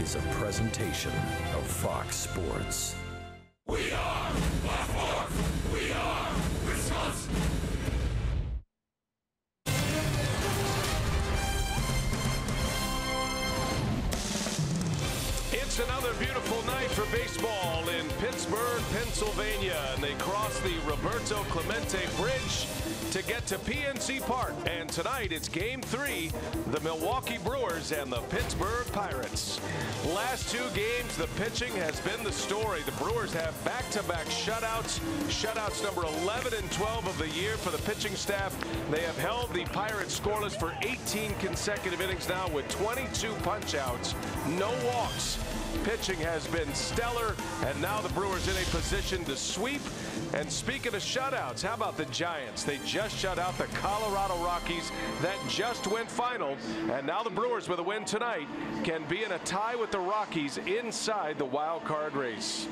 is a presentation of Fox Sports. We are Baltimore. We are Wisconsin. It's another beautiful night for baseball in Pittsburgh, Pennsylvania, and they cross the Roberto Clemente Bridge to get to PNC Park. And tonight it's Game 3, the Milwaukee Brewers and the Pittsburgh Pirates. Last two games, the pitching has been the story. The Brewers have back-to-back shutouts. Shutouts number 11 and 12 of the year for the pitching staff. They have held the Pirates scoreless for 18 consecutive innings now with 22 punch-outs, no walks. Pitching has been stellar, and now the Brewers in a position to sweep. And speaking of shutouts, how about the Giants? They just shut out the Colorado Rockies. That just went final. And now the Brewers, with a win tonight, can be in a tie with the Rockies inside the wild card race.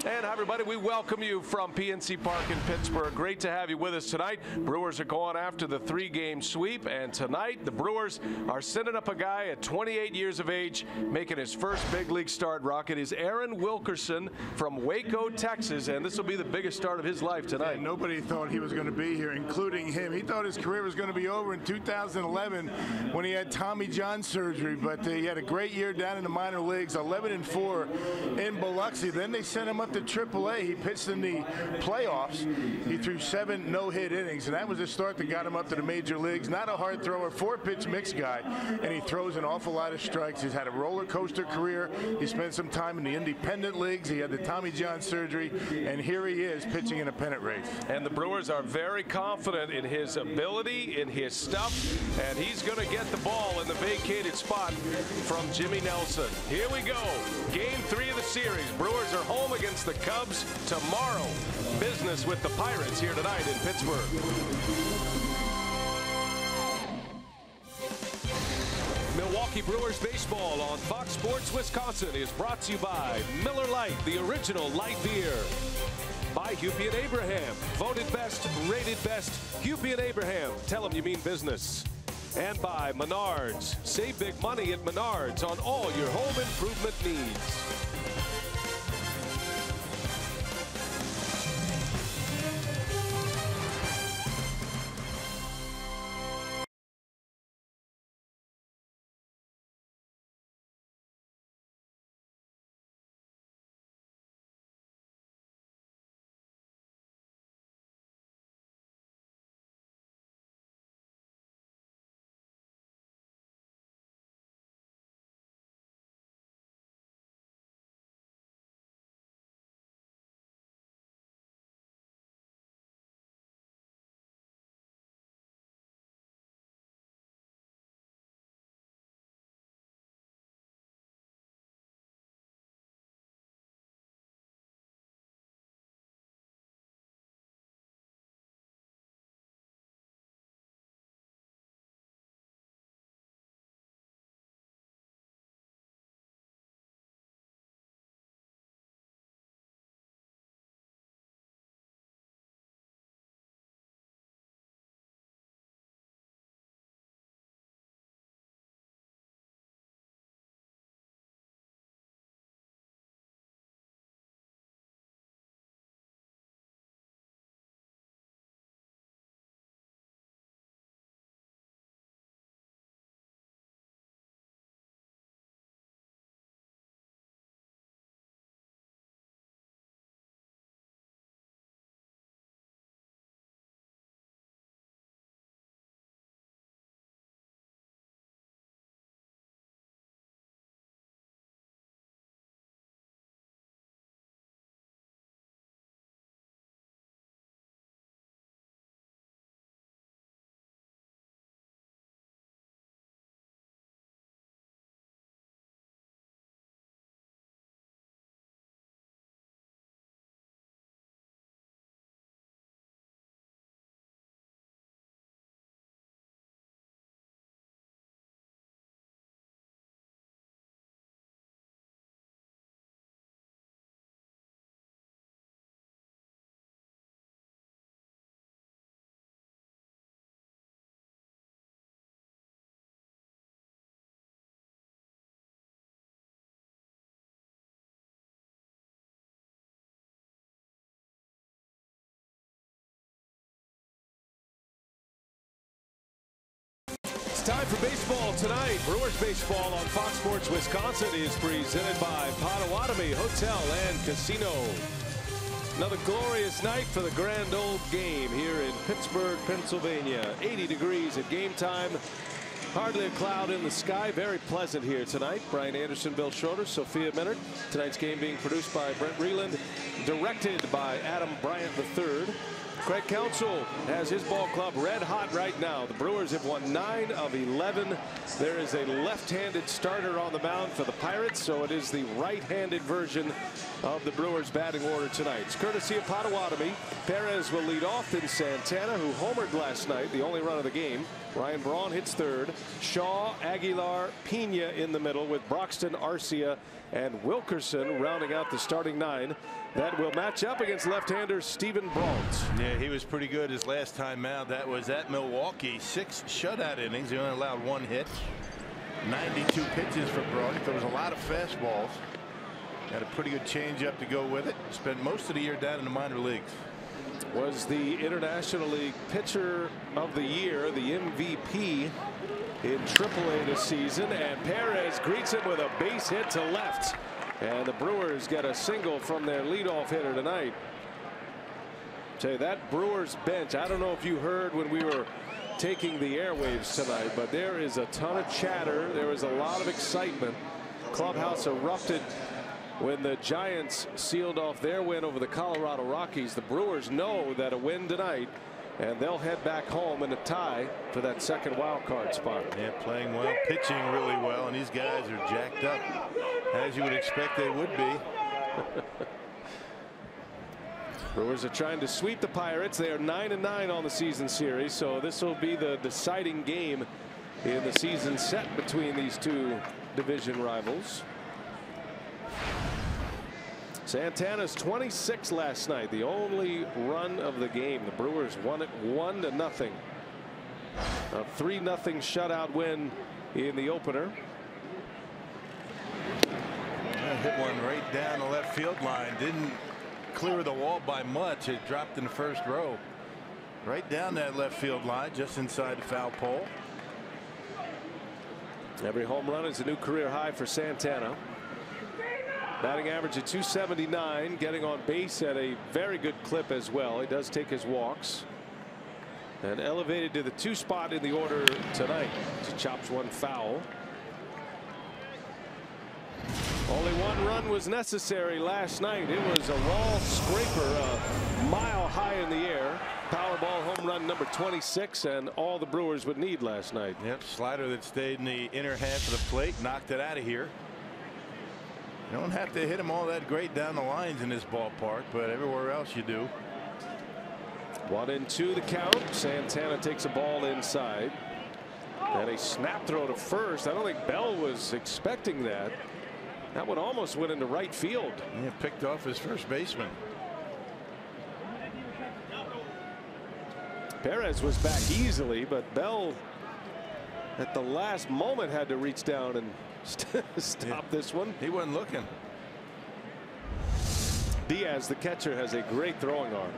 And hi, everybody. We welcome you from PNC Park in Pittsburgh. Great to have you with us tonight. Brewers are going after the three-game sweep. And tonight, the Brewers are sending up a guy at 28 years of age, making his first big league start. Rocket is Aaron Wilkerson from Waco, Texas. And this will be the biggest start of his life tonight. Yeah, nobody thought he was going to be here, including him. He thought his career was going to be over in 2011 when he had Tommy John surgery. But he had a great year down in the minor leagues, 11-4 in Biloxi. Then they sent him up to AAA. He pitched in the playoffs. He threw 7 no-hit innings, and that was the start that got him up to the major leagues. Not a hard thrower, 4-pitch mix guy, and he throws an awful lot of strikes. He's had a roller coaster career. He spent some time in the independent leagues. He had the Tommy John surgery, and here he is pitching in a pennant race. And the Brewers are very confident in his ability, in his stuff, and he's going to get the ball in the vacated spot from Jimmy Nelson. Here we go. Game 3 of the series. Brewers are home against the Cubs tomorrow. Business with the Pirates here tonight in Pittsburgh. Milwaukee Brewers baseball on Fox Sports Wisconsin is brought to you by Miller Lite, the original light beer. By Hupy and Abraham, voted best, rated best. Hupy and Abraham, tell them you mean business. And by Menards, save big money at Menards on all your home improvement needs. time for baseball tonight. Brewers baseball on Fox Sports Wisconsin is presented by Potawatomi Hotel and Casino. Another glorious night for the grand old game here in Pittsburgh, Pennsylvania. 80 degrees at game time. Hardly a cloud in the sky. Very pleasant here tonight. Brian Anderson, Bill Schroeder, Sophia Minard. Tonight's game being produced by Brent Reland, directed by Adam Bryant III. Craig Counsell has his ball club red hot right now. The Brewers have won 9 of 11. There is a left-handed starter on the mound for the Pirates, so it is the right-handed version of the Brewers batting order tonight. It's courtesy of Potawatomi. Perez will lead off, then Santana, who homered last night, the only run of the game. Ryan Braun hits third. Shaw, Aguilar, Pena in the middle with Broxton, Arcia, and Wilkerson rounding out the starting 9. That will match up against left-hander Steven Brault. Yeah, he was pretty good his last time out. That was at Milwaukee. 6 shutout innings. He only allowed 1 hit. 92 pitches for Brault. There was a lot of fastballs. Had a pretty good changeup to go with it. Spent most of the year down in the minor leagues. Was the International League Pitcher of the Year, the MVP in AAA this season, and Perez greets him with a base hit to left. And the Brewers get a single from their leadoff hitter tonight. Tell you, that Brewers bench, I don't know if you heard when we were taking the airwaves tonight, but there is a ton of chatter. There is a lot of excitement. Clubhouse erupted when the Giants sealed off their win over the Colorado Rockies. The Brewers know that a win tonight, and they'll head back home in a tie for that second wild card spot. Yeah, playing well, pitching really well, and these guys are jacked up, as you would expect they would be. Brewers are trying to sweep the Pirates. They are 9-9 on the season series, so this will be the deciding game in the season set between these two division rivals. Santana's 26 last night, the only run of the game. The Brewers won it 1-0. A 3-0 shutout win in the opener. Hit one right down the left field line. Didn't clear the wall by much. It dropped in the first row. Right down that left field line, just inside the foul pole. Every home run is a new career high for Santana. Batting average at .279, getting on base at a very good clip as well. He does take his walks. And elevated to the 2 spot in the order tonight. He chops one foul. Only 1 run was necessary last night. It was a wall scraper, a mile high in the air. Powerball home run number 26, and all the Brewers would need last night. Yep, slider that stayed in the inner half of the plate, knocked it out of here. You don't have to hit him all that great down the lines in this ballpark, but everywhere else you do. 1-2 the count. Santana takes a ball inside. And a snap throw to first. I don't think Bell was expecting that. That one almost went into right field. Yeah, picked off his first baseman. Perez was back easily, but Bell at the last moment had to reach down and stop this one. He wasn't looking. Diaz, the catcher, has a great throwing arm,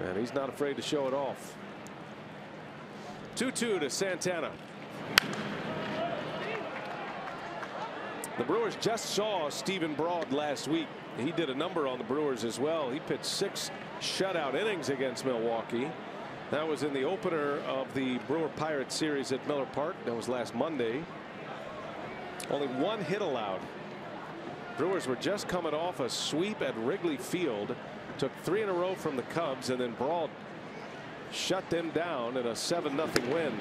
and he's not afraid to show it off. 2-2 to Santana. The Brewers just saw Steven Brault last week. He did a number on the Brewers as well. He pitched 6 shutout innings against Milwaukee. That was in the opener of the Brewer Pirates series at Miller Park. That was last Monday. Only 1 hit allowed. Brewers were just coming off a sweep at Wrigley Field. Took 3 in a row from the Cubs, and then Brault shut them down in a 7-0 win.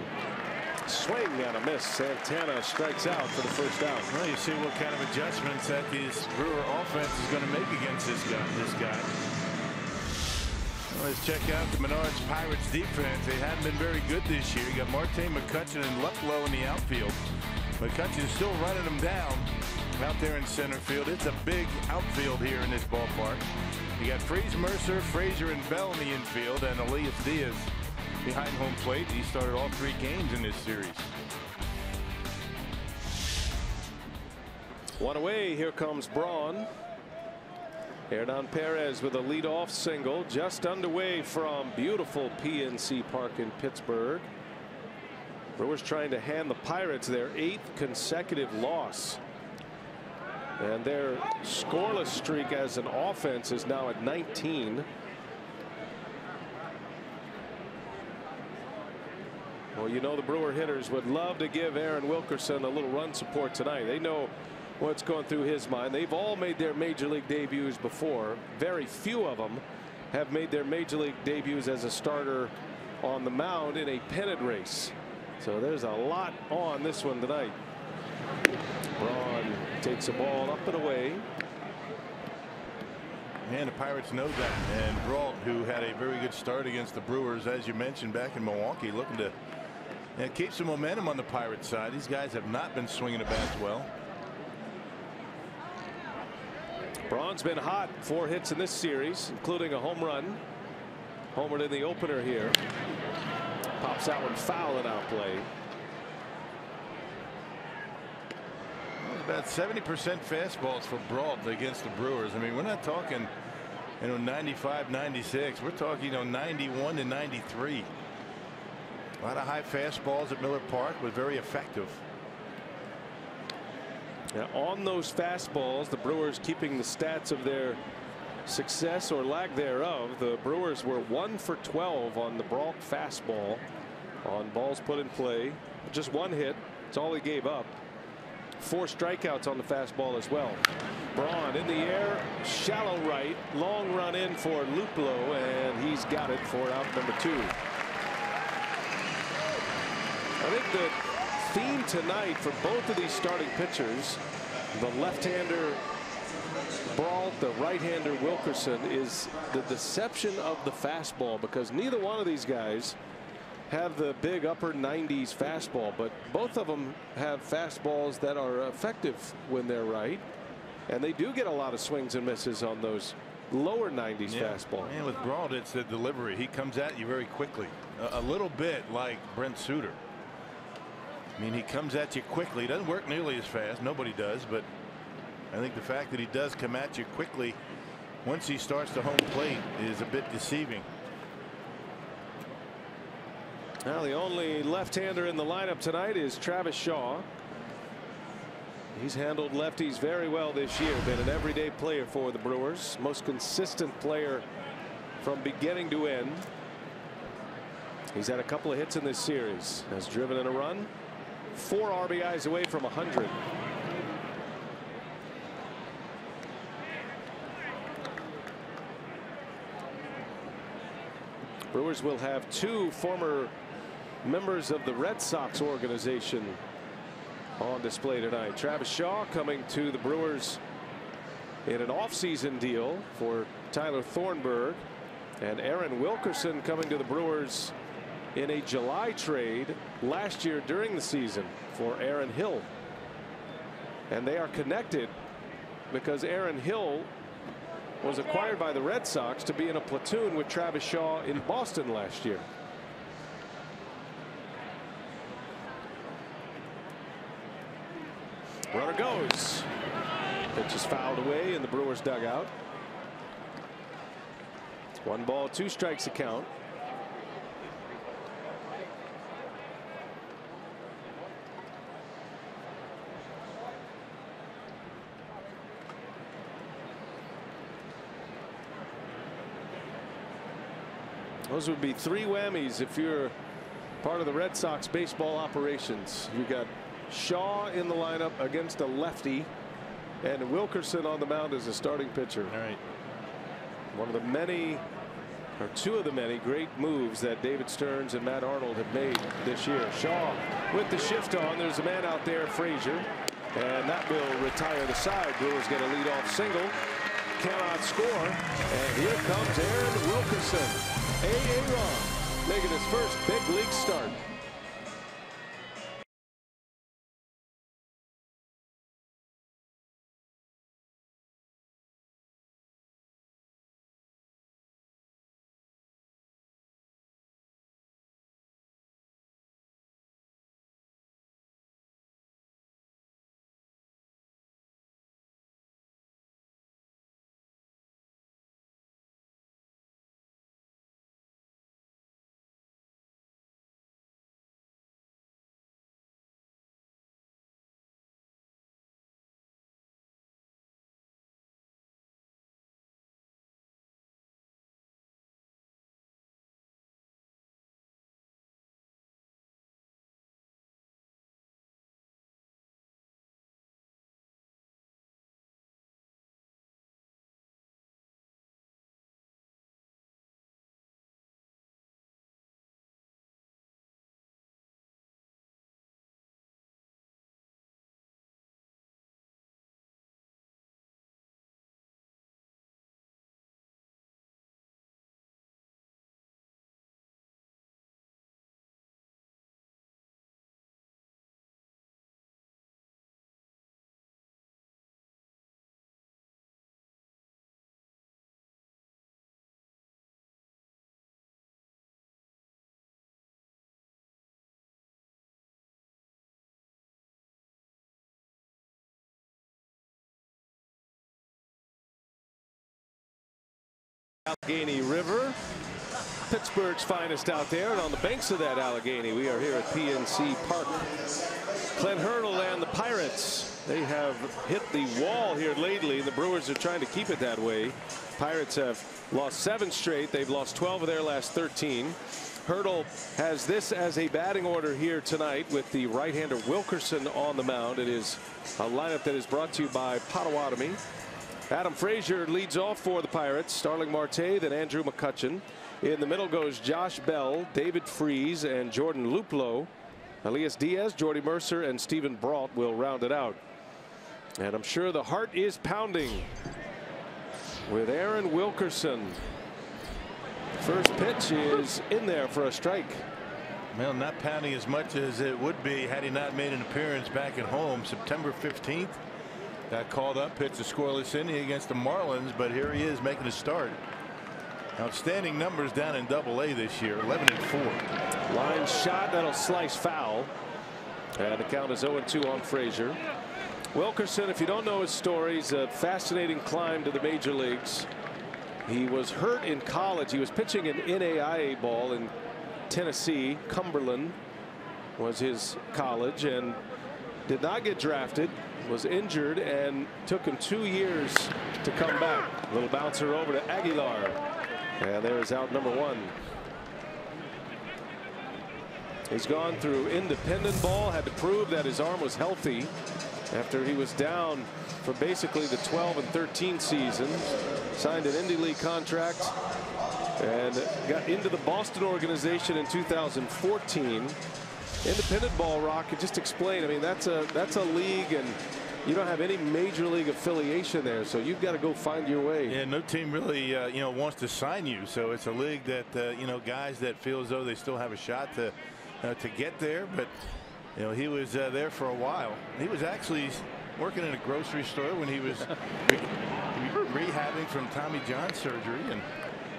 Swing and a miss. Santana strikes out for the first out. Well, you see what kind of adjustments that this Brewer offense is going to make against this guy. Well, let's check out the Menards Pirates defense. They haven't been very good this year. You got Marte, McCutchen, and Lucklow in the outfield. McCutchen's still running them down out there in center field. It's a big outfield here in this ballpark. You got Freeze, Mercer, Frazier, and Bell in the infield, and Elias Diaz behind home plate. He started all 3 games in this series. One away. Here comes Braun. Hernan Perez with a leadoff single, just underway from beautiful PNC Park in Pittsburgh. Brewers trying to hand the Pirates their 8th consecutive loss. And their scoreless streak as an offense is now at 19. Well, you know the Brewer hitters would love to give Aaron Wilkerson a little run support tonight. They know what's going through his mind. They've all made their major league debuts before. Very few of them have made their major league debuts as a starter on the mound in a pennant race. So there's a lot on this one tonight. Braun takes a ball up and away. And the Pirates know that. And Brault, who had a very good start against the Brewers, as you mentioned, back in Milwaukee, looking to keep some momentum on the Pirates side. These guys have not been swinging the bats well. Braun's been hot. 4 hits in this series, including a home run. Homered in the opener here. Pops that one foul and out play. About 70% fastballs for Brault against the Brewers. I mean, we're not talking, 95, 96. We're talking, 91 to 93. A lot of high fastballs at Miller Park, but very effective. Now, on those fastballs, the Brewers keeping the stats of their success or lack thereof. The Brewers were 1 for 12 on the Brault fastball on balls put in play. Just 1 hit. That's all he gave up. 4 strikeouts on the fastball as well. Braun in the air, shallow right, long run in for Luplow, and he's got it for out number 2. I think the theme tonight for both of these starting pitchers, the left-hander Brault, the right-hander Wilkerson, is the deception of the fastball, because neither one of these guys have the big upper 90s fastball, but both of them have fastballs that are effective when they're right, and they do get a lot of swings and misses on those lower 90s fastball. And with Brault, it's the delivery. He comes at you very quickly, a little bit like Brent Suter. I mean, he comes at you quickly. He doesn't work nearly as fast. Nobody does, but I think the fact that he does come at you quickly once he starts to home plate is a bit deceiving. Now the only left-hander in the lineup tonight is Travis Shaw. He's handled lefties very well this year. Been an everyday player for the Brewers. Most consistent player from beginning to end. He's had a couple of hits in this series. Has driven in a run. 4 RBIs away from 100. Brewers will have 2 former members of the Red Sox organization on display tonight. Travis Shaw coming to the Brewers in an offseason deal for Tyler Thornburg, and Aaron Wilkerson coming to the Brewers in a July trade last year during the season for Aaron Hill. And they are connected because Aaron Hill was acquired by the Red Sox to be in a platoon with Travis Shaw in Boston last year. Runner goes. Pitch is fouled away in the Brewers dugout. 1 ball, 2 strikes to count. Those would be 3 whammies if you're part of the Red Sox baseball operations. You got Shaw in the lineup against a lefty, and Wilkerson on the mound as a starting pitcher. All right. One of the many, or 2 of the many great moves that David Stearns and Matt Arnold have made this year. Shaw with the shift on. There's a man out there, Frazier, and that will retire the side. Brewers get a leadoff single. Cannot score, and here comes Aaron Wilkerson. Aaron making his first big league start. Allegheny River, Pittsburgh's finest out there, and on the banks of that Allegheny, we are here at PNC Park. Clint Hurdle and the Pirates, they have hit the wall here lately. The Brewers are trying to keep it that way. Pirates have lost 7 straight. They've lost 12 of their last 13. Hurdle has this as a batting order here tonight with the right-hander Wilkerson on the mound. It is a lineup that is brought to you by Potawatomi. Adam Frazier leads off for the Pirates. Starling Marte, then Andrew McCutchen. In the middle goes Josh Bell, David Freese, and Jordan Luplow. Elias Diaz, Jordy Mercer, and Stephen Brault will round it out. And I'm sure the heart is pounding with Aaron Wilkerson. First pitch is in there for a strike. Well, not pounding as much as it would be had he not made an appearance back at home September 15th. Got called up, pitched a scoreless inning against the Marlins, but here he is making a start. Outstanding numbers down in Double-A this year, 11-4. Line shot, that'll slice foul. And the count is 0-2 on Frazier. Wilkerson, if you don't know his story, he's a fascinating climb to the major leagues. He was hurt in college. He was pitching an NAIA ball in Tennessee. Cumberland was his college and did not get drafted. Was injured and took him 2 years to come back. Little bouncer over to Aguilar. And there is out number 1. He's gone through independent ball, had to prove that his arm was healthy after he was down for basically the 12 and 13 season. Signed an Indie League contract and got into the Boston organization in 2014. Independent ball, Rock, could just explain. I mean, that's a league, and you don't have any major league affiliation there, so you've got to go find your way. Yeah, no team really wants to sign you, so it's a league that guys that feel as though they still have a shot to get there. But he was there for a while. He was actually working in a grocery store when he was rehabbing from Tommy John surgery, and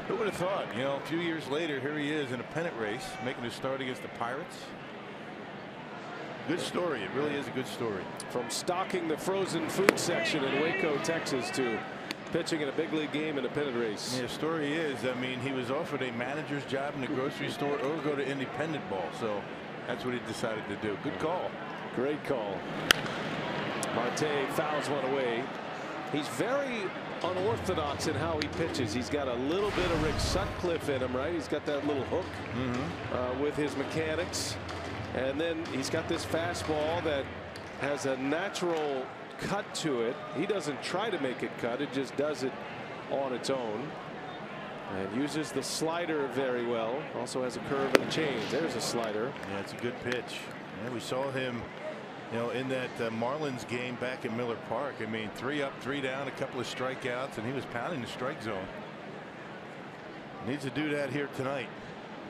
who would have thought? A few years later, here he is in a pennant race, making a start against the Pirates. Good story. It really is a good story. From stocking the frozen food section in Waco, Texas, to pitching in a big league game in a pennant race. Yeah, the story is, I mean, he was offered a manager's job in the grocery store or go to independent ball. So that's what he decided to do. Good call. Great call. Marte fouls one away. He's very unorthodox in how he pitches. He's got a little bit of Rick Sutcliffe in him, right? He's got that little hook with his mechanics. And then he's got this fastball that has a natural cut to it. He doesn't try to make it cut. It just does it on its own. And uses the slider very well. Also has a curve and a change. There's a slider. Yeah, it's a good pitch. And we saw him, in that Marlins game back in Miller Park. I mean, 3 up, 3 down, a couple of strikeouts, and he was pounding the strike zone. Needs to do that here tonight.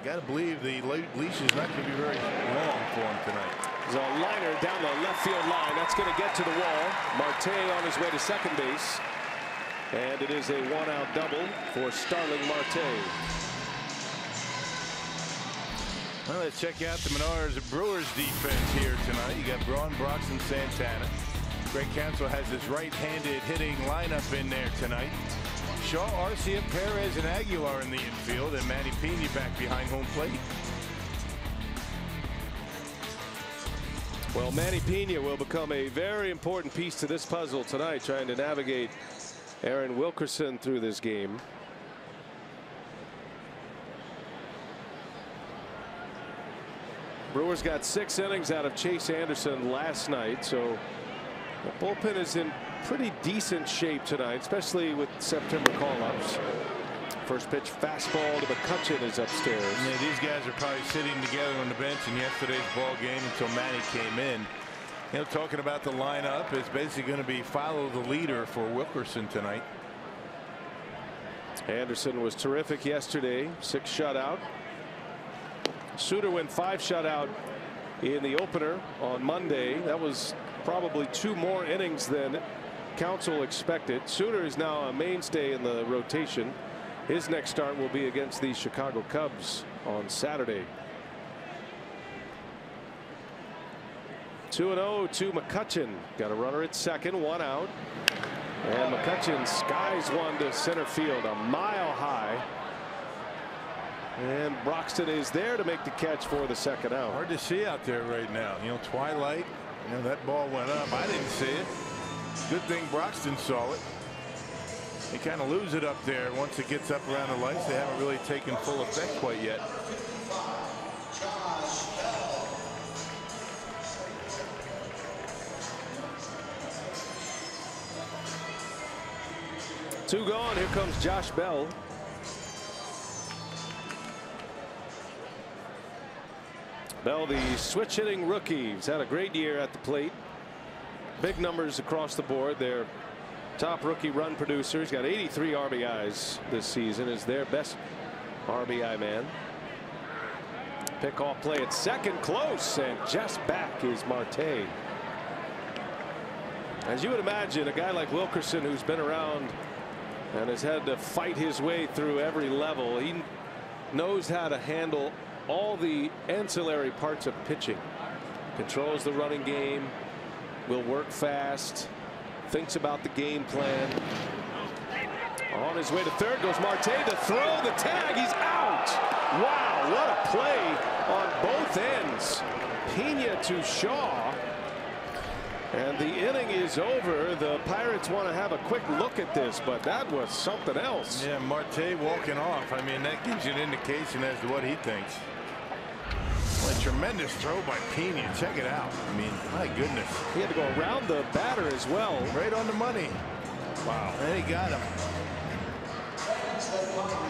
Got to believe the leash is not going to be very long for him tonight. There's a liner down the left field line. That's going to get to the wall. Marte on his way to second base. And it is a 1-out double for Starling Marte. Well, let's check out the Menards Brewers defense here tonight. You got Braun, Broxton, Santana. Greg Counsell has his right-handed hitting lineup in there tonight. Shaw, Arcia, Perez, and Aguilar in the infield, and Manny Pena back behind home plate. Well, Manny Pena will become a very important piece to this puzzle tonight, trying to navigate Aaron Wilkerson through this game. Brewers got 6 innings out of Chase Anderson last night, so the bullpen is in pretty decent shape tonight, especially with September call-ups. First pitch fastball to McCutchen is upstairs. Yeah, these guys are probably sitting together on the bench in yesterday's ball game until Manny came in. Talking about the lineup, it's basically going to be follow the leader for Wilkerson tonight. Anderson was terrific yesterday, 6 shutout. Suter went 5 shutout in the opener on Monday. That was probably 2 more innings than Counsell expected. Suter is now a mainstay in the rotation. His next start will be against the Chicago Cubs on Saturday. 2-0 to McCutchen. Got a runner at second, 1 out. And McCutchen skies one to center field, a mile high. And Broxton is there to make the catch for the second out. Hard to see out there right now. You know, twilight. You know, that ball went up. I didn't see it. Good thing Broxton saw it. They kind of lose it up there once it gets up around the lights. They haven't really taken full effect quite yet. Two gone. Here comes Josh Bell. Bell, the switch hitting rookie, has had a great year at the plate. Big numbers across the board. Their top rookie run producer. He's got 83 RBIs this season. Is their best RBI man. Pickoff play at second, close, and just back is Marte. As you would imagine, a guy like Wilkerson, who's been around and has had to fight his way through every level, he knows how to handle all the ancillary parts of pitching. Controls the running game, will work fast, thinks about the game plan. On his way to third goes Marte to throw the tag. He's out. Wow, what a play on both ends. Pena to Shaw. And the inning is over. The Pirates want to have a quick look at this, but that was something else. Yeah, Marte walking off. I mean, that gives you an indication as to what he thinks. Well, a tremendous throw by Pena. Check it out. I mean, my goodness. He had to go around the batter as well. Right on the money. Wow. And he got him.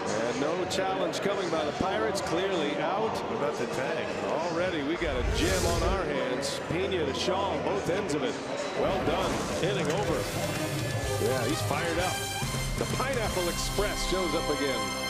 And no challenge coming by the Pirates. Clearly out. What about the tag? Already we got a gem on our hands. Pena to Shaw on both ends of it. Well done. Inning over. Yeah, he's fired up. The Pineapple Express shows up again.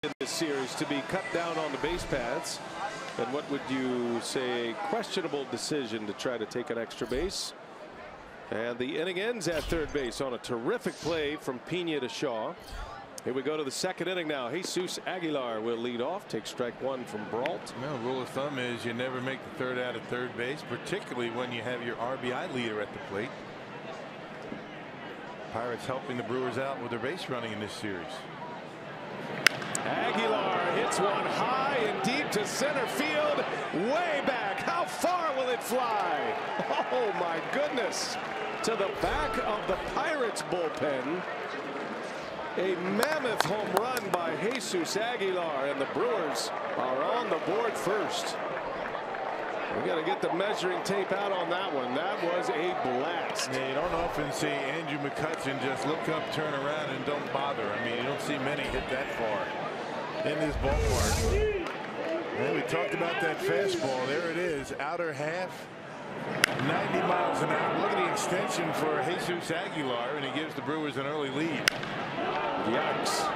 In this series to be cut down on the base paths, and what would you say, questionable decision to try to take an extra base. And the inning ends at third base on a terrific play from Pena to Shaw. Here we go to the second inning now. Jesus Aguilar will lead off, take strike one from Brault. No, rule of thumb is you never make the third out at third base, particularly when you have your RBI leader at the plate. Pirates helping the Brewers out with their base running in this series. Aguilar hits one high and deep to center field, way back. How far will it fly? Oh my goodness, to the back of the Pirates bullpen. A mammoth home run by Jesus Aguilar, and the Brewers are on the board first. We got to get the measuring tape out on that one. That was a blast. Yeah, you don't often see Andrew McCutchen just look up, turn around, and don't bother. I mean, you don't see many hit that far in this ballpark. And we talked about that fastball. There it is, outer half, 90 miles an hour. Look at the extension for Jesus Aguilar, and he gives the Brewers an early lead. Yikes.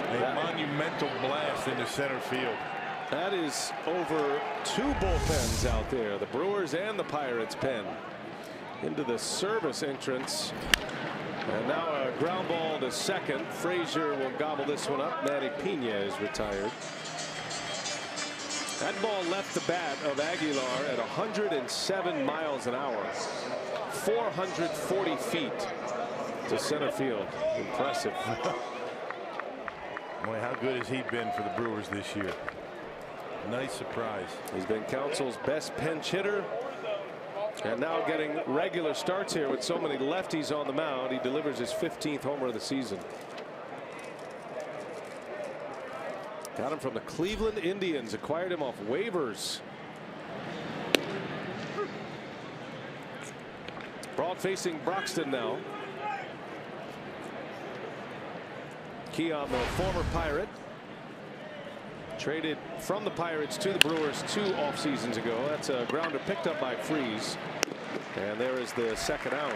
A monumental blast into center field. That is over 2 bullpens out there. The Brewers and the Pirates pen into the service entrance. And now a ground ball to second. Frazier will gobble this one up. Manny Pena is retired. That ball left the bat of Aguilar at 107 miles an hour. 440 feet to center field. Impressive. Boy, how good has he been for the Brewers this year? Nice surprise. He's been Council's best pinch hitter. And now getting regular starts here with so many lefties on the mound. He delivers his 15th homer of the season. Got him from the Cleveland Indians. Acquired him off waivers. Broad facing Broxton now. Keon, the former Pirate, traded from the Pirates to the Brewers 2 off seasons ago. That's a grounder picked up by Freese. And there is the second out.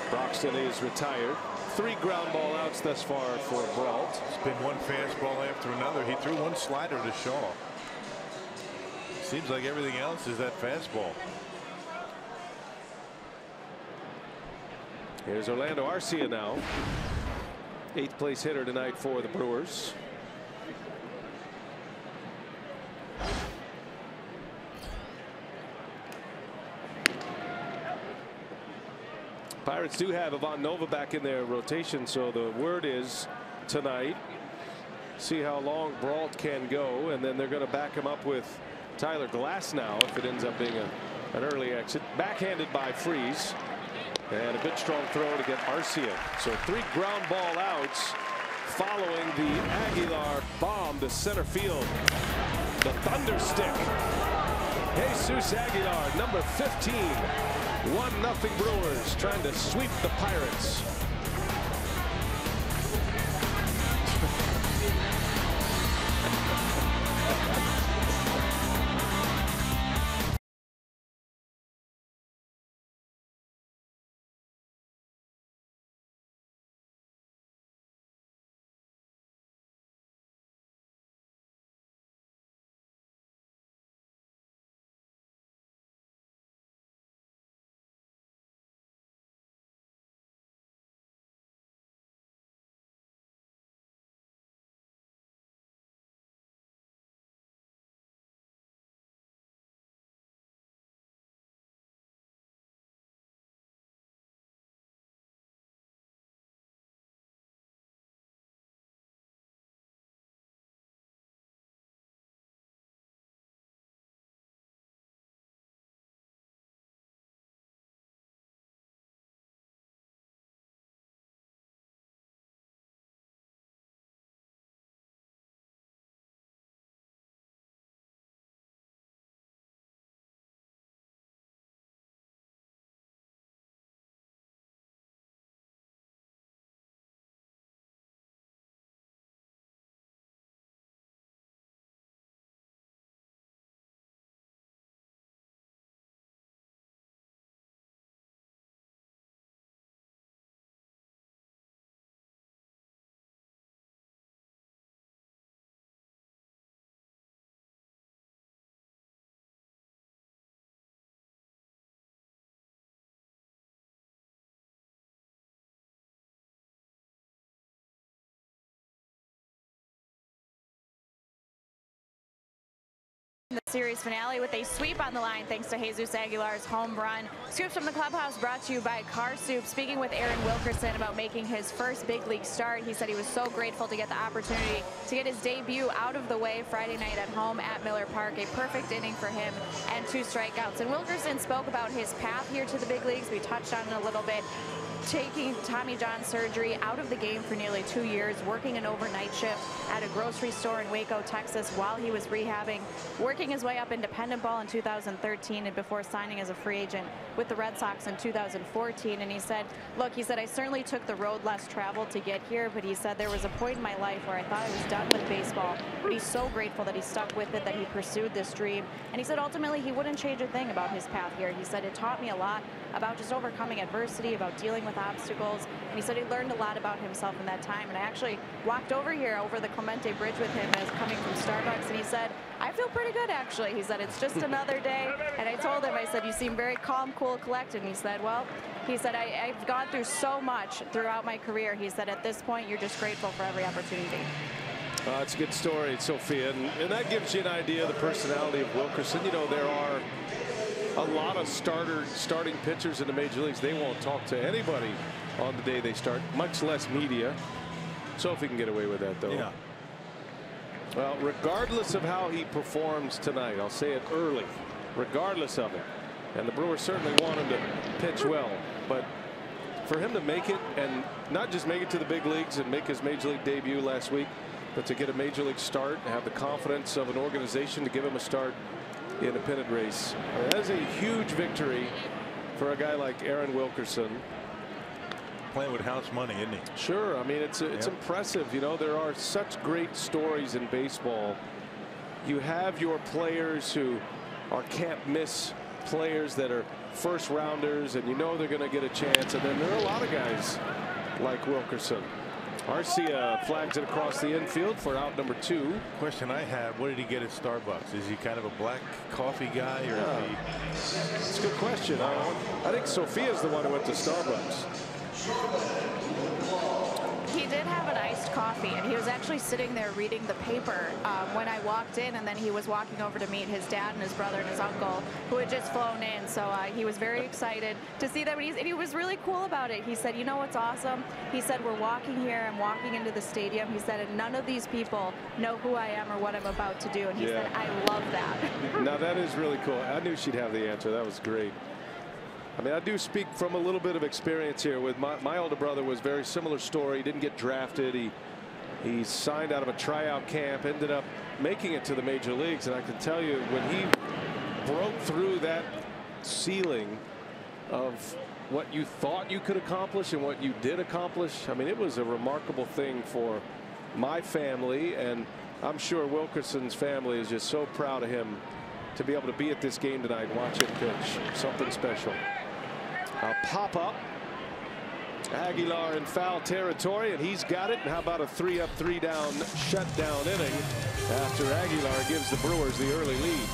Broxton is retired. 3 ground ball outs thus far for Brault. It's been one fastball after another. He threw one slider to Shaw. Seems like everything else is that fastball. Here's Orlando Arcia now. 8th place hitter tonight for the Brewers. Pirates do have Ivan Nova back in their rotation, so the word is tonight, see how long Brault can go, and then they're going to back him up with Tyler Glass now if it ends up being an early exit. Backhanded by Freese, and a good strong throw to get Arcia. So 3 ground ball outs following the Aguilar bomb to center field. The thunder stick. Jesus Aguilar, number 15. 1-0 Brewers trying to sweep the Pirates. The series finale with a sweep on the line thanks to Jesus Aguilar's home run. Scoops from the clubhouse brought to you by Car Soup. Speaking with Aaron Wilkerson about making his first big league start, he said he was so grateful to get the opportunity to get his debut out of the way Friday night at home at Miller Park. A perfect inning for him and 2 strikeouts. And Wilkerson spoke about his path here to the big leagues. We touched on it a little bit. taking Tommy John surgery, out of the game for nearly 2 years, working an overnight shift at a grocery store in Waco, Texas while he was rehabbing, working his way up independent ball in 2013 and before signing as a free agent with the Red Sox in 2014. And he said, look, he said, I certainly took the road less traveled to get here, but he said there was a point in my life where I thought I was done with baseball, but he's so grateful that he stuck with it, that he pursued this dream. And he said ultimately he wouldn't change a thing about his path here. He said it taught me a lot about just overcoming adversity, about dealing with obstacles, and he said he learned a lot about himself in that time. And I actually walked over here over the Clemente Bridge with him as coming from Starbucks, and he said, I feel pretty good actually. He said, it's just another day. And I told him, I said, you seem very calm, cool, collected. And he said, well, he said, I've gone through so much throughout my career. He said, at this point, you're just grateful for every opportunity. It's a good story, Sophia, and that gives you an idea of the personality of Wilkerson. You know, there are a lot of starting pitchers in the major leagues. They won't talk to anybody on the day they start, much less media. Sophie can get away with that, though. Yeah. Well, regardless of how he performs tonight, I'll say it early, regardless of it, and the Brewers certainly want him to pitch well, but for him to make it, and not just make it to the big leagues and make his major league debut last week, but to get a major league start and have the confidence of an organization to give him a start in a pennant race, that is a huge victory for a guy like Aaron Wilkerson. Playing with house money, isn't he? Sure. I mean, it's impressive. You know, there are such great stories in baseball. You have your players who are can't miss players that are first rounders, and you know they're going to get a chance. And then there are a lot of guys like Wilkerson. Arcia flags it across the infield for out number 2. Question I have, what did he get at Starbucks? Is he kind of a black coffee guy, or is he? It's a good question. I think Sophia's the one who went to Starbucks. He did have an iced coffee, and he was actually sitting there reading the paper when I walked in, and then he was walking over to meet his dad and his brother and his uncle who had just flown in. So he was very excited to see them, and he was really cool about it. He said, you know what's awesome? He said, we're walking here, I'm walking into the stadium. He said, and none of these people know who I am or what I'm about to do. And he said, I love that. Now that is really cool. I knew she'd have the answer. That was great. I mean, I do speak from a little bit of experience here. With my older brother was very similar story. He didn't get drafted. He signed out of a tryout camp, ended up making it to the major leagues. And I can tell you, when he broke through that ceiling of what you thought you could accomplish and what you did accomplish, I mean, it was a remarkable thing for my family. And I'm sure Wilkerson's family is just so proud of him to be able to be at this game tonight and watch him pitch. Something special. A pop up. Aguilar in foul territory, and he's got it. And how about a 3-up, 3-down shutdown inning after Aguilar gives the Brewers the early lead.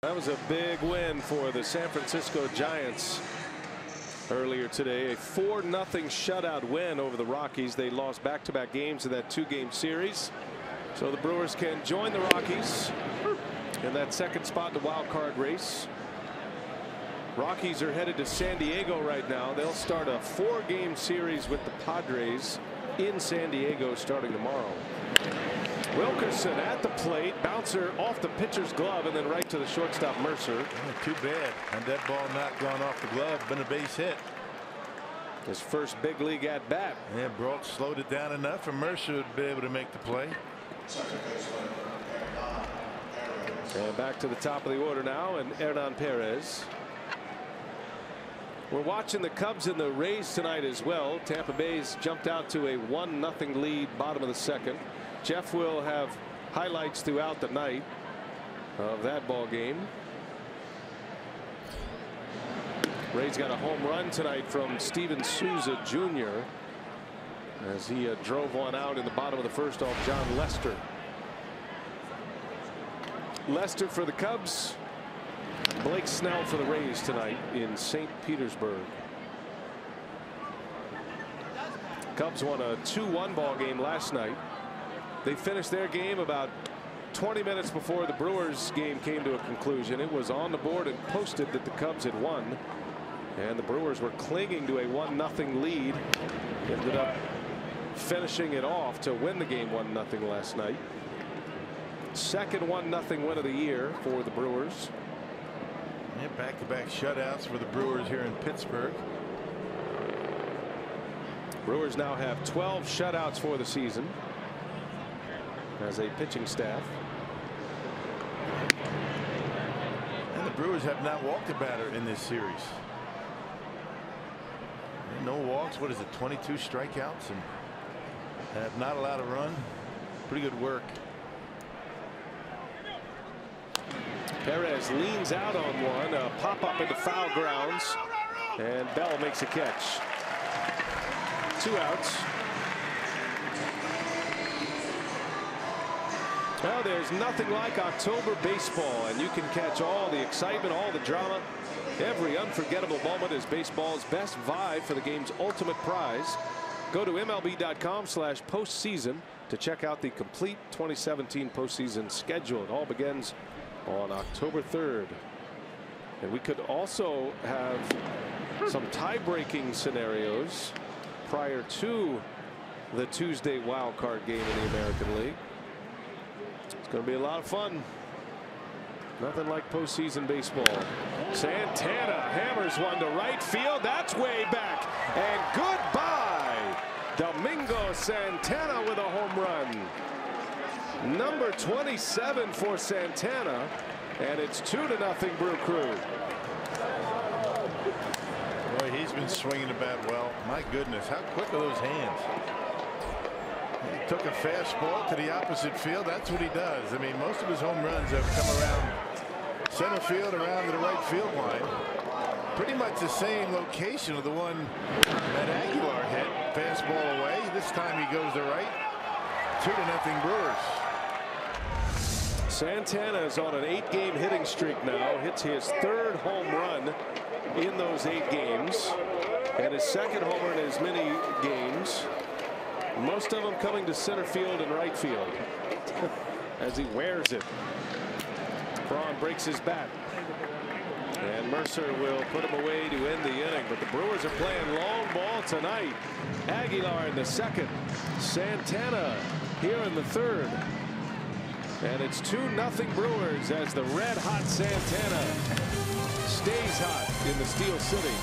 That was a big win for the San Francisco Giants earlier today. A 4-0 shutout win over the Rockies. They lost back-to-back games in that 2-game series. So the Brewers can join the Rockies in that second spot in the wild card race. Rockies are headed to San Diego right now. They'll start a 4-game series with the Padres in San Diego starting tomorrow. Wilkerson at the plate, bouncer off the pitcher's glove and then right to the shortstop Mercer. Oh, too bad. And that ball not gone off the glove, been a base hit. His first big league at bat. Yeah, Brault slowed it down enough for Mercer to be able to make the play. And back to the top of the order now, and Hernan Perez. We're watching the Cubs and the Rays tonight as well. Tampa Bay's jumped out to a 1-0 lead bottom of the second. Jeff will have highlights throughout the night of that ball game. Rays got a home run tonight from Steven Souza Jr. as he drove one out in the bottom of the first off John Lester. Lester for the Cubs. Blake Snell for the Rays tonight in St. Petersburg. Cubs won a 2-1 ball game last night. They finished their game about 20 minutes before the Brewers game came to a conclusion. It was on the board and posted that the Cubs had won, and the Brewers were clinging to a 1-0 lead. Ended up finishing it off to win the game 1-0 last night. Second 1-0 win of the year for the Brewers. Yeah, back-to-back shutouts for the Brewers here in Pittsburgh. Brewers now have 12 shutouts for the season as a pitching staff. And the Brewers have not walked a batter in this series. And no walks. What is it, 22 strikeouts, and have not allowed a run. Pretty good work. Perez leans out on one, a pop up into foul grounds, and Bell makes a catch. 2 outs. Well, there's nothing like October baseball, and you can catch all the excitement, all the drama, every unforgettable moment as baseball's best vibe for the game's ultimate prize. Go to MLB.com/postseason to check out the complete 2017 postseason schedule. It all begins on October 3rd. And we could also have some tie-breaking scenarios prior to the Tuesday wild card game in the American League. It's going to be a lot of fun. Nothing like postseason baseball. Santana hammers one to right field. That's way back. And goodbye. Domingo Santana with a home run. Number 27 for Santana, and it's 2-0 Brew Crew. Boy, he's been swinging the bat well. My goodness, how quick are those hands? He took a fastball to the opposite field. That's what he does. I mean, most of his home runs have come around center field, around to the right field line. Pretty much the same location of the one that Aguilar hit. Fastball away. This time he goes to right. 2-0 Brewers. Santana is on an 8-game hitting streak now. Hits his 3rd home run in those 8 games, and his 2nd homer in as many games. Most of them coming to center field and right field as he wears it. Braun breaks his bat, and Mercer will put him away to end the inning. But the Brewers are playing long ball tonight. Aguilar in the 2nd, Santana here in the 3rd. And it's 2-0 Brewers as the red-hot Santana stays hot in the Steel City.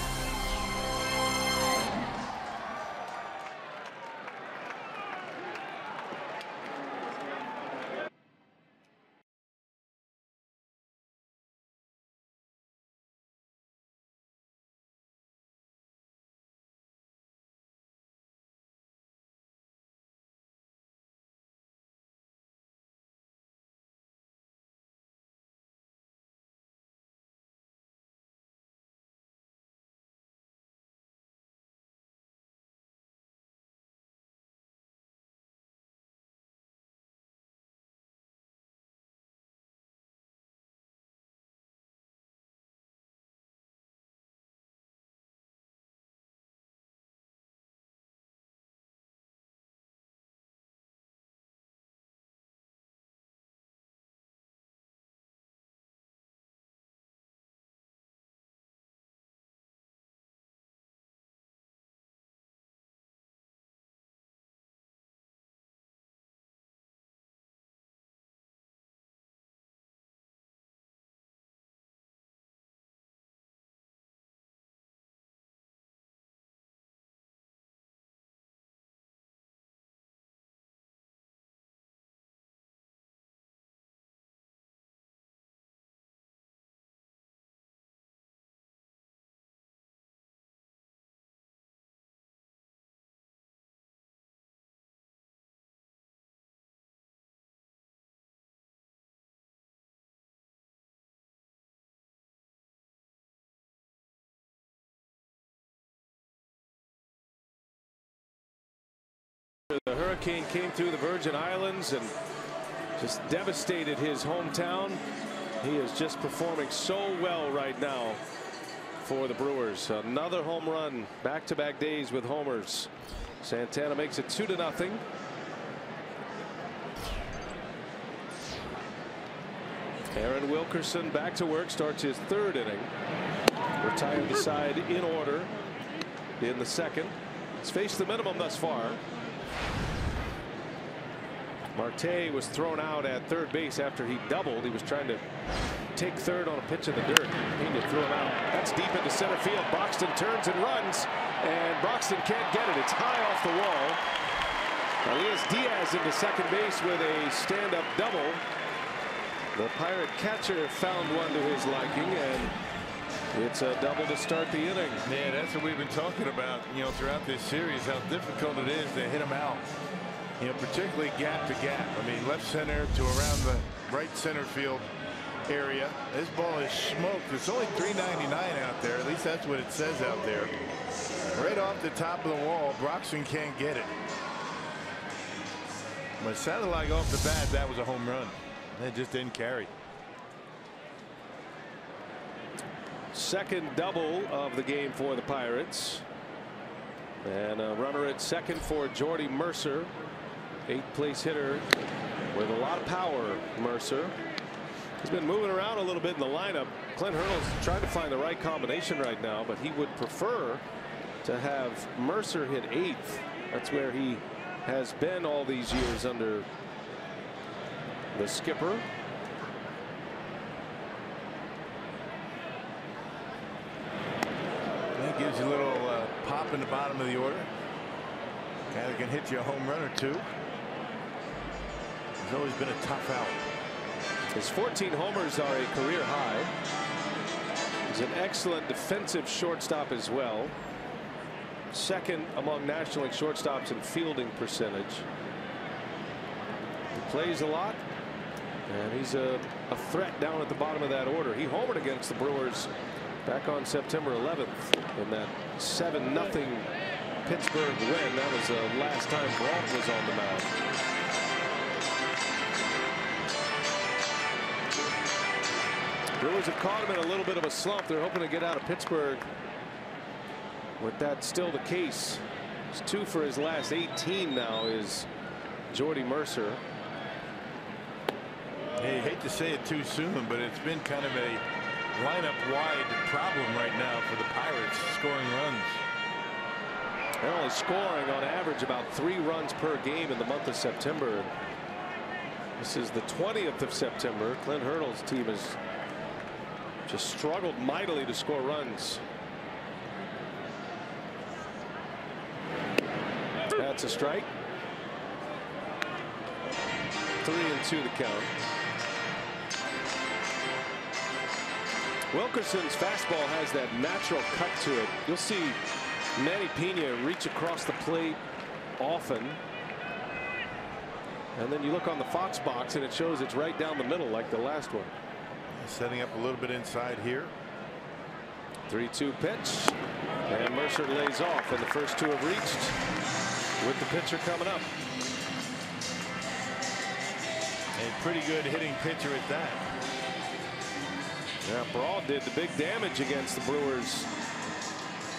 hurricane came through the Virgin Islands and just devastated his hometown. He is just performing so well right now for the Brewers. Another home run, back-to-back days with homers. Santana makes it 2-0. Aaron Wilkerson back to work, starts his third inning. Retired the side in order in the second. He's faced the minimum thus far. Marte was thrown out at third base after he doubled. He was trying to take third on a pitch in the dirt. Pena threw him out. That's deep into center field. Broxton turns and runs, and Broxton can't get it. It's high off the wall. Elias Diaz into second base with a stand-up double. The Pirate catcher found one to his liking, and it's a double to start the inning. Yeah, that's what we've been talking about, throughout this series, how difficult it is to hit him out. Particularly gap to gap. I mean, left center to around the right center field area. This ball is smoked. It's only .399 out there. At least that's what it says out there. Right off the top of the wall. Broxton can't get it. But it sounded like off the bat that was a home run. It just didn't carry. Second double of the game for the Pirates. And a runner at second for Jordy Mercer. 8th place hitter with a lot of power. Mercer. He's been moving around a little bit in the lineup. Clint Hurdle's trying to find the right combination right now, but he would prefer to have Mercer hit 8th. That's where he has been all these years under the skipper. That gives you a little pop in the bottom of the order. Guy that can hit you a home run or two. He's always been a tough out. His 14 homers are a career high. He's an excellent defensive shortstop as well. Second among National League shortstops in fielding percentage. He plays a lot, and he's a threat down at the bottom of that order. He homered against the Brewers back on September 11th in that 7-0 Pittsburgh win. That was the last time Braun was on the mound. Brewers have caught him in a little bit of a slump. They're hoping to get out of Pittsburgh with that still the case. It's 2 for his last 18 now is Jordy Mercer. Hey, I hate to say it too soon, but it's been kind of a lineup-wide problem right now for the Pirates scoring runs. They're only scoring on average about 3 runs per game in the month of September. This is the 20th of September. Clint Hurdle's team has just struggled mightily to score runs. That's a strike. 3-2 the count. Wilkerson's fastball has that natural cut to it. You'll see Manny Pena reach across the plate often. And then you look on the Fox box and it shows it's right down the middle like the last one. Setting up a little bit inside here. 3-2 pitch. And Mercer lays off, and the first 2 have reached with the pitcher coming up. A pretty good hitting pitcher at that. Yeah, Braun did the big damage against the Brewers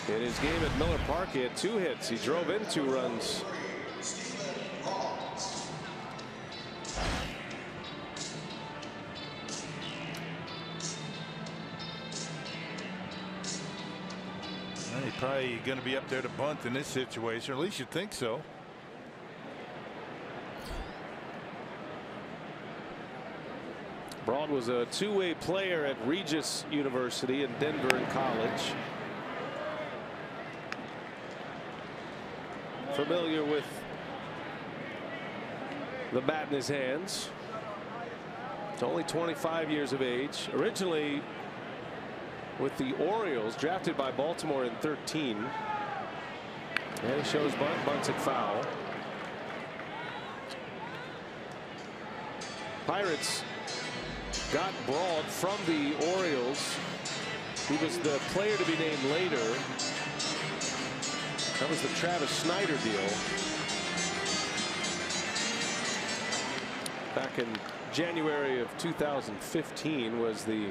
in his game at Miller Park. He had 2 hits. He drove in 2 runs. He's probably going to be up there to bunt in this situation, or at least you think so. Braun was a 2-way player at Regis University in Denver in college. Familiar with the bat in his hands. He's only 25 years of age. Originally with the Orioles, drafted by Baltimore in 13. And he shows bunt, bunts it foul. Pirates got Braun from the Orioles. He was the player to be named later. That was the Travis Snyder deal. in January of 2015 was the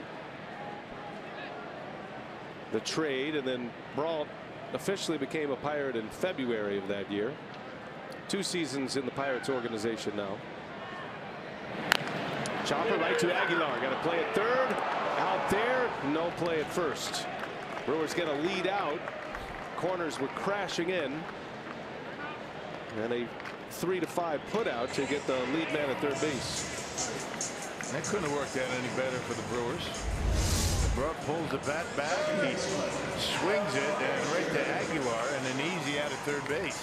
trade, and then Brault officially became a Pirate in February of that year. 2 seasons in the Pirates organization now. Chopper right to Aguilar. Got to play at third. Out there. No play at first. Brewers get a lead out. Corners were crashing in. And a 3-5 put out to get the lead man at third base. That couldn't have worked out any better for the Brewers. Brault pulls the bat back. He swings it and right to Aguilar and an easy out at third base.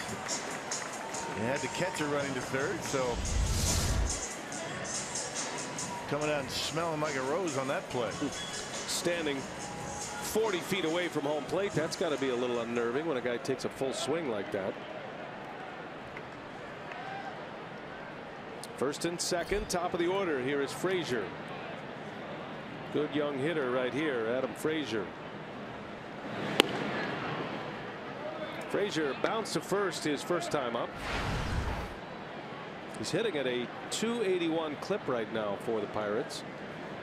He had the catcher running to third, so coming out and smelling like a rose on that play. Standing 40 feet away from home plate. That's got to be a little unnerving when a guy takes a full swing like that. First and second, top of the order. Here is Frazier. Good young hitter right here, Adam Frazier. Frazier bounced to first his first time up. He's hitting at a .281 clip right now for the Pirates.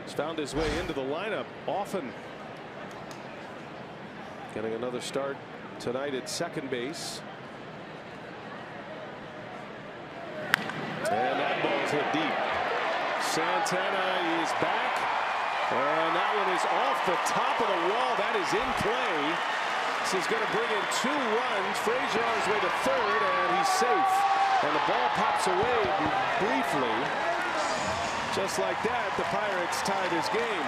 He's found his way into the lineup often. Getting another start tonight at second base. And that ball's hit deep. Santana is back. And that one is off the top of the wall. That is in play. This is going to bring in 2 runs. Frazier on his way to third, and he's safe. And the ball pops away briefly. Just like that, the Pirates tied his game.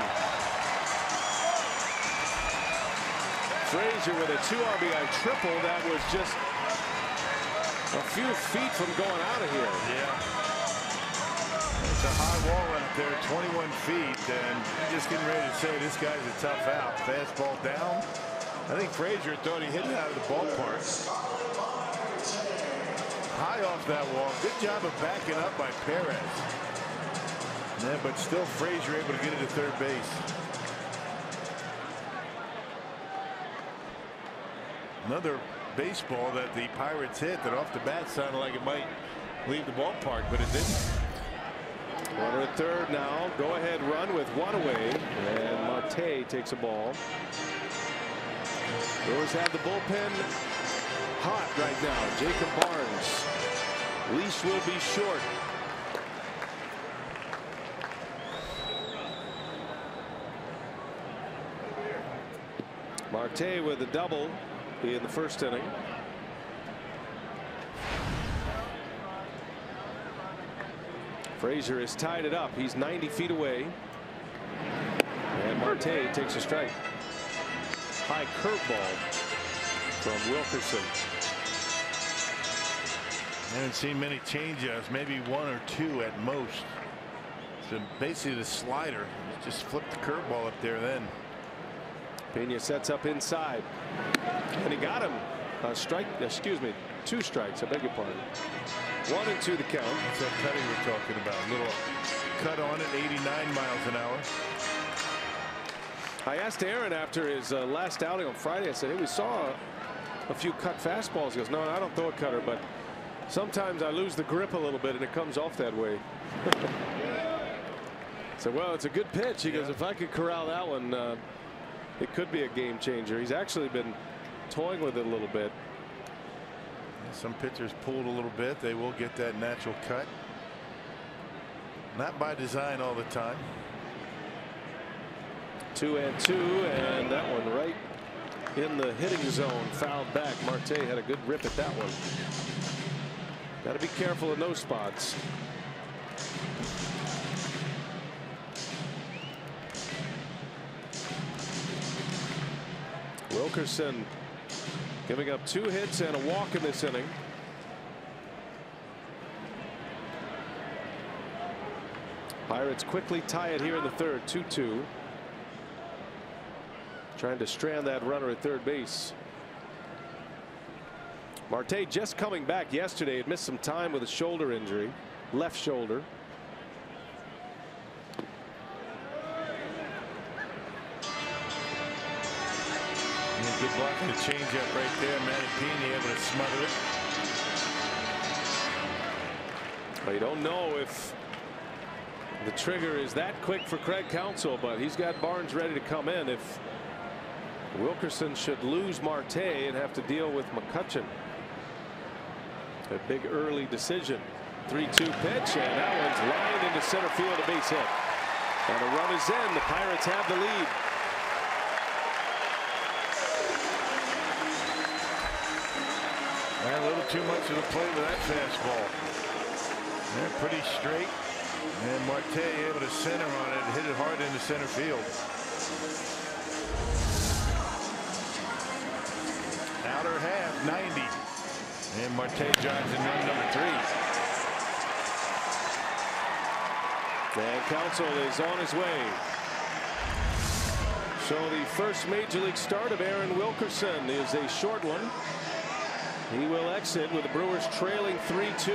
Frazier with a 2 RBI triple. That was just a few feet from going out of here. Yeah. It's a high wall out there, 21 feet, and you're just getting ready to say this guy's a tough out. Fastball down. I think Frazier thought he hit it out of the ballpark. High off that wall. Good job of backing up by Perez. Yeah, but still Frazier able to get it to third base. Another baseball that the Pirates hit that off the bat sounded like it might leave the ballpark, but it didn't. Runner at third now. Go ahead run with 1 away. And Marte takes a ball. Brewers have the bullpen hot right now. Jacob Barnes. Leash will be short. Marte with a double in the first inning. Frazier has tied it up. He's 90 feet away. And Marte takes a strike. High curveball from Wilkerson. I haven't seen many changeups, maybe 1 or 2 at most. So basically the slider just flipped the curveball up there then. Pena sets up inside. And he got him. Strike, excuse me, 2 strikes. I beg your pardon. 1 and 2 the count. That's that cutting we're talking about. A little cut on it, 89 miles an hour. I asked Aaron after his last outing on Friday. I said, hey, we saw a few cut fastballs. He goes, no, I don't throw a cutter, but sometimes I lose the grip a little bit and it comes off that way. So, well, it's a good pitch. He goes, if I could corral that one, it could be a game changer. He's actually been toying with it a little bit. Some pitchers pulled a little bit. They will get that natural cut. Not by design all the time. 2 and 2, and that one right in the hitting zone, fouled back. Marte had a good rip at that one. Got to be careful in those spots. Wilkerson giving up 2 hits and a walk in this inning. Pirates quickly tie it here in the third, 2-2. Trying to strand that runner at third base. Marte just coming back yesterday. Had missed some time with a shoulder injury, left shoulder. Good block and a changeup right there. Manapini able to smother it. Well, you don't know if The trigger is that quick for Craig Counsell, but he's got Barnes ready to come in if Wilkerson should lose Marte and have to deal with McCutchen. A big early decision. 3-2 pitch, and that one's lined into center field, a base hit. And the run is in. The Pirates have the lead. A little too much of the play with that fastball. They're pretty straight. And Marte able to center on it, hit it hard into center field. Outer half, 90. And Marte drives in run number 3. And Counsell is on his way. So the first major league start of Aaron Wilkerson is a short one. He will exit with the Brewers trailing 3-2.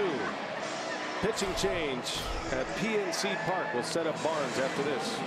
Pitching change at PNC Park will set up Barnes after this.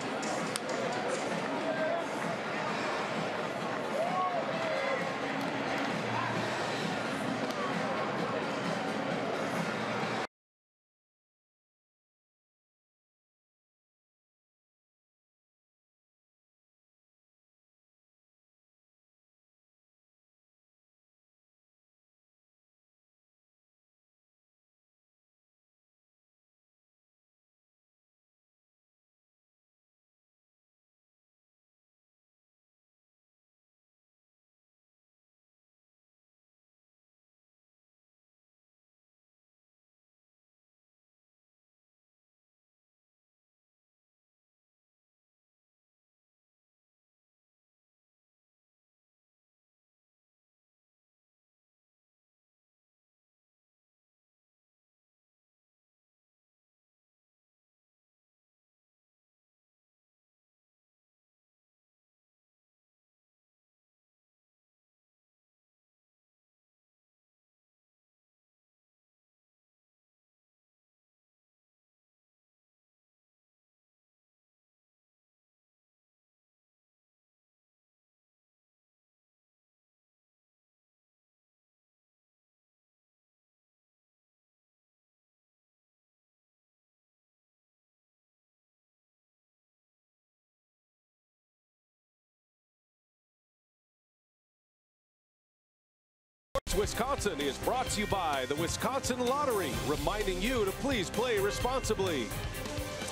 Wisconsin is brought to you by the Wisconsin Lottery, reminding you to please play responsibly.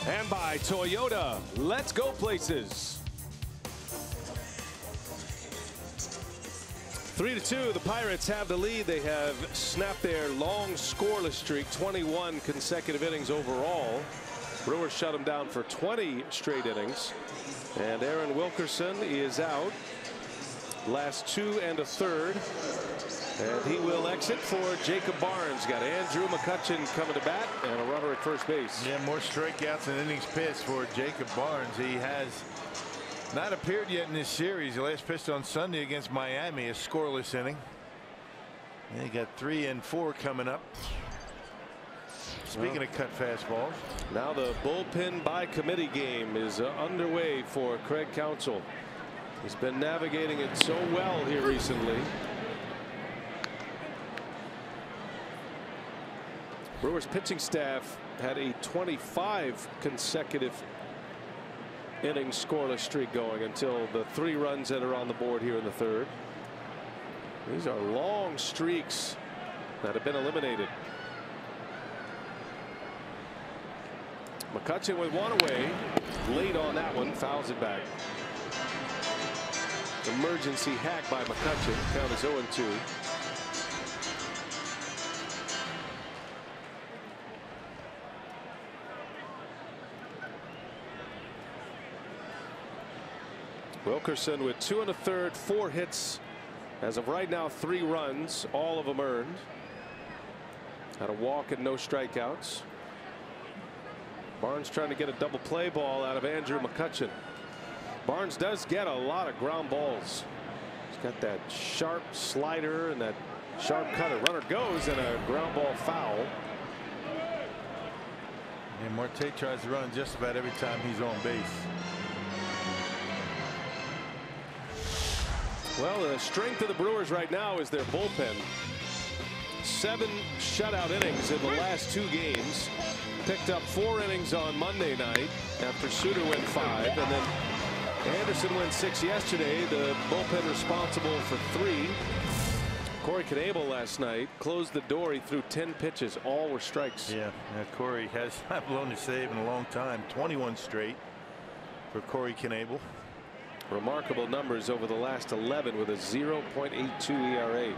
And by Toyota. Let's go places. 3-2. The Pirates have the lead. They have snapped their long scoreless streak, 21 consecutive innings overall. Brewers shut them down for 20 straight innings. And Aaron Wilkerson is out. Last 2 1/3. And he will exit for Jacob Barnes. Got Andrew McCutchen coming to bat and a runner at first base. Yeah, more strikeouts and innings pitched for Jacob Barnes. He has not appeared yet in this series. He last pitched on Sunday against Miami, a scoreless inning. And he got 3 and 4 coming up. Speaking of cut fastballs. Now the bullpen by committee game is underway for Craig Counsell. He's been navigating it so well here recently. Brewers pitching staff had a 25 consecutive innings scoreless streak going until the 3 runs that are on the board here in the 3rd. These are long streaks that have been eliminated. McCutchen with 1 away, late on that one, fouls it back. Emergency hack by McCutchen. Count is 0-2. Wilkerson with 2 1/3, 4 hits. As of right now, 3 runs, all of them earned. Had a walk and no strikeouts. Barnes trying to get a double play ball out of Andrew McCutchen. Barnes does get a lot of ground balls. He's got that sharp slider and that sharp cutter. Runner goes and a ground ball foul. And Marte tries to run just about every time he's on base. Well, the strength of the Brewers right now is their bullpen. 7 shutout innings in the last 2 games. picked up 4 innings on Monday night after Suter went 5, and then Anderson went 6 yesterday. The bullpen responsible for 3. Corey Knebel last night closed the door. He threw 10 pitches. All were strikes. Yeah, Corey has not blown a save in a long time. 21 straight for Corey Knebel. Remarkable numbers over the last 11 with a 0.82 ERA.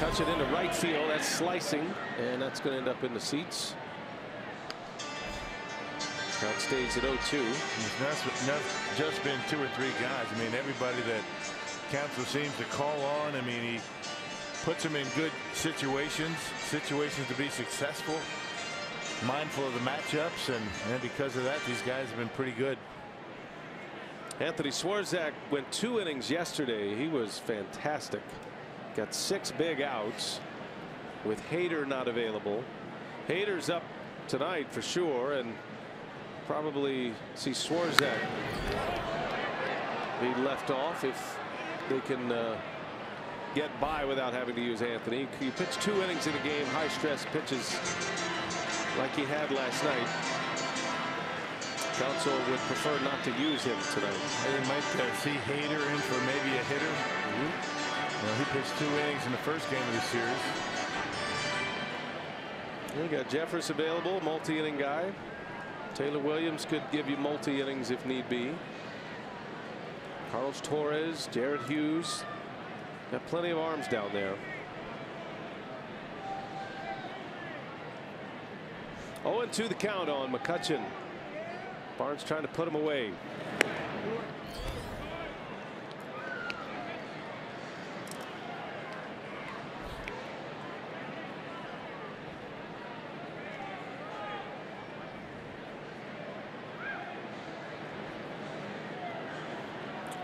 Cuts it into right field. That's slicing, and that's going to end up in the seats. Count stays at 0-2. It's not just been 2 or 3 guys. I mean, everybody that Counsell seems to call on. I mean, he puts them in good situations to be successful, mindful of the matchups, and because of that, these guys have been pretty good. Anthony Swarzak went 2 innings yesterday. He was fantastic. Got 6 big outs with Hader not available. Hader's up tonight for sure, and probably see Swarzak be left off if they can get by without having to use Anthony. He pitched 2 innings in a game, high stress pitches like he had last night. Counsell would prefer not to use him tonight. They might see Hader in for maybe a hitter. Well, he pitched 2 innings in the first game of the series. We got Jeffress available, multi-inning guy. Taylor Williams could give you multi-innings if need be. Carlos Torres, Jared Hughes. Got plenty of arms down there. 0-2 the count on McCutchen. Barnes trying to put him away.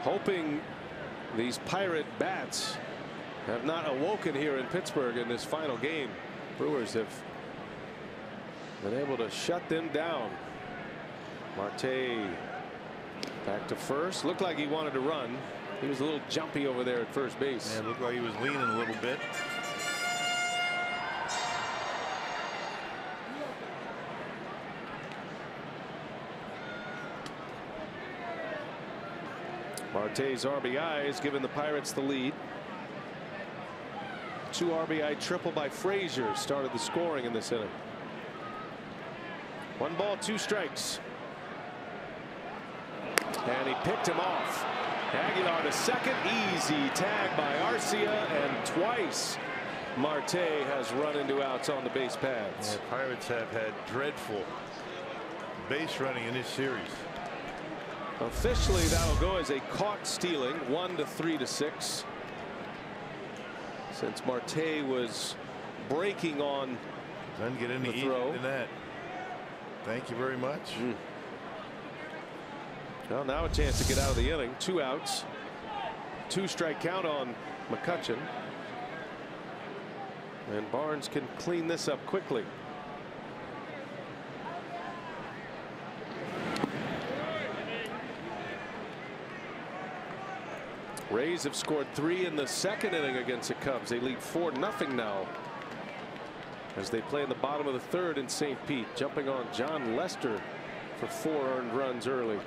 Hoping these Pirate bats have not awoken here in Pittsburgh in this final game. Brewers have been able to shut them down. Marte back to first. Looked like he wanted to run. He was a little jumpy over there at first base. Yeah, it looked like he was leaning a little bit. Marte's RBI has given the Pirates the lead. 2 RBI triple by Frazier started the scoring in this inning. 1 ball, 2 strikes. And he picked him off. Aguilar to second. Easy tag by Arcia, and twice Marte has run into outs on the base paths. Yeah, Pirates have had dreadful base running in this series. Officially, that'll go as a caught stealing, 1-3-6. Since Marte was breaking on Doesn't get any throw. than that. Thank you very much. Well, now a chance to get out of the inning. 2 outs. 2 strike count on McCutchen. And Barnes can clean this up quickly. Rays have scored 3 in the second inning against the Cubs. They lead 4-0 now as they play in the bottom of the 3rd in St. Pete, jumping on John Lester for 4 earned runs early.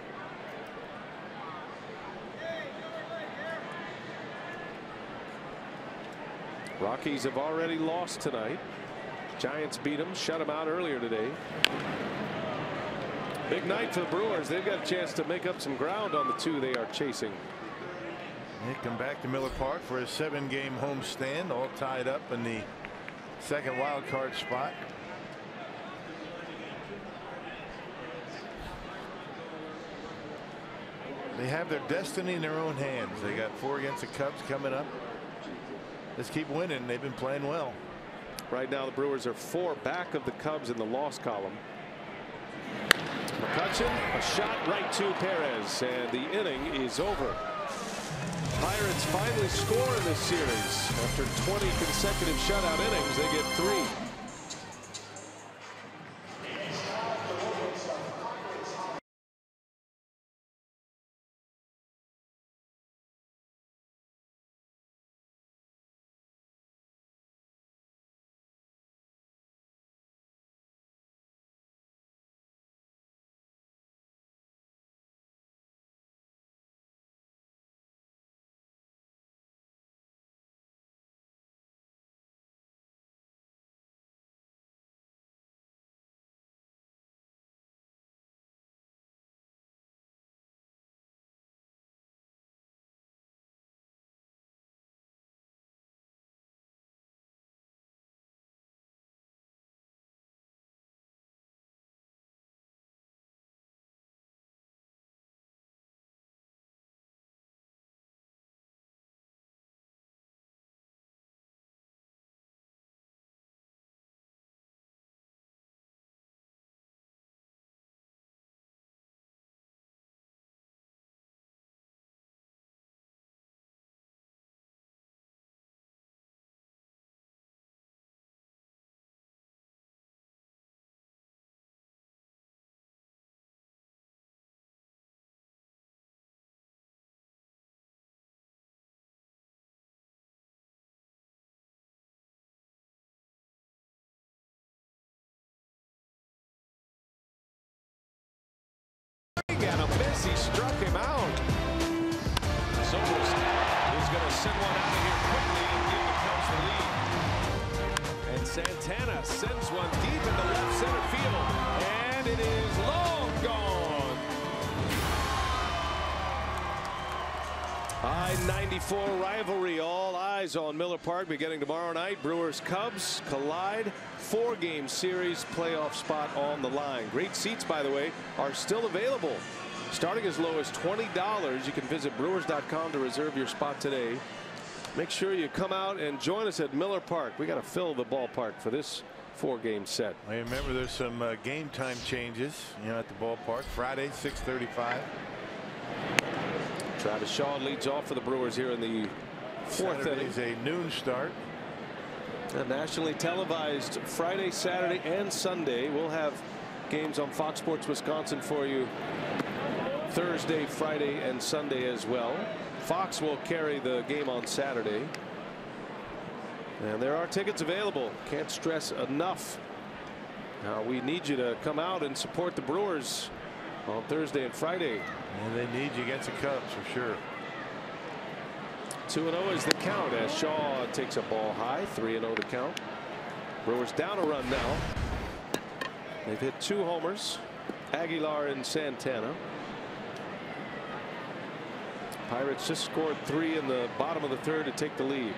Rockies have already lost tonight. Giants beat them, shut them out earlier today. Big night for the Brewers. They've got a chance to make up some ground on the 2 they are chasing. They come back to Miller Park for a 7-game homestand, all tied up in the 2nd wild card spot. They have their destiny in their own hands. They got 4 against the Cubs coming up. Let's keep winning. They've been playing well. Right now the Brewers are 4 back of the Cubs in the loss column. McCutchen, a shot right to Perez, and the inning is over. Pirates finally score in this series. After 20 consecutive shutout innings, they get 3. struck him out. Sobers is going to send one out of here quickly and give the Cubs the lead. And Santana sends one deep into left center field. And it is long gone. I-94 rivalry. All eyes on Miller Park beginning tomorrow night. Brewers Cubs collide. 4-game series, playoff spot on the line. Great seats, by the way, are still available. Starting as low as $20. You can visit Brewers.com to reserve your spot today. Make sure you come out and join us at Miller Park. We got to fill the ballpark for this 4-game set. I remember there's some game time changes, at the ballpark. Friday, 6:35. Travis Shaw leads off for the Brewers here in the 4th inning. It's a noon start. A nationally televised Friday, Saturday, and Sunday. We'll have games on Fox Sports Wisconsin for you Thursday, Friday, and Sunday as well. Fox will carry the game on Saturday. And there are tickets available. Can't stress enough how we need you to come out and support the Brewers on Thursday and Friday. And they need you against the Cubs for sure. 2-0 is the count as Shaw takes a ball high. 3-0 the count. Brewers down a run now. They've hit 2 homers. Aguilar and Santana. Pirates just scored 3 in the bottom of the 3rd to take the lead.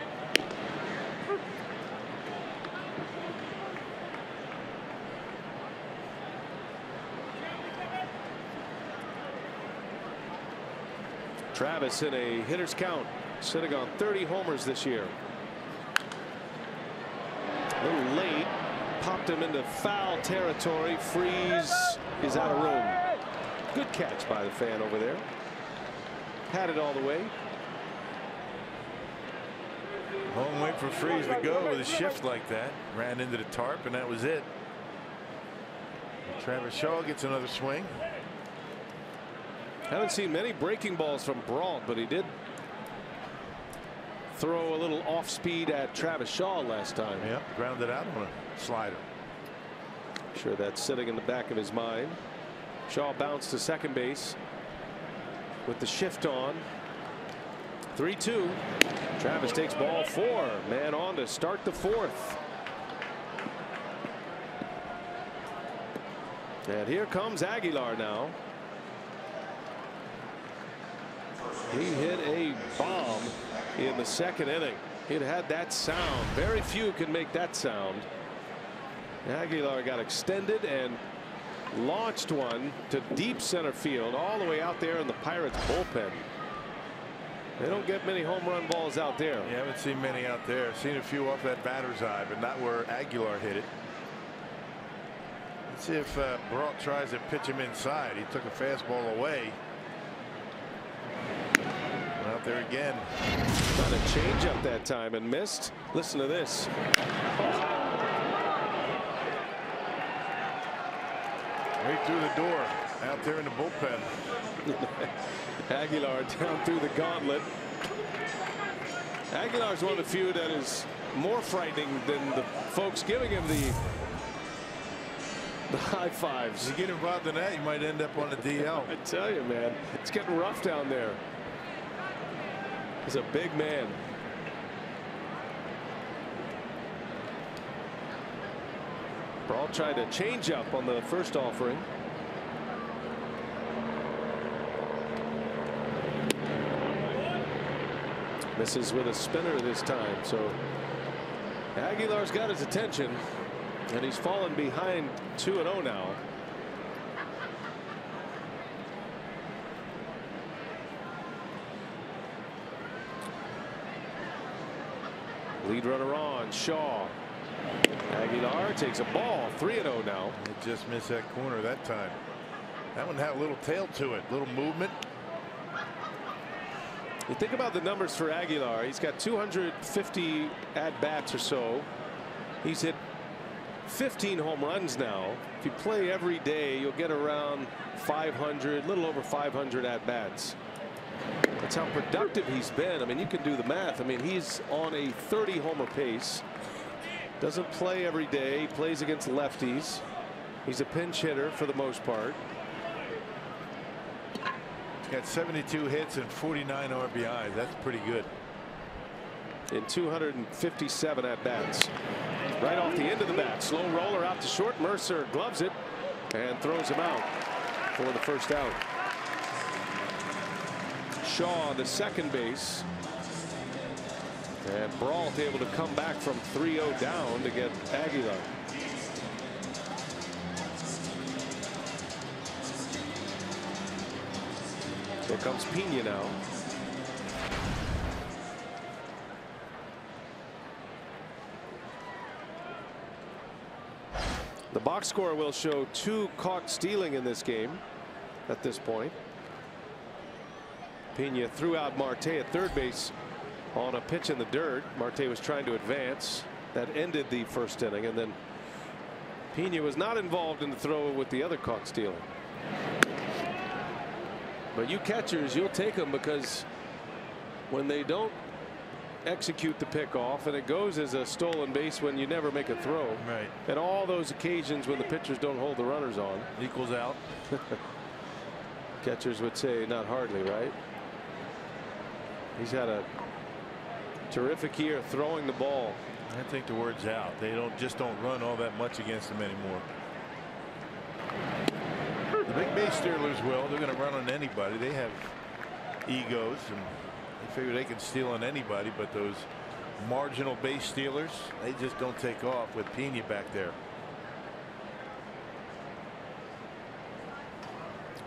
Travis in a hitter's count, sitting on 30 homers this year. A little late, popped him into foul territory. Freeze is out of room. Good catch by the fan over there. Had it all the way. Long way for Freeze to go with a shift like that. Ran into the tarp, and that was it. And Travis Shaw gets another swing. Haven't seen many breaking balls from Brault, but he did throw a little off speed at Travis Shaw last time. Yeah, grounded out on a slider. Sure that's sitting in the back of his mind. Shaw bounced to second base with the shift on. 3-2. Travis takes ball 4. Man on to start the 4th. And here comes Aguilar now. He hit a bomb in the 2nd inning. It had that sound. Very few can make that sound. Aguilar got extended and launched one to deep center field, all the way out there in the Pirates bullpen. They don't get many home run balls out there. You haven't seen many out there. Seen a few off that batter's eye, but not where Aguilar hit it. Let's see if Brault tries to pitch him inside. He took a fastball away. Out there again. Got a change up that time and missed. Listen to this. Right through the door. Out there in the bullpen. Aguilar down through the gauntlet. Aguilar's one of the few that is more frightening than the folks giving him the high fives. If you get involved in that, you might end up on the DL. I tell you, man, it's getting rough down there. He's a big man. Brault tried to change up on the first offering. Misses with a spinner this time. So Aguilar's got his attention, and he's fallen behind 2-0 now. Lead runner on, Shaw. Aguilar takes a ball, 3-0 now. It just missed that corner that time. That one had a little tail to it, little movement. You think about the numbers for Aguilar. He's got 250 at-bats or so. He's hit 15 home runs now. If you play every day, you'll get around 500, a little over 500 at-bats. That's how productive he's been. I mean, you can do the math. I mean, he's on a 30 homer pace. Doesn't play every day. He plays against lefties. He's a pinch hitter for the most part. Got 72 hits and 49 RBIs. That's pretty good. In 257 at bats. Right off the end of the bat. Slow roller out to short. Mercer gloves it and throws him out for the first out. Shaw to second base. And Brault able to come back from 3-0 down to get Aguilar. Here comes Pena now. The box score will show 2 caught stealing in this game at this point. Pena threw out Marte at third base on a pitch in the dirt. Marte was trying to advance. That ended the first inning, and then Pena was not involved in the throw with the other caught stealing. But you catchers, you'll take them, because when they don't execute the pickoff and it goes as a stolen base when you never make a throw. Right. And all those occasions when the pitchers don't hold the runners on. Equals out. Catchers would say not hardly, right? He's had a terrific year throwing the ball. I think the word's out. They don't run all that much against them anymore. The big base stealers will. They're going to run on anybody. They have egos and they figure they can steal on anybody, but those marginal base stealers, they just don't take off with Pena back there.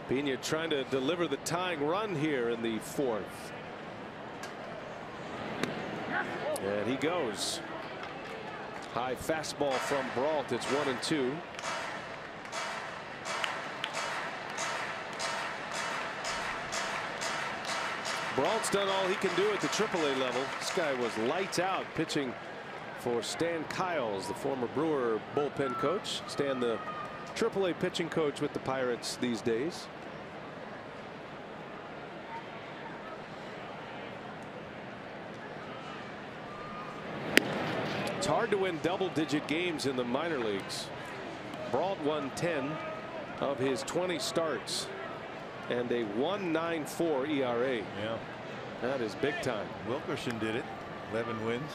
Pena trying to deliver the tying run here in the fourth. And he goes. High fastball from Brault. It's 1-2. Brault's done all he can do at the AAA level. This guy was lights out pitching for Stan Kiles, the former Brewer bullpen coach. Stan, the AAA pitching coach with the Pirates these days. It's hard to win double-digit games in the minor leagues. Brault won 10 of his 20 starts and a 1.94 ERA. Yeah, that is big time. Wilkerson did it. 11 wins.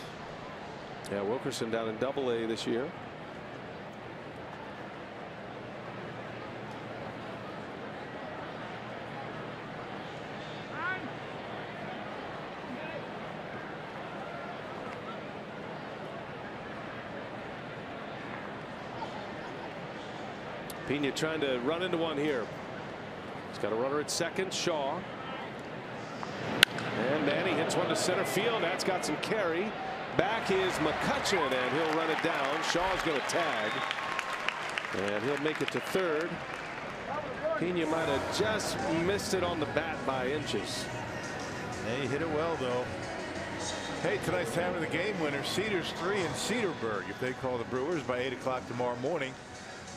Yeah, Wilkerson down in Double-A this year. Pena trying to run into one here. He's got a runner at second. Shaw. And Manny hits one to center field. That's got some carry. Back is McCutchen, and he'll run it down. Shaw's going to tag. And he'll make it to third. Pena might have just missed it on the bat by inches. He hit it well, though. Hey, tonight's time of the game winner, Cedars 3 in Cedarburg. If they call the Brewers by 8 o'clock tomorrow morning,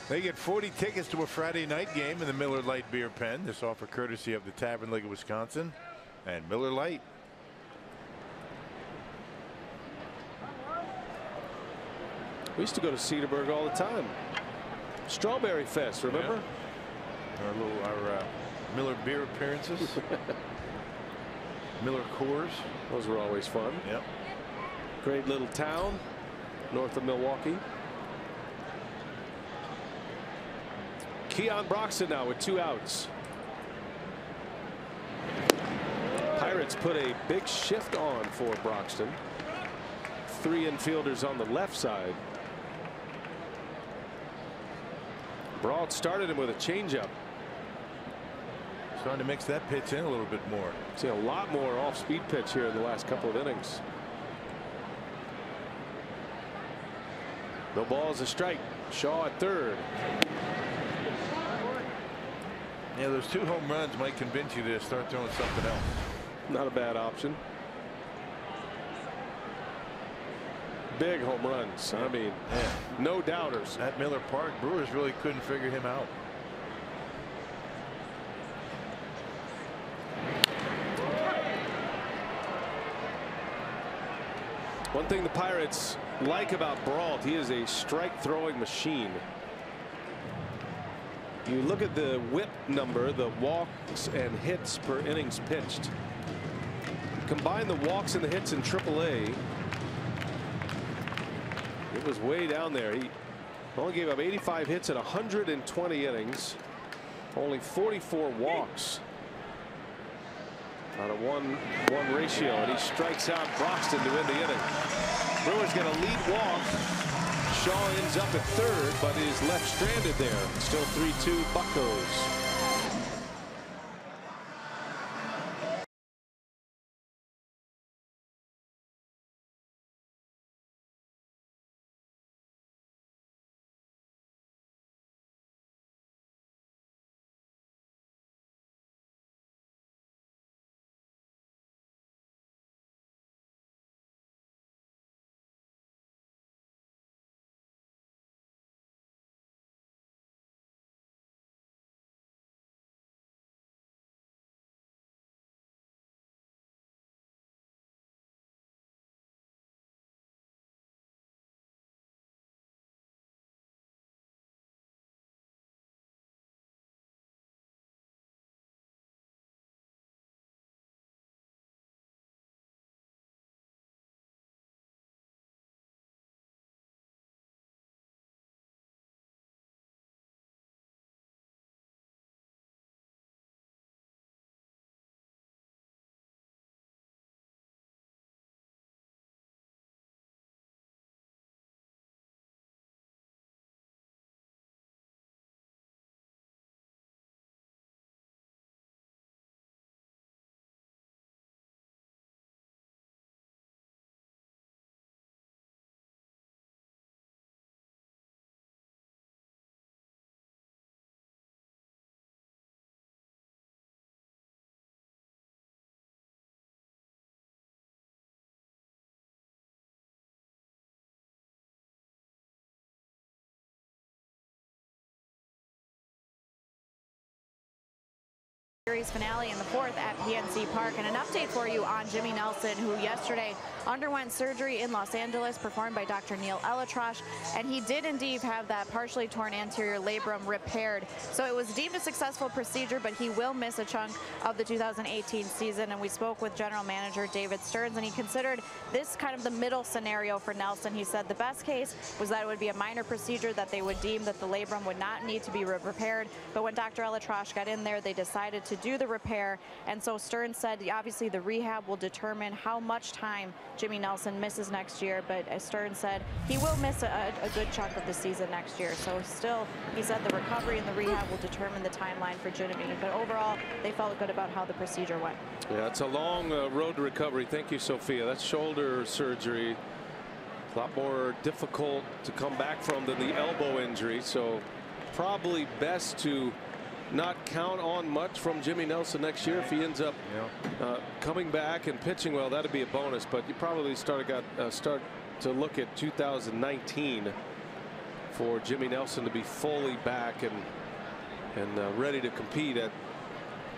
they get 40 tickets to a Friday night game in the Miller Lite Beer Pen. This offer courtesy of the Tavern League of Wisconsin and Miller Lite. We used to go to Cedarburg all the time. Strawberry Fest, remember? Yeah. Our Miller beer appearances. Miller Coors. Those were always fun. Yep. Great little town north of Milwaukee. Keon Broxton now with 2 outs. Pirates put a big shift on for Broxton. 3 infielders on the left side. Brault started him with a changeup. Starting to mix that pitch in a little bit more. See a lot more off-speed pitch here in the last couple of innings. No balls, a strike. Shaw at third. Yeah, those 2 home runs might convince you to start throwing something else. Not a bad option. Big home runs. I mean, no doubters. At Miller Park, Brewers really couldn't figure him out. One thing the Pirates like about Brault, he is a strike throwing machine. You look at the WHIP number, the walks and hits per innings pitched. Combine the walks and the hits in AAA. It was way down there. He only gave up 85 hits in 120 innings. Only 44 walks on a 1-1 ratio, and he strikes out Broxton to win the inning. Brewers get a lead walk. Shaw ends up at third, but is left stranded there. Still 3-2 Buccos. Series finale in the fourth at PNC Park, and an update for you on Jimmy Nelson, who yesterday underwent surgery in Los Angeles performed by Dr. Neil Elatrosh, and he did indeed have that partially torn anterior labrum repaired. So it was deemed a successful procedure, but he will miss a chunk of the 2018 season. And we spoke with general manager David Stearns, and he considered this kind of the middle scenario for Nelson. He said the best case was that it would be a minor procedure, that they would deem that the labrum would not need to be repaired. But when Dr. Elatrosh got in there, they decided to do the repair. And so Stearns said obviously the rehab will determine how much time Jimmy Nelson misses next year, but as Stearns said, he will miss a good chunk of the season next year. So still, he said the recovery and the rehab will determine the timeline for Jimmy, but overall they felt good about how the procedure went. Yeah, it's a long road to recovery. Thank you, Sophia. That's shoulder surgery, a lot more difficult to come back from than the elbow injury, so probably best to not count on much from Jimmy Nelson next year. If he ends up coming back and pitching well, that'd be a bonus, but you probably start to look at 2019 for Jimmy Nelson to be fully back and ready to compete at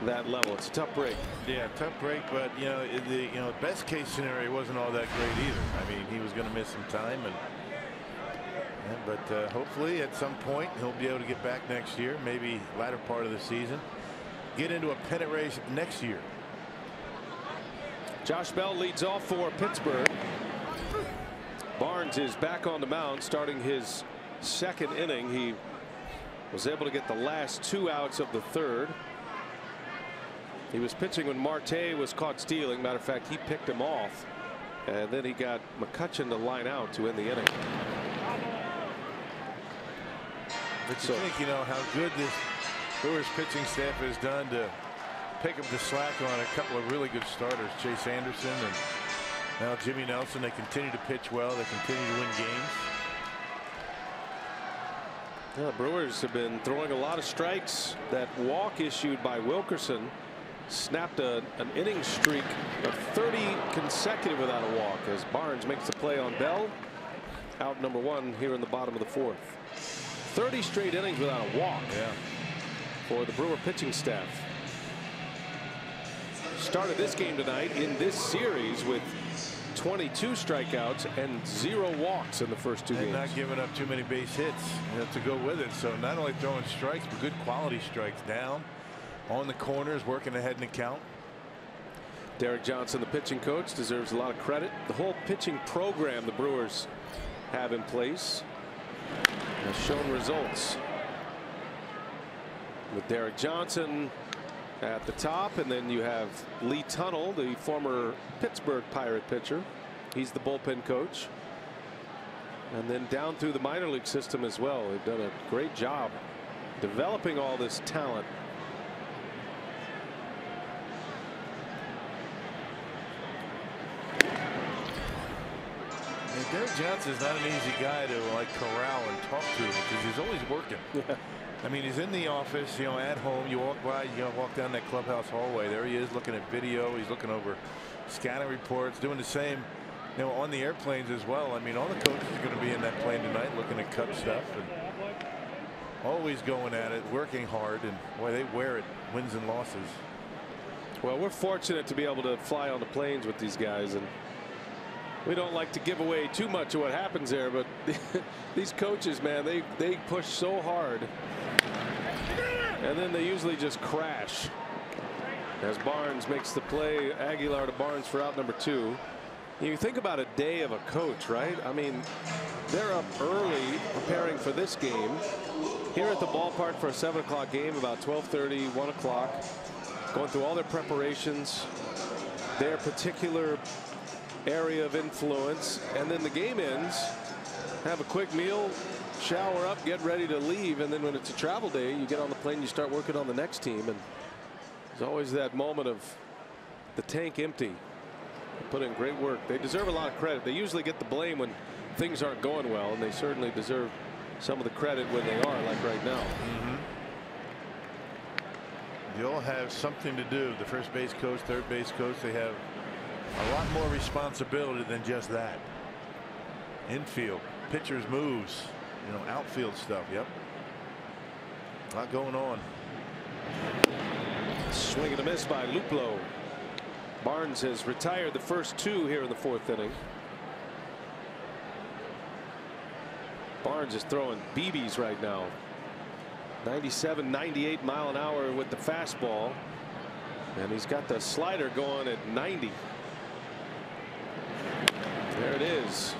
that level. It's a tough break. Yeah, tough break, but the best case scenario wasn't all that great either. I mean, he was going to miss some time, but hopefully at some point he'll be able to get back next year, maybe latter part of the season, get into a pennant race next year. Josh Bell leads off for Pittsburgh. Barnes is back on the mound, starting his second inning. He was able to get the last 2 outs of the third. He was pitching when Marte was caught stealing. Matter of fact, he picked him off, and then he got McCutchen to line out to end the inning. But you think, how good this Brewers pitching staff has done to pick up the slack on a couple of really good starters, Chase Anderson and now Jimmy Nelson. They continue to pitch well. They continue to win games. Yeah, the Brewers have been throwing a lot of strikes. That walk issued by Wilkerson snapped an inning streak of 30 consecutive without a walk, as Barnes makes the play on Bell. Out number 1 here in the bottom of the fourth. 30 straight innings without a walk for the Brewer pitching staff. Started this game tonight in this series with 22 strikeouts and 0 walks in the first 2 games. And not giving up too many base hits to go with it. So not only throwing strikes, but good quality strikes down on the corners, working ahead in the count. Derek Johnson, the pitching coach, deserves a lot of credit. The whole pitching program the Brewers have in place has shown results. With Derek Johnson at the top, and then you have Lee Tunnell, the former Pittsburgh Pirate pitcher. He's the bullpen coach. And then down through the minor league system as well. They've done a great job developing all this talent. Derek Johnson's not an easy guy to corral and talk to because he's always working. Yeah. I mean, he's in the office, at home. You walk by, walk down that clubhouse hallway. There he is looking at video. He's looking over scouting reports, doing the same, on the airplanes as well. I mean, all the coaches are going to be in that plane tonight looking at Cub stuff and always going at it, working hard. And boy, they wear it, wins and losses. Well, we're fortunate to be able to fly on the planes with these guys, and we don't like to give away too much of what happens there, but these coaches, man, they push so hard, and then they usually just crash. As Barnes makes the play, Aguilar to Barnes for out number 2. You think about a day of a coach, right? I mean, they're up early preparing for this game here at the ballpark for a 7 o'clock game, about 12:30, 1 o'clock, going through all their preparations, their particular area of influence, and then the game ends, have a quick meal, shower up, get ready to leave, and then when it's a travel day, you get on the plane, you start working on the next team, and there's always that moment of the tank empty. They put in great work. They deserve a lot of credit. They usually get the blame when things aren't going well, and they certainly deserve some of the credit when they are, like right now. They all have something to do. The first base coach, third base coach, they have a lot more responsibility than just that. Infield, pitchers moves, outfield stuff. Yep. A lot going on. Swing and a miss by Luplow. Barnes has retired the first 2 here in the 4th inning. Barnes is throwing BBs right now. 97, 98 mile an hour with the fastball, and he's got the slider going at 90. There it is.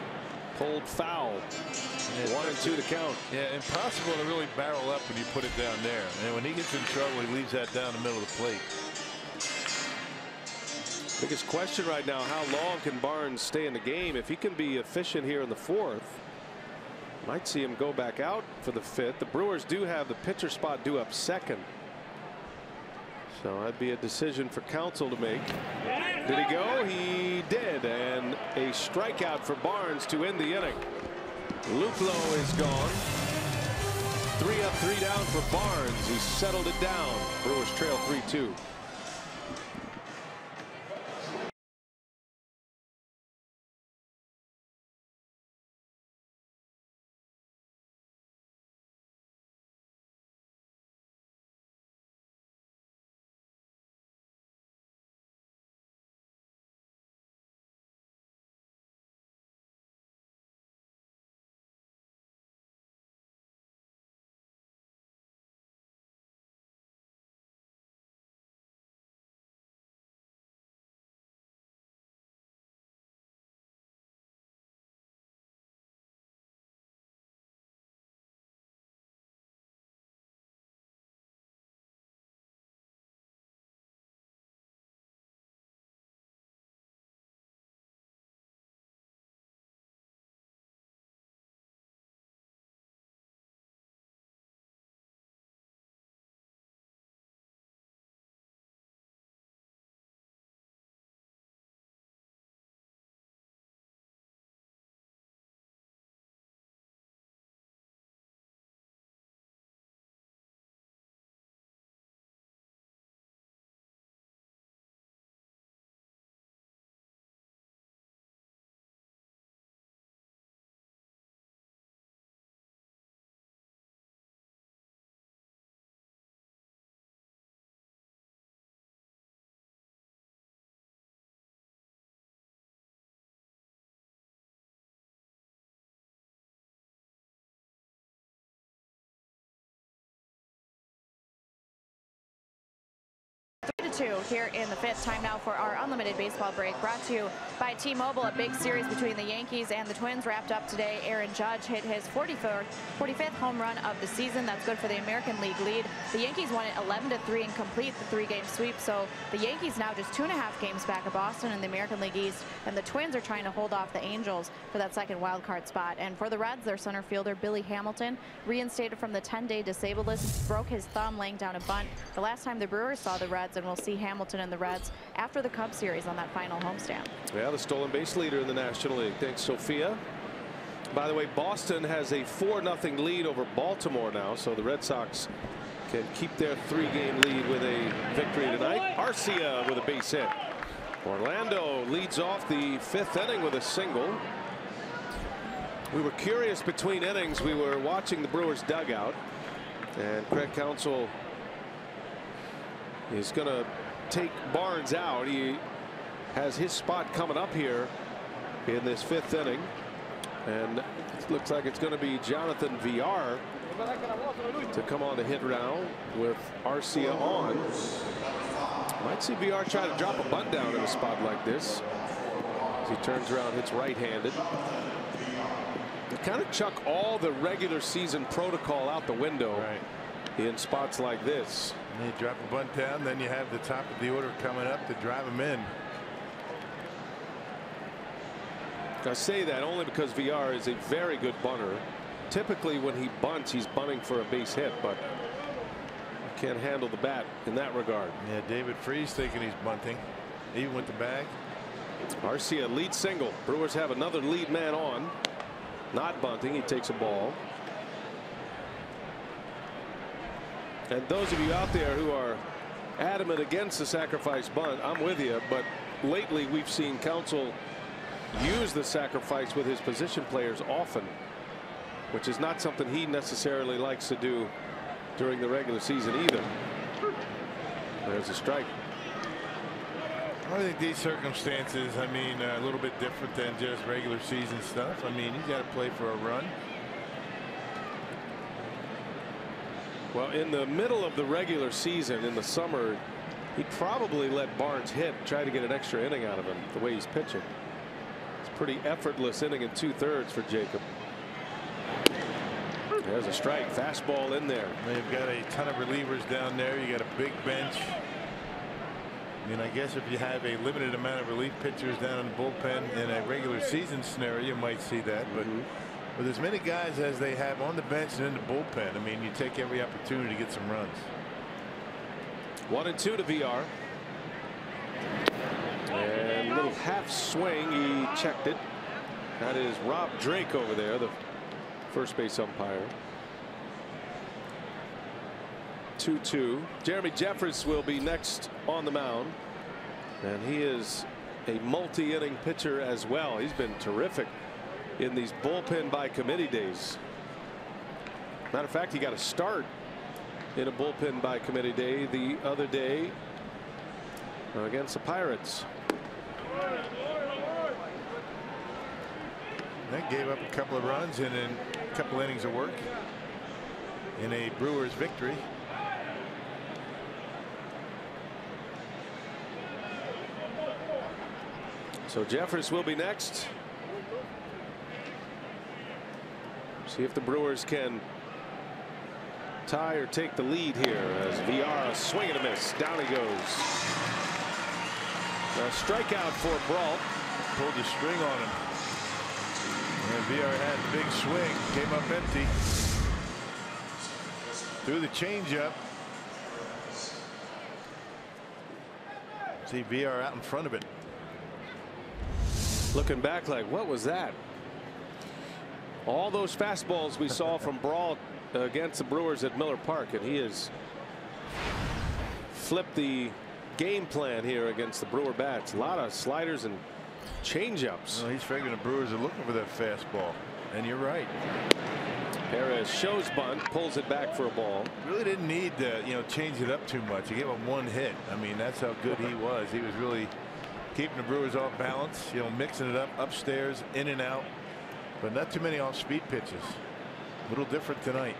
Pulled foul. 1 and 2 to count. Yeah, impossible to really barrel up when you put it down there. And when he gets in trouble, he leaves that down the middle of the plate. Biggest question right now, how long can Barnes stay in the game? If he can be efficient here in the 4th, might see him go back out for the 5th. The Brewers do have the pitcher spot due up 2nd. So that'd be a decision for counsel to make. Did he go? He did. And a strikeout for Barnes to end the inning. Luplow is gone. 3 up, 3 down for Barnes. He settled it down. Brewers trail 3-2. 2 here in the 5th. Time now for our unlimited baseball break, brought to you by T-Mobile. A big series between the Yankees and the Twins wrapped up today. Aaron Judge hit his 45th home run of the season. That's good for the American League lead. The Yankees won it 11-3 and complete the 3-game sweep. So the Yankees now just 2.5 games back of Boston in the American League East, and the Twins are trying to hold off the Angels for that second wild card spot. And for the Reds, their center fielder Billy Hamilton, reinstated from the 10-day disabled list, broke his thumb laying down a bunt the last time the Brewers saw the Reds, and we'll see Hamilton and the Reds after the Cubs series on that final homestand. Yeah, the stolen base leader in the National League. Thanks, Sophia. By the way, Boston has a 4-0 lead over Baltimore now, so the Red Sox can keep their 3-game lead with a victory tonight. Arcia with a base hit. Orlando leads off the 5th inning with a single. We were curious between innings. We were watching the Brewers dugout, and Craig Counsell is going to take Barnes out. He has his spot coming up here in this 5th inning, and it looks like it's going to be Jonathan Villar to come on the hit round with Arcia on. Might see Villar try to drop a bunt down in a spot like this as he turns around, hits right-handed. You kind of chuck all the regular season protocol out the window in spots like this. And you drop a bunt down, then you have the top of the order coming up to drive him in. I say that only because Villar is a very good bunter. Typically when he bunts, he's bunting for a base hit, but can't handle the bat in that regard. Yeah, David Freese thinking he's bunting even with the bag. Arcia lead single. Brewers have another lead man on, not bunting. He takes a ball. And those of you out there who are adamant against the sacrifice bunt, I'm with you, but lately we've seen Counsell use the sacrifice with his position players often, which is not something he necessarily likes to do during the regular season either. There's a strike. I think these circumstances, I mean, a little bit different than just regular season stuff. I mean, he's got to play for a run. Well, in the middle of the regular season in the summer, he'd probably let Barnes hit, try to get an extra inning out of him the way he's pitching. It's a pretty effortless inning in 2/3 for Jacob. There's a strike. Fastball in there. They've got a ton of relievers down there. You got a big bench. I mean, I guess if you have a limited amount of relief pitchers down in the bullpen in a regular season scenario, you might see that. But with as many guys as they have on the bench and in the bullpen, I mean, you take every opportunity to get some runs. 1-2 to Villar. And a little half swing. He checked it. That is Rob Drake over there, the first base umpire. 2-2. Jeremy Jeffress will be next on the mound, and he is a multi-inning pitcher as well. He's been terrific in these bullpen by committee days. Matter of fact, he got a start in a bullpen by committee day the other day against the Pirates. That gave up a couple of runs and then a couple innings of work in a Brewers victory. So Jeffress will be next. See if the Brewers can tie or take the lead here as Villar, swing and a miss. Down he goes. A strikeout for Brault. Pulled the string on him. And Villar had a big swing, came up empty. Threw the changeup. See Villar out in front of it. Looking back like, what was that? All those fastballs we saw from Brault against the Brewers at Miller Park, and he has flipped the game plan here against the Brewer bats. A lot of sliders and changeups. Well, he's figuring the Brewers are looking for that fastball, and you're right. Perez shows bunt, pulls it back for a ball. Really didn't need to, change it up too much. He gave him one hit. I mean, that's how good he was. He was really keeping the Brewers off balance, mixing it up upstairs, in and out, but not too many off-speed pitches. A little different tonight.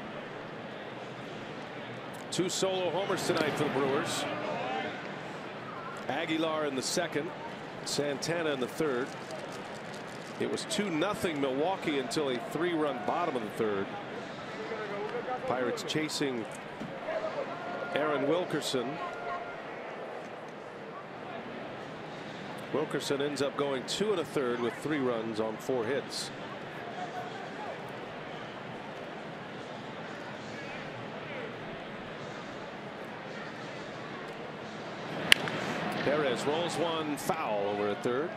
2 solo homers tonight for the Brewers. Aguilar in the second, Santana in the third. It was 2-0 Milwaukee until a 3-run bottom of the third. Pirates chasing Aaron Wilkerson. Wilkerson ends up going 2 1/3 with 3 runs on 4 hits. Perez rolls one foul over at third.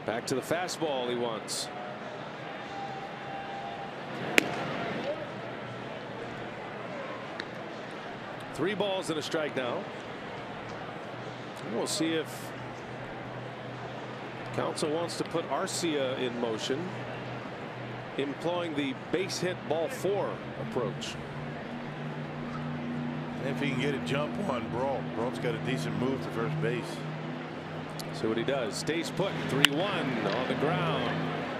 Back to the fastball he wants. Three balls and a strike now. We'll see if Counsell wants to put Arcia in motion, employing the base hit ball 4 approach. If he can get a jump on Brault. Brault's got a decent move to first base. See what he does. Stays put. 3-1 on the ground.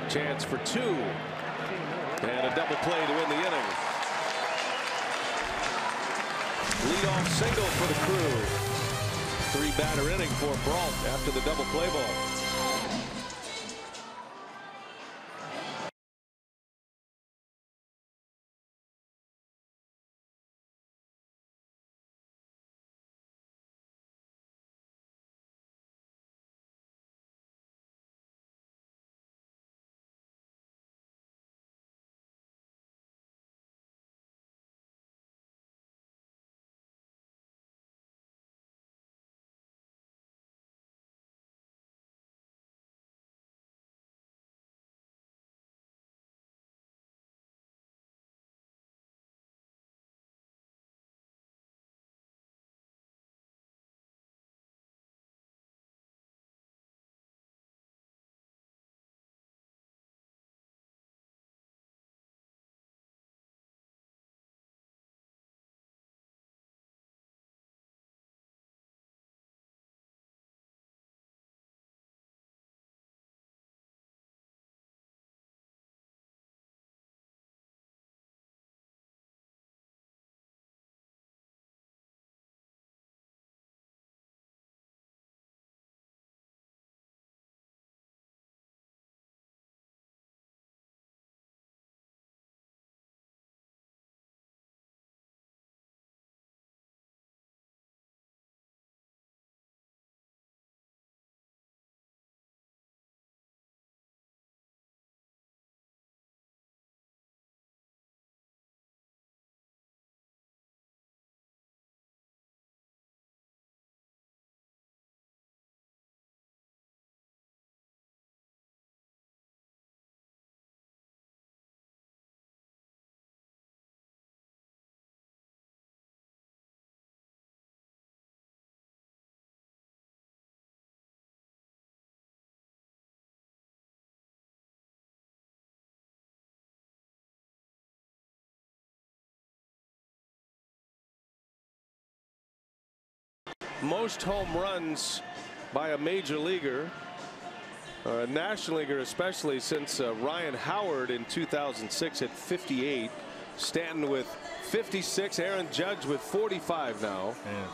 Chance for 2. And a double play to win the inning. Leadoff single for the Crew. 3-batter inning for Brault after the double play ball. Most home runs by a major leaguer, or a national leaguer especially, since Ryan Howard in 2006 at 58. Stanton with 56. Aaron Judge with 45 now. Yeah.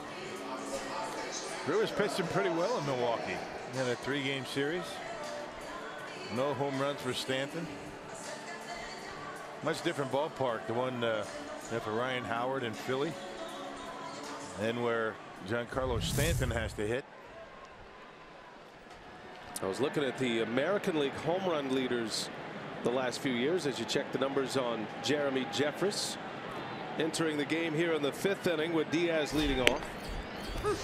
Brewers pitched him pretty well in Milwaukee in a 3-game series. No home runs for Stanton. Much different ballpark, the one for Ryan Howard in Philly, and where Giancarlo Stanton has to hit. I was looking at the American League home run leaders the last few years as you check the numbers on Jeremy Jeffress entering the game here in the 5th inning with Diaz leading off.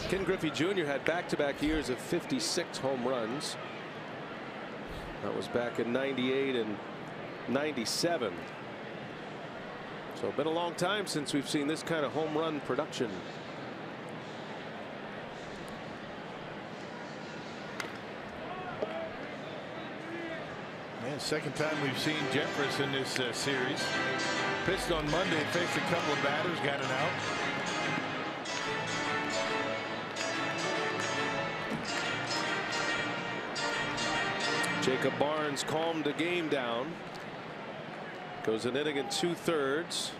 Ken Griffey Jr. had back-to-back years of 56 home runs. That was back in '98 and '97. So it's been a long time since we've seen this kind of home run production. Second time we've seen Jeffress in this series. Pitched on Monday, faced a couple of batters, got an out. Jacob Barnes calmed the game down. Goes an inning and 2/3.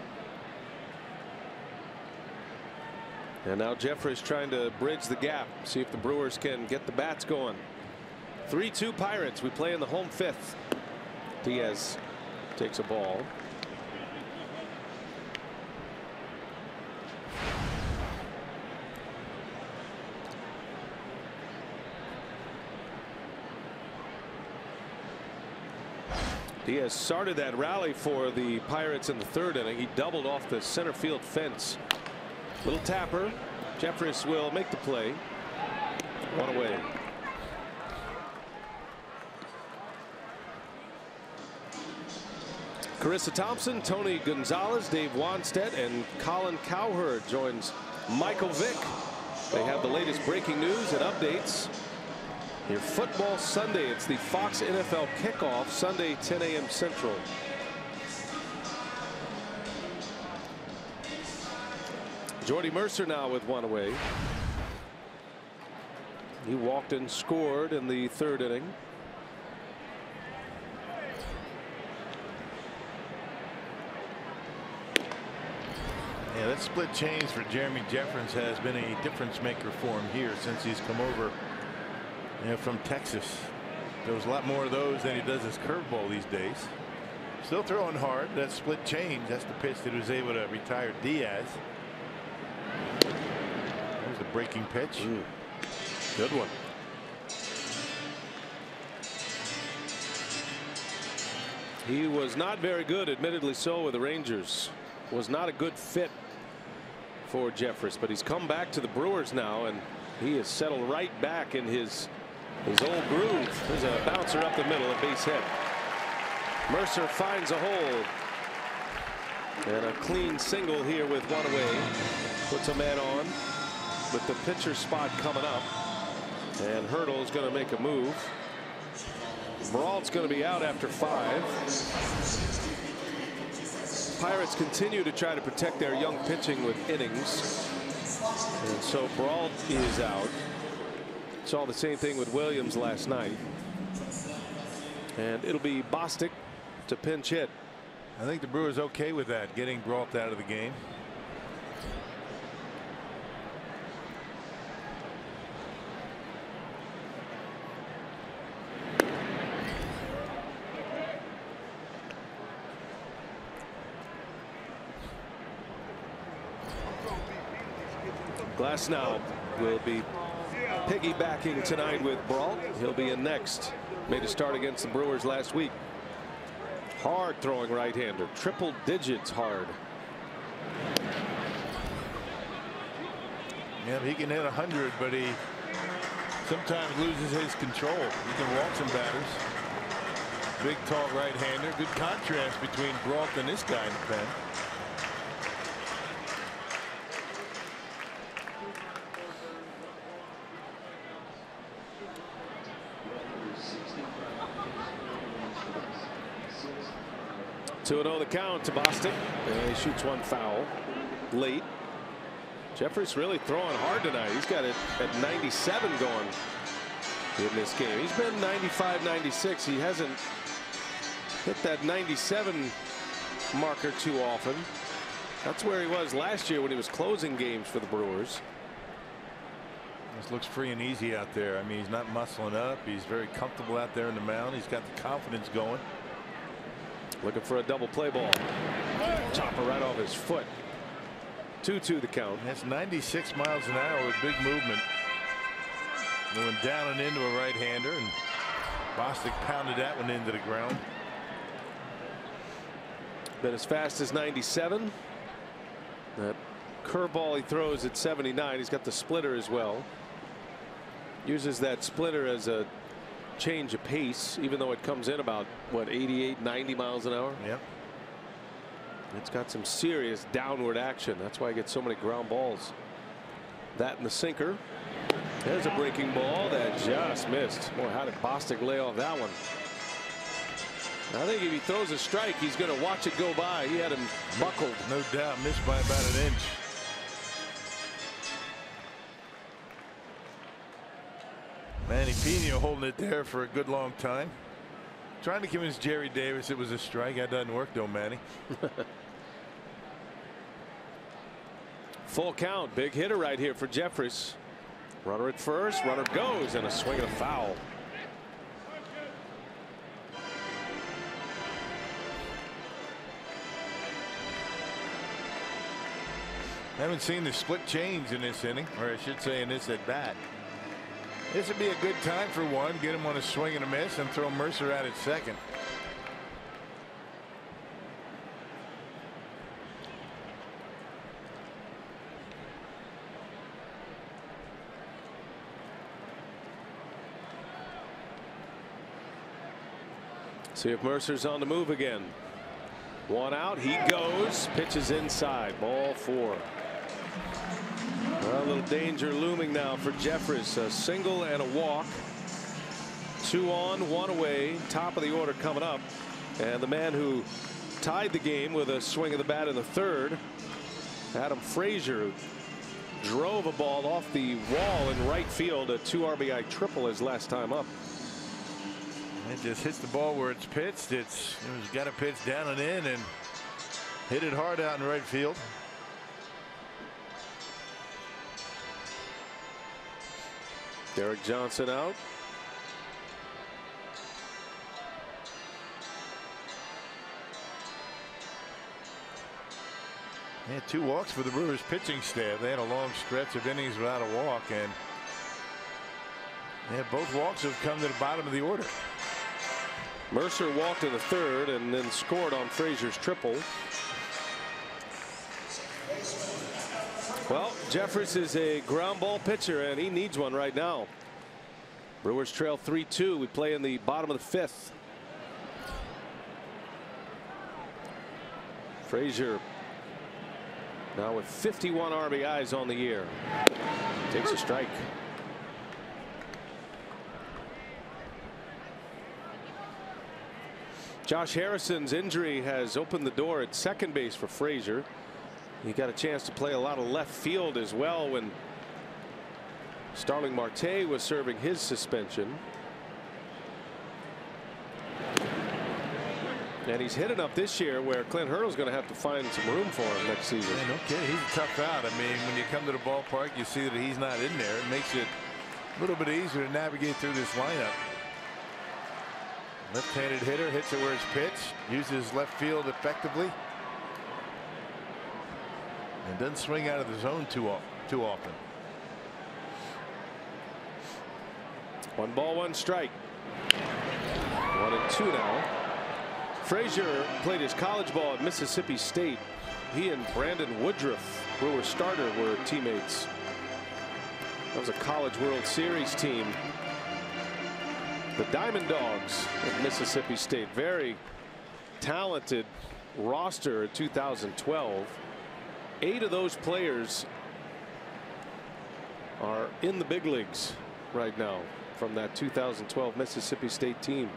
And now Jeffress trying to bridge the gap, see if the Brewers can get the bats going. 3-2 Pirates. We play in the home fifth. Diaz takes a ball. Diaz started that rally for the Pirates in the third inning. He doubled off the center field fence. Little tapper. Jeffress will make the play. One away. Carissa Thompson, Tony Gonzalez, Dave Wanstead, and Colin Cowherd joins Michael Vick. They have the latest breaking news and updates. Your football Sunday. It's the Fox NFL kickoff Sunday, 10 a.m. Central. Jordy Mercer now with one away. He walked and scored in the third inning. Yeah, that split change for Jeremy Jeffress has been a difference maker for him here since he's come over from Texas. There's a lot more of those than he does his curveball these days. Still throwing hard. That split change, that's the pitch that was able to retire Diaz. There's the breaking pitch. Good one. He was not very good, admittedly so, with the Rangers. Was not a good fit for Jeffress, but he's come back to the Brewers now, and he is settled right back in his old groove. There's a bouncer up the middle, a base hit. Mercer finds a hole. And a clean single here with one away. Puts a man on with the pitcher spot coming up. And Hurdle is going to make a move. Brault's going to be out after 5. Pirates continue to try to protect their young pitching with innings. And so Brault is out. Saw the same thing with Williams last night. And it'll be Bostic to pinch hit. I think the Brewers okay with that, getting Brault out of the game. Glasnow will be piggybacking tonight with Brault. He'll be in next. Made a start against the Brewers last week. Hard throwing right-hander, triple digits hard. Yeah, he can hit 100, but he sometimes loses his control. He can walk some batters. Big, tall right-hander. Good contrast between Brault and this guy in the pen. Two 2-0 the count to Bostic. And he shoots one foul late. Jeffress really throwing hard tonight. He's got it at 97 going in this game. He's been 95, 96. He hasn't hit that 97 marker too often. That's where he was last year when he was closing games for the Brewers. This looks free and easy out there. I mean, he's not muscling up. He's very comfortable out there in the mound. He's got the confidence going. Looking for a double play ball. Chopper right off his foot. 2-2 the count. That's 96 miles an hour with big movement. Going down and into a right-hander, and Bostic pounded that one into the ground. Been as fast as 97. That curveball he throws at 79. He's got the splitter as well. Uses that splitter as a change of pace, even though it comes in about what, 88, 90 miles an hour. Yep. It's got some serious downward action. That's why he gets so many ground balls. That and the sinker. There's a breaking ball that just missed. Boy, how did Bostic lay off that one? I think if he throws a strike, he's going to watch it go by. He had him buckled. No doubt, missed by about an inch. Manny Pena holding it there for a good long time. Trying to convince Jerry Davis it was a strike. That doesn't work though, Manny. Full count. Big hitter right here for Jeffress. Runner at first. Runner goes, and a swing and a foul. Haven't seen the split change in this inning, or I should say in this at bat. This would be a good time for one. Get him on a swing and a miss and throw Mercer out at second. See if Mercer's on the move again. One out. He goes. Pitches inside. Ball 4. Well, a little danger looming now for Jeffress. A single and a walk. 2 on, 1 away. Top of the order coming up. And the man who tied the game with a swing of the bat in the 3rd, Adam Frazier, drove a ball off the wall in right field. A 2 RBI triple his last time up. It just hits the ball where it's pitched. It's got to pitch down and in and hit it hard out in right field. Derek Johnson out. They had 2 walks for the Brewers pitching staff. They had a long stretch of innings without a walk, and both walks have come to the bottom of the order. Mercer walked in the 3rd and then scored on Frazier's triple. Well, Jeffress is a ground ball pitcher, and he needs one right now. Brewers trail 3-2. We play in the bottom of the 5th. Frazier now with 51 RBIs on the year. Takes a strike. Josh Harrison's injury has opened the door at second base for Frazier. He got a chance to play a lot of left field as well when Starling Marte was serving his suspension. And he's hit enough this year where Clint Hurdle's going to have to find some room for him next season. Man, okay, he's a tough out. I mean, when you come to the ballpark, you see that he's not in there. It makes it a little bit easier to navigate through this lineup. Left-handed hitter, hits it where it's pitched, uses left field effectively, and doesn't swing out of the zone too often. 1 ball, 1 strike. 1-2 now. Frazier played his college ball at Mississippi State. He and Brandon Woodruff, Brewer starter, were teammates. That was a College World Series team. The Diamond Dogs of Mississippi State. Very talented roster in 2012. 8 of those players are in the big leagues right now from that 2012 Mississippi State team.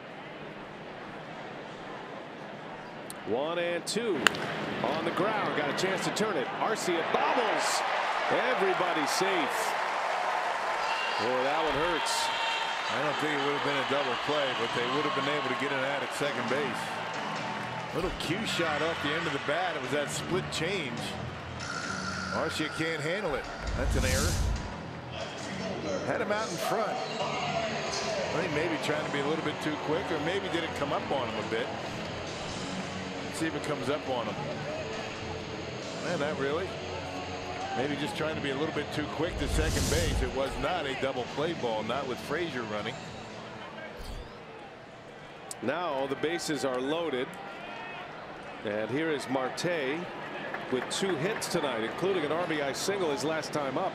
1-2 on the ground. Got a chance to turn it. Arcia bobbles. Everybody's safe. Boy, that one hurts. I don't think it would have been a double play, but they would have been able to get it out at second base. Little cue shot off the end of the bat. It was that split change. Arcia can't handle it. That's an error. Had him out in front. I think maybe trying to be a little bit too quick, or maybe did it come up on him a bit. Let's see if it comes up on him. Man, not really. Maybe just trying to be a little bit too quick to second base. It was not a double play ball, not with Frazier running. Now the bases are loaded. And here is Marte with 2 hits tonight, including an RBI single his last time up.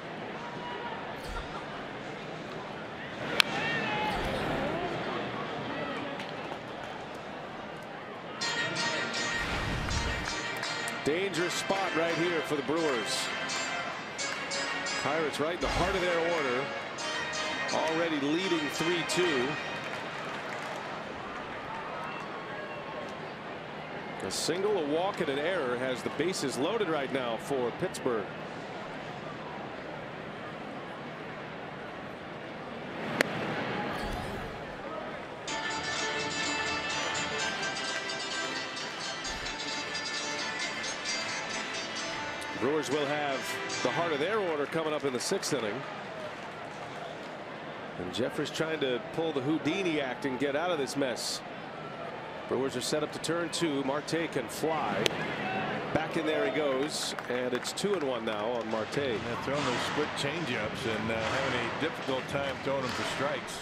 Dangerous spot right here for the Brewers. Pirates right in the heart of their order, already leading 3-2. A single, a walk, and an error has the bases loaded right now for Pittsburgh. Brewers will have the heart of their order coming up in the 6th inning. And Jeffers trying to pull the Houdini act and get out of this mess. Brewers are set up to turn 2. Marte can fly. Back in there he goes. And it's 2-1 now on Marte. Yeah, throwing those split changeups and having a difficult time throwing them for strikes.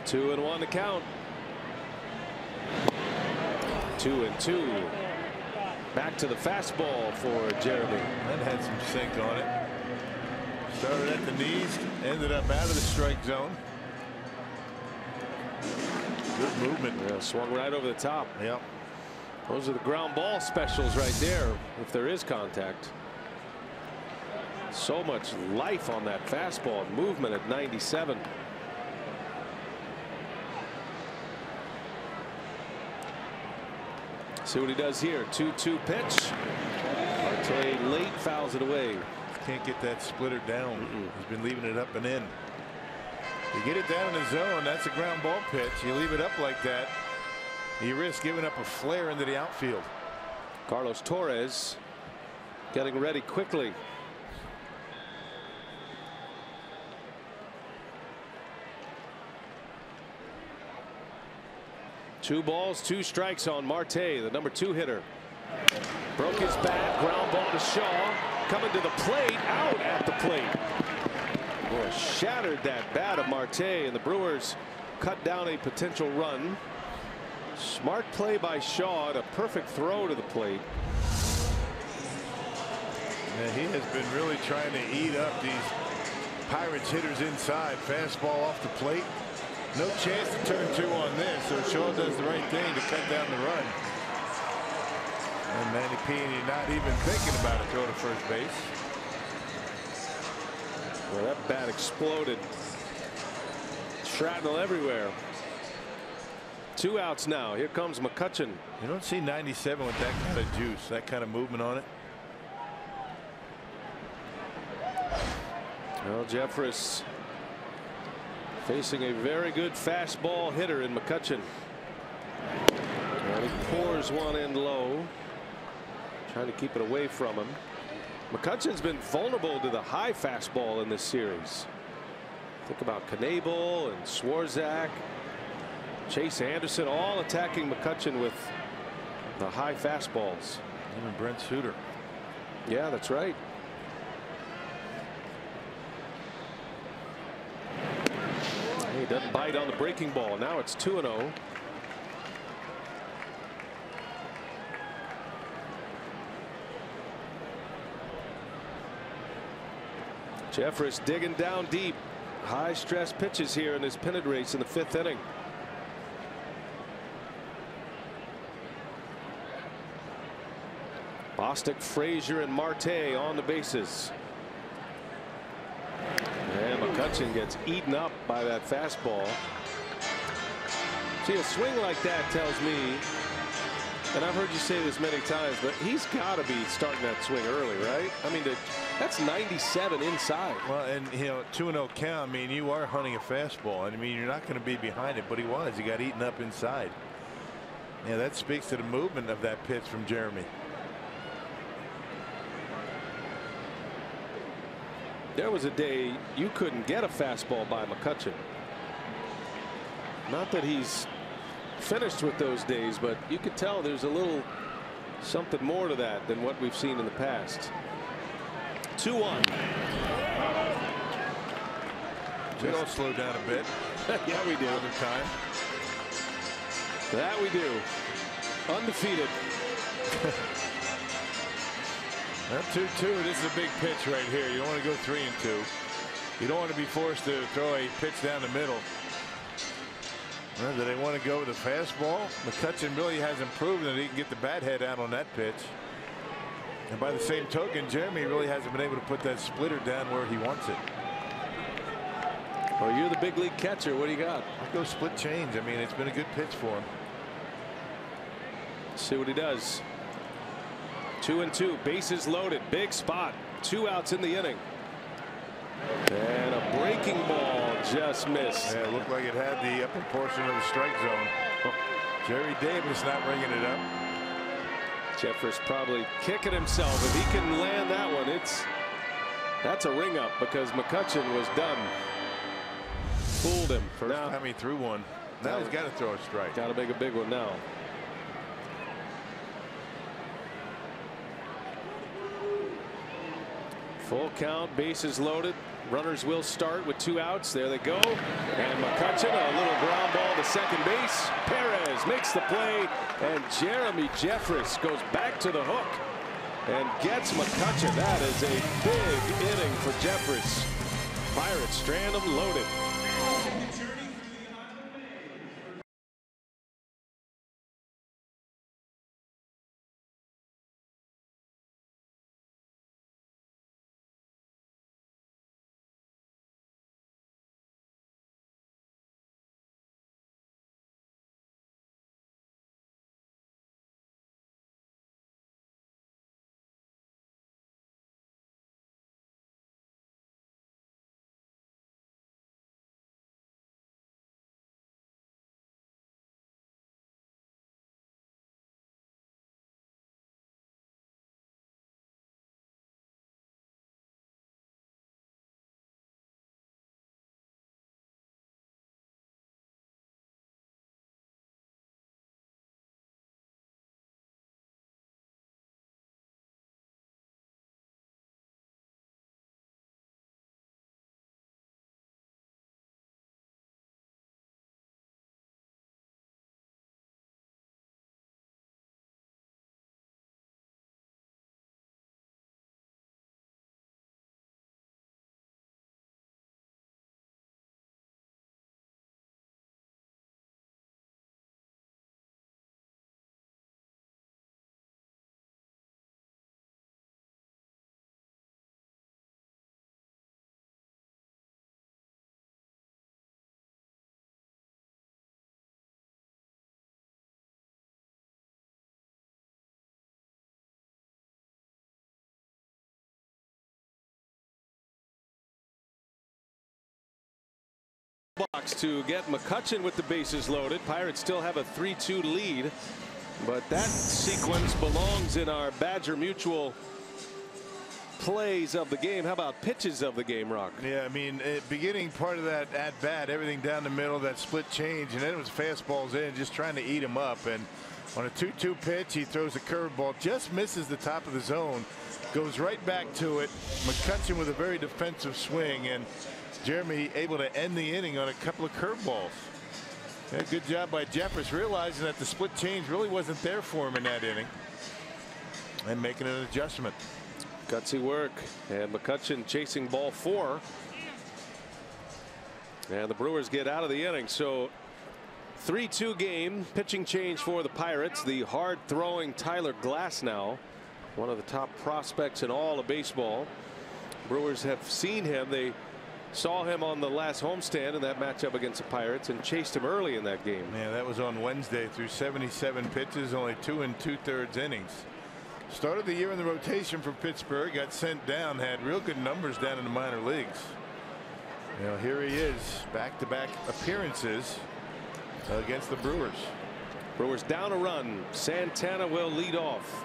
Two and 1 to count. 2-2. Back to the fastball for Jeremy. That had some sink on it. Started at the knees, ended up out of the strike zone. Good movement. Yeah, swung right over the top. Yep. Those are the ground ball specials right there, if there is contact. So much life on that fastball. Movement at 97. See what he does here. 2-2 pitch. Marte late fouls it away. Can't get that splitter down. He's been leaving it up and in. You get it down in the zone, that's a ground ball pitch. You leave it up like that, you risk giving up a flare into the outfield. Carlos Torres getting ready quickly. Two balls, 2 strikes on Marte, the number 2 hitter. Broke his bat, ground ball to Shaw. Coming to the plate, out at the plate. Boy, shattered that bat of Marte, and the Brewers cut down a potential run. Smart play by Shaw, and a perfect throw to the plate. Yeah, he has been really trying to eat up these Pirates hitters inside. Fastball off the plate. No chance to turn 2 on this, so Shaw does the right thing to cut down the run. And Manny Piña not even thinking about a throw to first base. Well, that bat exploded. Shrapnel everywhere. 2 outs now. Here comes McCutchen. You don't see 97 with that kind of juice, that kind of movement on it. Well, Jeffress facing a very good fastball hitter in McCutchen. And he pours one in low, trying to keep it away from him. McCutchen's been vulnerable to the high fastball in this series. Think about Knebel and Swarzak, Chase Anderson, all attacking McCutchen with the high fastballs. Even Brent Suter. Yeah, that's right. He doesn't bite on the breaking ball. Now it's 2-0. Jeffress digging down deep. High stress pitches here in his pennant race in the 5th inning. Bostic, Frazier, and Marte on the bases. And McCutchen gets eaten up by that fastball. See, a swing like that tells me, and I've heard you say this many times, but he's got to be starting that swing early, right? I mean, that's 97 inside. Well, and you know, 2-0 count. I mean, you are hunting a fastball. I mean, you're not going to be behind it, but he was. He got eaten up inside. Yeah, that speaks to the movement of that pitch from Jeremy. There was a day you couldn't get a fastball by McCutchen. Not that he's finished with those days, but you could tell there's a little something more to that than what we've seen in the past. 2-1. We all slow down a bit. Yeah, we do. Other time. That we do. undefeated. Well, 2-2. This is a big pitch right here. You don't want to go 3-2. You don't want to be forced to throw a pitch down the middle. Well, do they want to go with a fastball? McCutchen really hasn't proven that he can get the bat head out on that pitch. And by the same token, Jeremy really hasn't been able to put that splitter down where he wants it. Well, you're the big league catcher. What do you got? I'll go split change. I mean, it's been a good pitch for him. See what he does. 2-2, bases loaded, big spot, 2 outs in the inning. And a breaking ball just missed. Yeah, it looked like it had the upper portion of the strike zone. Jerry Davis not bringing it up. Jeffers probably kicking himself. If he can land that one, that's a ring up because McCutchen was done. Fooled him. First time he threw one. Now he's got to throw a strike. Got to make a big one now. Full count, bases loaded. Runners will start with 2 outs. There they go. And McCutchen, a little ground ball to second base. Perez makes the play, and Jeremy Jeffress goes back to the hook and gets McCutchen. That is a big inning for Jeffress. Pirates strand them loaded. Box to get McCutchen with the bases loaded. Pirates still have a 3-2 lead, but that sequence belongs in our Badger Mutual plays of the game. How about pitches of the game, Rock? Yeah, I mean, beginning part of that at bat, everything down the middle, that split change, and then it was fastballs in, just trying to eat him up. And on a 2-2 pitch, he throws a curveball, just misses the top of the zone, goes right back to it. McCutchen with a very defensive swing, and Jeremy able to end the inning on a couple of curveballs. Yeah, good job by Jeffress, realizing that the split change really wasn't there for him in that inning and making an adjustment. Gutsy work, and McCutchen chasing ball 4. And the Brewers get out of the inning. So 3-2 game, pitching change for the Pirates. The hard throwing Tyler Glasnow, one of the top prospects in all of baseball. Brewers have seen him. They saw him on the last homestand in that matchup against the Pirates and chased him early in that game. Yeah, that was on Wednesday. Through 77 pitches, only 2 2/3 innings. Started the year in the rotation for Pittsburgh, got sent down, had real good numbers down in the minor leagues. You know, here he is, back-to-back appearances against the Brewers. Brewers down a run. Santana will lead off.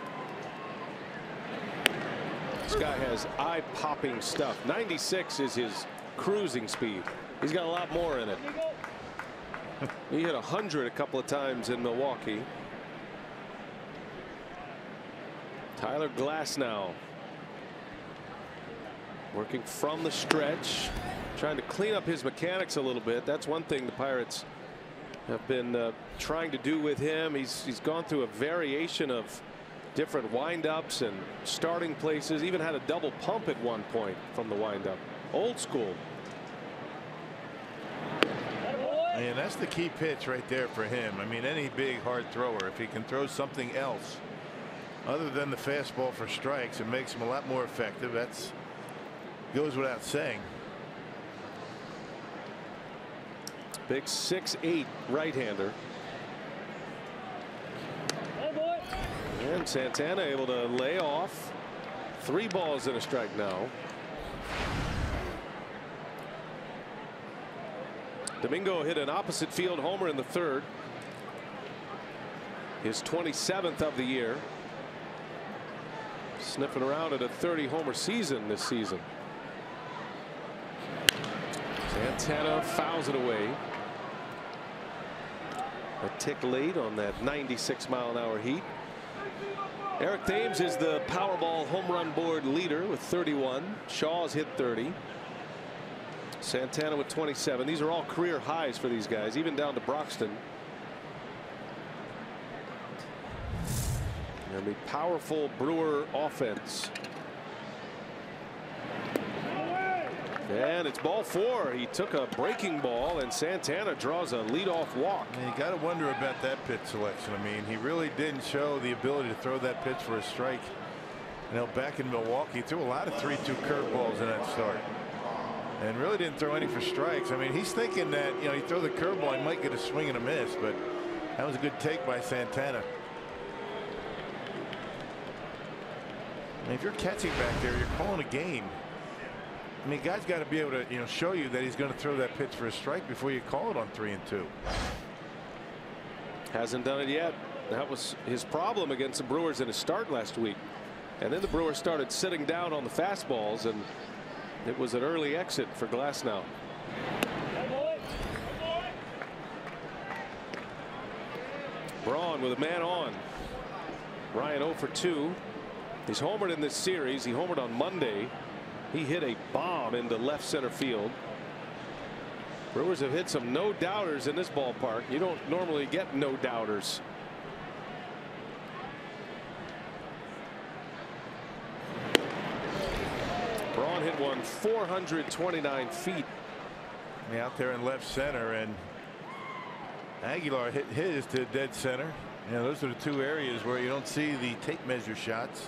This guy has eye-popping stuff. 96 is his cruising speed. He's got a lot more in it. He hit 100 a couple of times in Milwaukee. Tyler Glasnow working from the stretch, trying to clean up his mechanics a little bit. That's one thing the Pirates have been trying to do with him. He's gone through a variation of different windups and starting places. Even had a double pump at one point from the windup. Old school. And that's the key pitch right there for him. I mean, any big hard thrower, if he can throw something else other than the fastball for strikes, it makes him a lot more effective. That's goes without saying. Big 6'8" right-hander. And Santana able to lay off. 3 balls and a strike now. Domingo hit an opposite field homer in the 3rd. His 27th of the year. Sniffing around at a 30 homer season this season. Santana fouls it away. A tick late on that 96-mile-an-hour heat. Eric Thames is the Powerball home run board leader with 31. Shaw's hit 30. Santana with 27. These are all career highs for these guys, even down to Broxton. And the powerful Brewer offense. And it's ball 4. He took a breaking ball, and Santana draws a leadoff walk. And you got to wonder about that pitch selection. I mean, he really didn't show the ability to throw that pitch for a strike. You know, back in Milwaukee, he threw a lot of 3-2 curveballs in that start, and really didn't throw any for strikes. I mean, he's thinking that, you know, he throw the curveball, he might get a swing and a miss, but that was a good take by Santana. And if you're catching back there, you're calling a game. I mean, guy's got to be able to, you know, show you that he's going to throw that pitch for a strike before you call it on 3-2. Hasn't done it yet. That was his problem against the Brewers in his start last week. And then the Brewers started sitting down on the fastballs, and it was an early exit for Glasnow. Braun with a man on. Ryan 0 for 2. He's homered in this series. He homered on Monday. He hit a bomb into left center field. Brewers have hit some no doubters in this ballpark. You don't normally get no doubters. Braun hit one 429 feet. Out there in left center, and Aguilar hit his to dead center. Yeah, those are the 2 areas where you don't see the tape measure shots.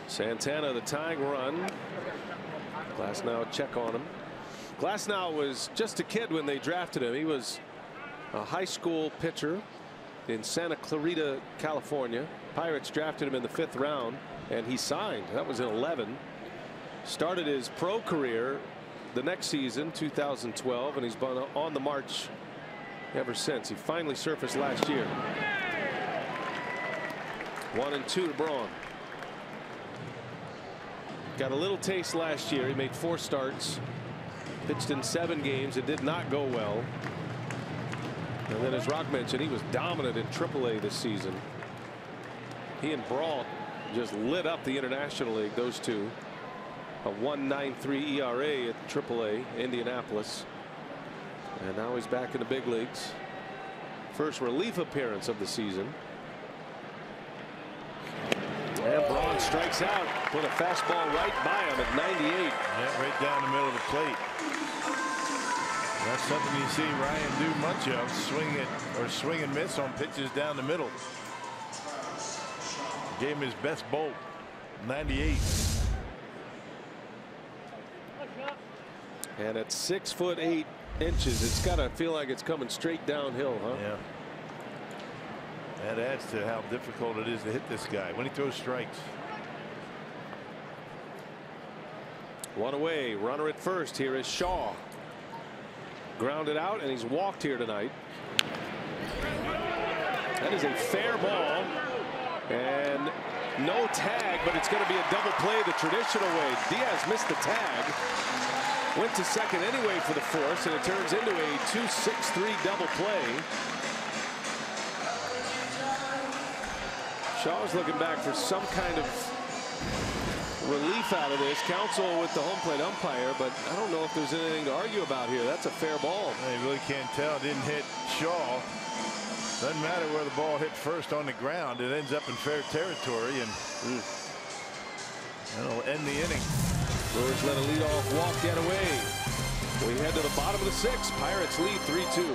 Santana the tying run. Glasnow check on him. Glasnow was just a kid when they drafted him. He was a high school pitcher in Santa Clarita, California. Pirates drafted him in the 5th round, and he signed. That was in 11. Started his pro career the next season, 2012, and he's been on the march ever since. He finally surfaced last year. 1-2 to Braun. Got a little taste last year. He made 4 starts, pitched in 7 games. It did not go well. And then, as Rock mentioned, he was dominant in AAA this season. He and Braun just lit up the International League, those two. A 1.93 ERA at AAA, Indianapolis. And now he's back in the big leagues. First relief appearance of the season. And Braun strikes out. Put a fastball right by him at 98. Yeah, right down the middle of the plate. That's something you see Ryan do much of. Swing it or swing and miss on pitches down the middle. Gave him his best bolt. 98. And at 6'8" it's got to feel like it's coming straight downhill, huh? Yeah. That adds to how difficult it is to hit this guy when he throws strikes. 1 away. Runner at first. Here is Shaw. Grounded out, and he's walked here tonight. That is a fair ball, and no tag, but it's going to be a double play the traditional way. Diaz missed the tag. Went to second anyway for the force, and it turns into a 2-6-3 double play. Shaw's looking back for some kind of relief out of this. Counsel with the home plate umpire, but I don't know if there's anything to argue about here. That's a fair ball. You really can't tell. It didn't hit Shaw. Doesn't matter where the ball hit first on the ground. It ends up in fair territory, and that'll end the inning. Brewers let a leadoff walk get away. We head to the bottom of the sixth. Pirates lead 3-2.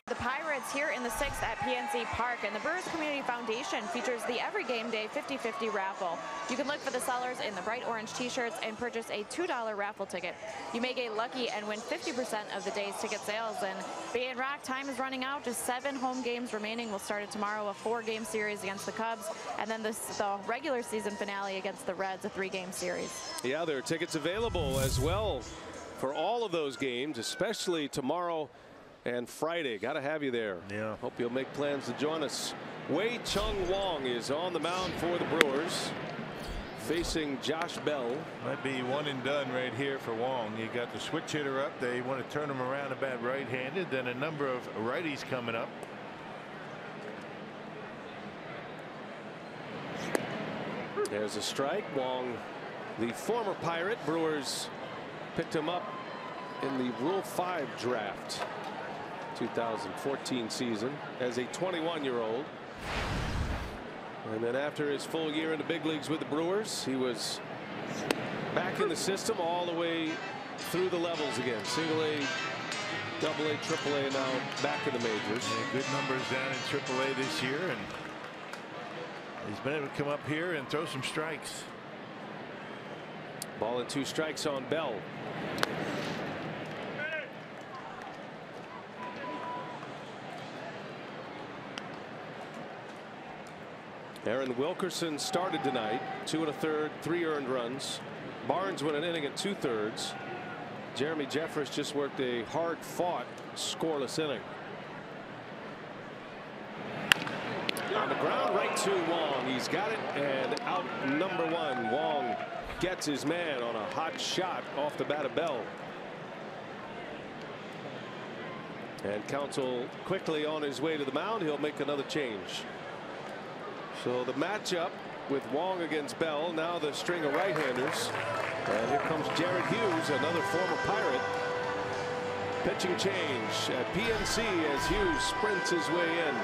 The Pirates here in the sixth at PNC Park, and the Brewers Community Foundation features the Every Game Day 50-50 raffle. You can look for the sellers in the bright orange t-shirts and purchase a $2 raffle ticket. You may get lucky and win 50% of the day's ticket sales. And Bay and Rock, time is running out. Just 7 home games remaining. We'll start it tomorrow, a 4-game series against the Cubs, and then the regular season finale against the Reds, a 3-game series. Yeah, there are tickets available as well for all of those games, especially tomorrow and Friday. Got to have you there. Yeah. Hope you'll make plans to join us. Wei-Chung Wong is on the mound for the Brewers, facing Josh Bell. Might be one and done right here for Wong. You got the switch hitter up. They want to turn him around a bat right-handed. Then a number of righties coming up. There's a strike. Wong, the former Pirate. Brewers picked him up in the Rule 5 draft 2014 season as a 21-year-old. And then after his full year in the big leagues with the Brewers, he was back in the system all the way through the levels again. Single A, double A, triple A, now back in the majors. Yeah, good numbers down in triple A this year, and he's been able to come up here and throw some strikes. Ball and 2 strikes on Bell. Aaron Wilkerson started tonight. 2 1/3, 3 earned runs. Barnes went an inning and 2/3. Jeremy Jeffress just worked a hard-fought, scoreless inning. On the ground, right to Wong. He's got it, and out number 1. Wong gets his man on a hot shot off the bat of Bell. And Counsell quickly on his way to the mound. He'll make another change. So the matchup with Wong against Bell, now the string of right-handers. And here comes Jared Hughes, another former Pirate. Pitching change at PNC as Hughes sprints his way in.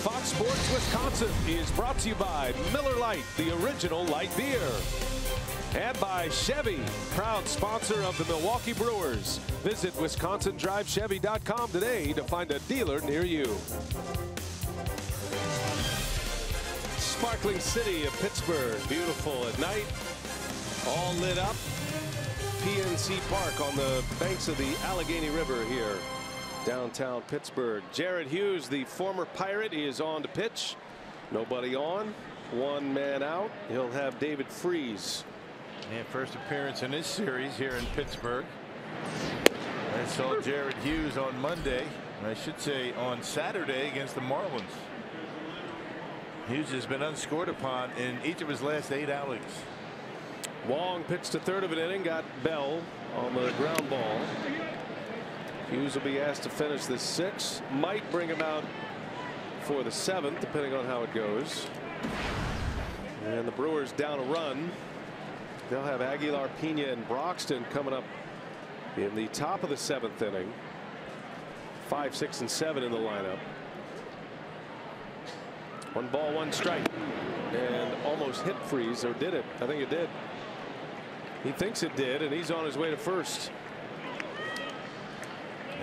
Fox Sports Wisconsin is brought to you by Miller Lite, the original light beer. And by Chevy, proud sponsor of the Milwaukee Brewers. Visit WisconsinDriveChevy.com today to find a dealer near you. Sparkling city of Pittsburgh, beautiful at night, all lit up. PNC Park on the banks of the Allegheny River here, downtown Pittsburgh. Jared Hughes, the former Pirate, is on to pitch. Nobody on, one man out. He'll have David Freese. And first appearance in this series here in Pittsburgh. I saw Jared Hughes on Monday, I should say on Saturday, against the Marlins. Hughes has been unscored upon in each of his last 8 outings. Wong pitched a third of an inning, got Bell on the ground ball. Hughes will be asked to finish this 6th. Might bring him out for the 7th, depending on how it goes. And the Brewers down a run. They'll have Aguilar, Pena, and Broxton coming up in the top of the 7th inning. 5, 6, and 7 in the lineup. 1 ball, 1 strike. And almost hit Freese, or did it? I think it did. He thinks it did, and he's on his way to first.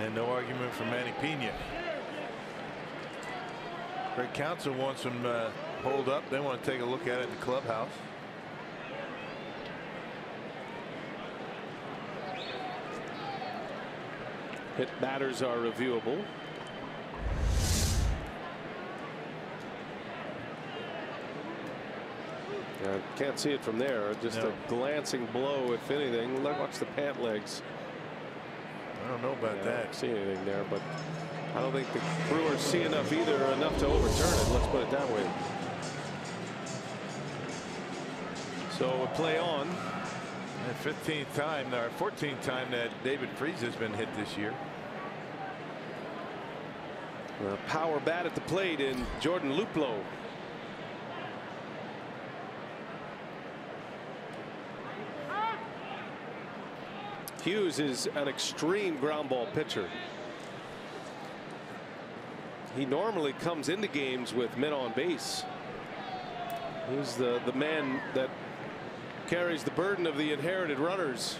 And no argument for Manny Pena. Greg Counsell wants him hold up. They want to take a look at it in the clubhouse. Hit batters are reviewable. I can't see it from there. Just a glancing blow, if anything. Watch the pant legs. I don't know about that. I don't see anything there, but I don't think the Brewers see enough either, enough to overturn it. Let's put it that way. So we'll play on. The 15th time, or 14th time that David Freese has been hit this year. Power bat at the plate in Jordan Luplow. Hughes is an extreme ground ball pitcher. He normally comes into games with men on base. He's the man that carries the burden of the inherited runners.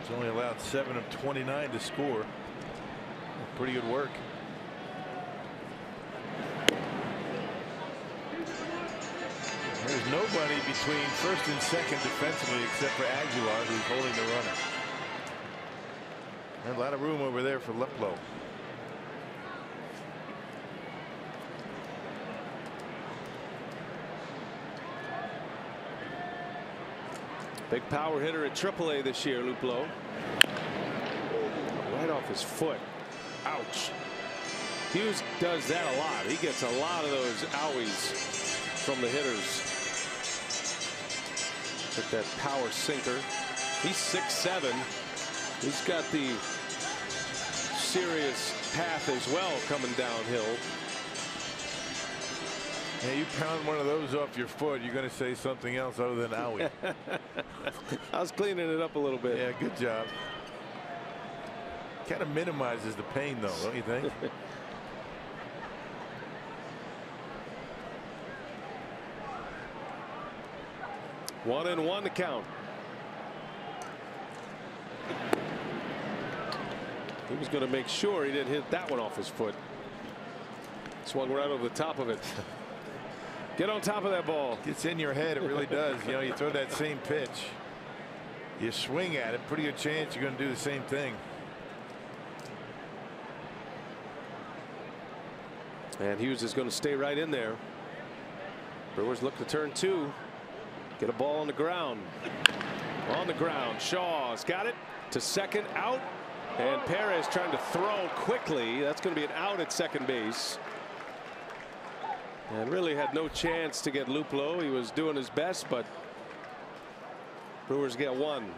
He's only allowed 7 of 29 to score. Pretty good work. There's nobody between first and second defensively except for Aguilar, who's holding the runner. And a lot of room over there for Luplow. Big power hitter at AAA this year, Luplow. Right off his foot. Ouch. Hughes does that a lot. He gets a lot of those owies from the hitters. With that power sinker. He's 6'7". He's got the serious path as well coming downhill. Yeah, you pound one of those off your foot, you're going to say something else other than owie. I was cleaning it up a little bit. Yeah, good job. Kind of minimizes the pain, though, don't you think? 1-1 to count. He was going to make sure he didn't hit that one off his foot. Swung right over the top of it. Get on top of that ball. It's in your head. It really does. You know, you throw that same pitch, you swing at it, pretty good chance you're going to do the same thing. And Hughes is going to stay right in there. Brewers look to turn 2. Get a ball on the ground. On the ground. Shaw's got it to second, out. And Perez trying to throw quickly. That's going to be an out at second base. And really had no chance to get Luplow. He was doing his best, but Brewers get 1.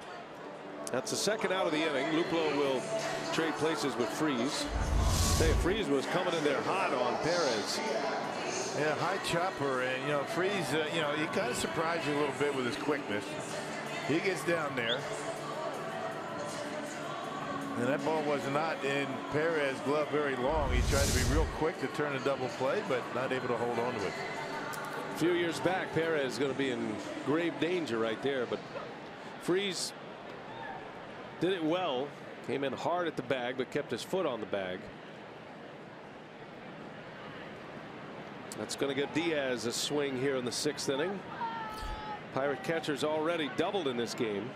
That's the second out of the inning. Luplow will trade places with Freese. Hey, Freese was coming in there hot on Perez. Yeah, high chopper, and you know, Freese, you know, he kind of surprised you a little bit with his quickness. He gets down there. And that ball was not in Perez's glove very long. He tried to be real quick to turn a double play, but not able to hold on to it. A few years back, Perez is going to be in grave danger right there, but Freese did it well. Came in hard at the bag, but kept his foot on the bag. That's going to get Diaz a swing here in the 6th inning. Pirate catchers already doubled in this game.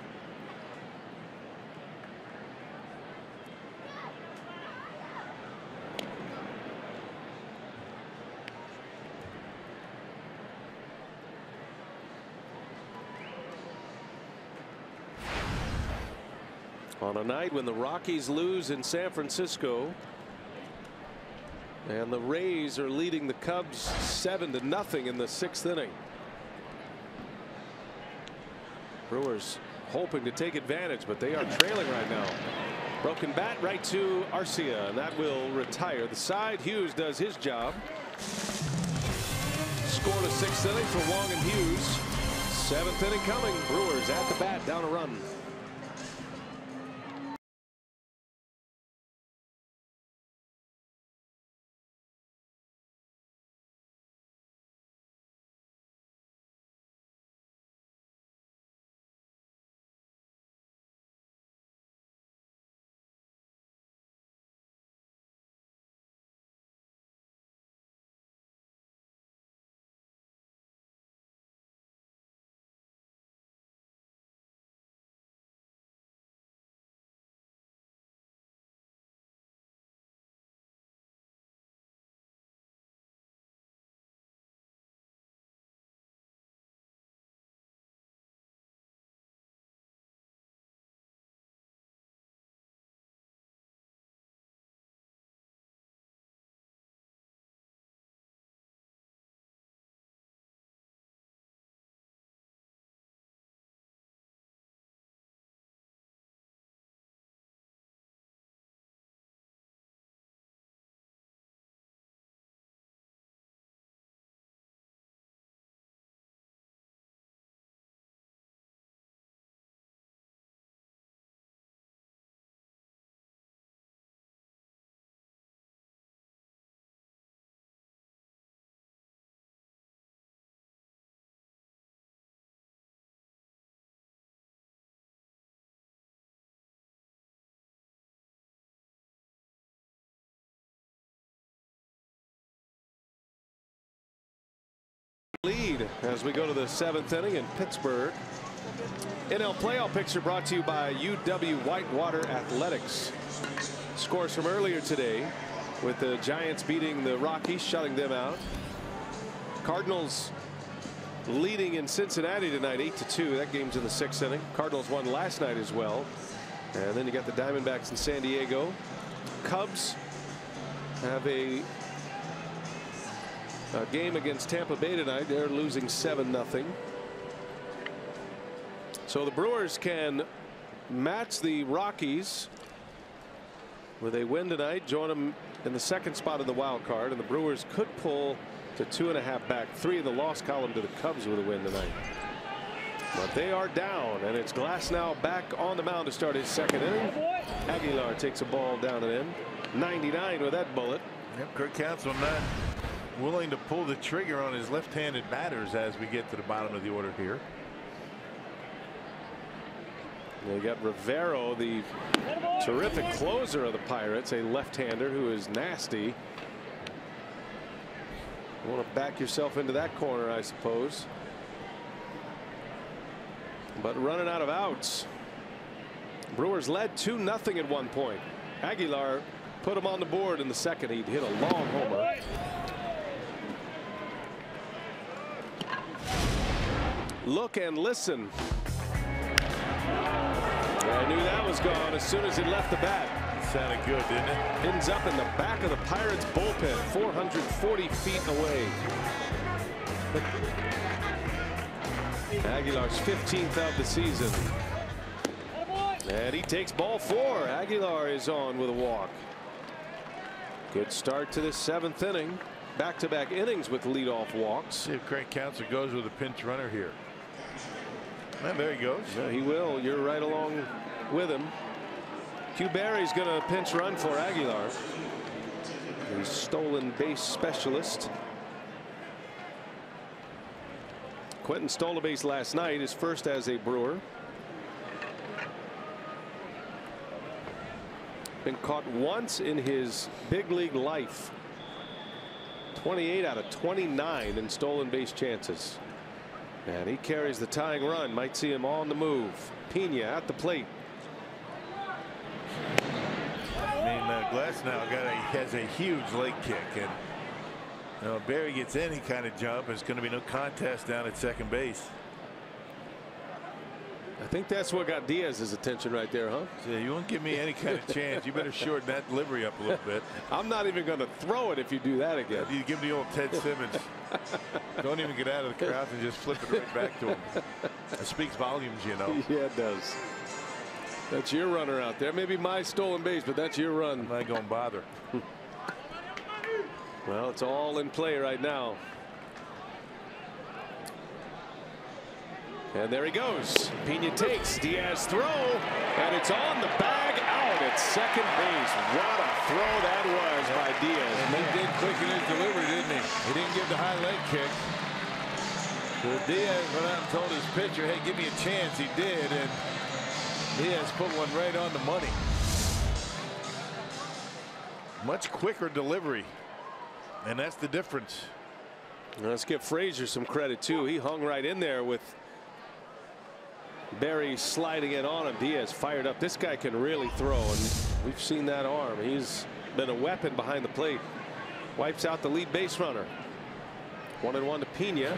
On a night when the Rockies lose in San Francisco and the Rays are leading the Cubs 7-0 in the 6th inning. Brewers hoping to take advantage, but they are trailing right now. Broken bat right to Arcia, and that will retire the side. Hughes does his job. Scored a 6th inning for Wong and Hughes. 7th inning coming. Brewers at the bat, down a run. Lead as we go to the 7th inning in Pittsburgh. NL playoff picture brought to you by UW Whitewater Athletics. Scores from earlier today with the Giants beating the Rockies, shutting them out. Cardinals leading in Cincinnati tonight 8-2. That game's in the 6th inning. Cardinals won last night as well. And then you got the Diamondbacks in San Diego. Cubs have a game against Tampa Bay tonight. They're losing 7-0. So the Brewers can match the Rockies with a win tonight, join them in the 2nd spot in the wild card, and the Brewers could pull to 2.5 back, 3 in the loss column to the Cubs with a win tonight. But they are down, and it's Glasnow back on the mound to start his 2nd inning. Aguilar takes a ball down and in. 99 with that bullet. Yep, Kirk Counsell not willing to pull the trigger on his left-handed batters as we get to the bottom of the order here. They got Rivero, the terrific closer of the Pirates, a left-hander who is nasty. You want to back yourself into that corner, I suppose. But running out of outs. Brewers led 2-0 at one point. Aguilar put him on the board in the 2nd. He'd hit a long homer. Look and listen. I knew that was gone as soon as he left the bat. Sounded good, didn't it? Ends up in the back of the Pirates bullpen, 440 feet away. Aguilar's 15th of the season. And he takes ball 4. Aguilar is on with a walk. Good start to this 7th inning. Back-to-back innings with leadoff walks. See if Craig Counsell goes with a pinch runner here. And there he goes. Yeah, he will. You're right along with him. Q Berry's going to pinch run for Aguilar. He's stolen base specialist. Quentin stole a base last night, his first as a Brewer. Been caught once in his big league life. 28 out of 29 in stolen base chances. And he carries the tying run. Might see him on the move. Pena at the plate. I mean, Glasnow has a huge leg kick, and if Berry gets any kind of jump, it's going to be no contest down at second base. I think that's what got Diaz's attention right there, huh? So you won't give me any kind of chance. You better shorten that delivery up a little bit. I'm not even going to throw it if you do that again. You give me the old Ted Simmons. Don't even get out of the crowd and just flip it right back to him. It speaks volumes, you know. Yeah, it does. That's your runner out there. Maybe my stolen base, but that's your run. I'm not going to bother. Well, it's all in play right now. And there he goes. Pena takes. Diaz throw. And it's on the bag out at second base. What a throw that was by Diaz. And he did quicken his delivery, didn't he? He didn't give the high leg kick. So Diaz went out and told his pitcher, hey, give me a chance. He did. And Diaz put one right on the money. Much quicker delivery. And that's the difference. Let's give Frazier some credit, too. He hung right in there with Berry sliding it on him. Diaz fired up. This guy can really throw, and we've seen that arm. He's been a weapon behind the plate. Wipes out the lead base runner. 1-1 to Pena.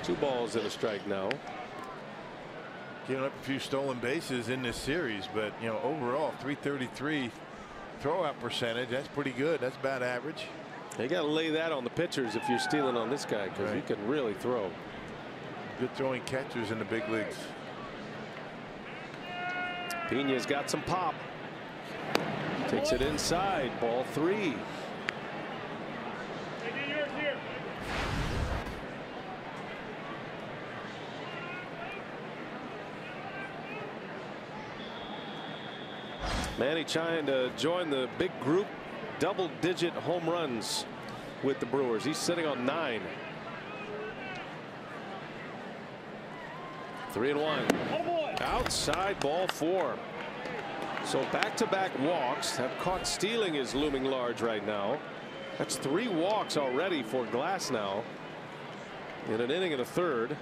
2 balls and a strike now. Giving up a few stolen bases in this series, but overall 333 throwout percentage. That's pretty good. That's about average. You got to lay that on the pitchers if you're stealing on this guy, because he can really throw. Good throwing catchers in the big leagues. Pena's got some pop. Takes it inside. Ball 3. Manny trying to join the big group double-digit home runs with the Brewers. He's sitting on 9. 3-1. Outside, ball 4. So back-to-back walks. Have caught stealing is looming large right now. That's 3 walks already for Glasnow in an inning and a third.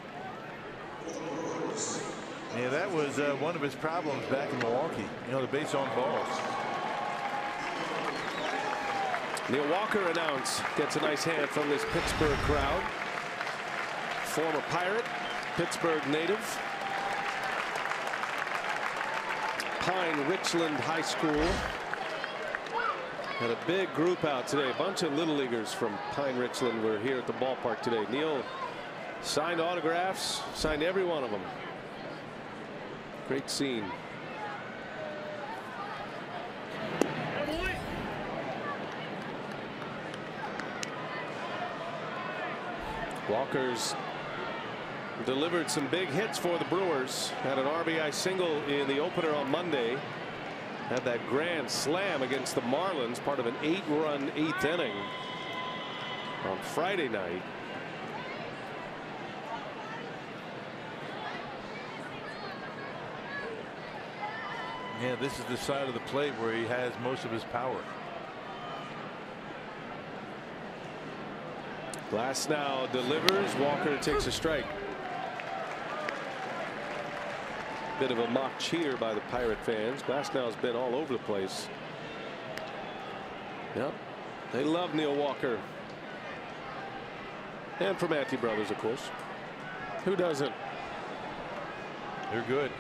Yeah, that was one of his problems back in Milwaukee. The base on balls. Neil Walker announced. Gets a nice hand from this Pittsburgh crowd. Former Pirate. Pittsburgh native. Pine Richland High School. Had a big group out today. A bunch of little leaguers from Pine Richland were here at the ballpark today. Neil signed autographs, signed every one of them. Great scene. Walker's delivered some big hits for the Brewers. Had an RBI single in the opener on Monday. Had that grand slam against the Marlins, part of an 8-run 8th inning on Friday night. Yeah, this is the side of the plate where he has most of his power. Glasnow delivers. Walker takes a strike. Bit of a mock cheer by the Pirate fans. Glasnow's been all over the place. Yep, they love Neil Walker. And for Matthew Brothers, of course. Who doesn't? They're good.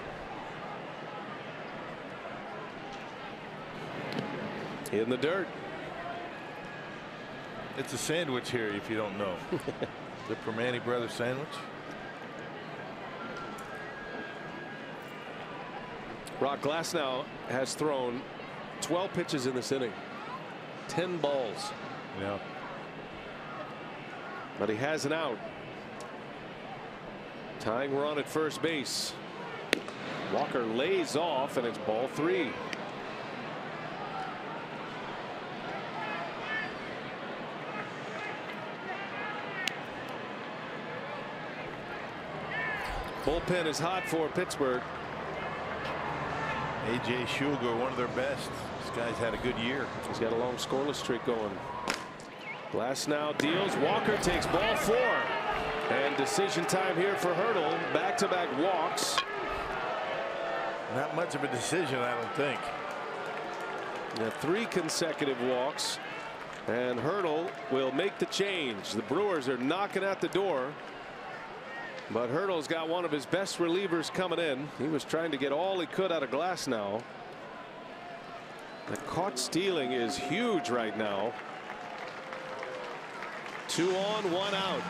In the dirt. It's a sandwich here, if you don't know. The Permane Brothers sandwich. Rock Glasnow has thrown 12 pitches in this inning. 10 balls. Yeah. But he has an out. Tying run at first base. Walker lays off, and it's ball 3. Bullpen is hot for Pittsburgh. A.J. Sugar, one of their best. This guy's had a good year. He's got a long scoreless streak going. Glasnow deals. Walker takes ball 4. And decision time here for Hurdle. Back-to-back walks. Not much of a decision, I don't think. 3 consecutive walks. And Hurdle will make the change. The Brewers are knocking at the door. But Hurdle's got one of his best relievers coming in. He was trying to get all he could out of Glasnow. The caught stealing is huge right now. 2 on, 1 out.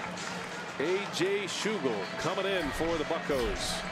A.J. Schugel coming in for the Buccos.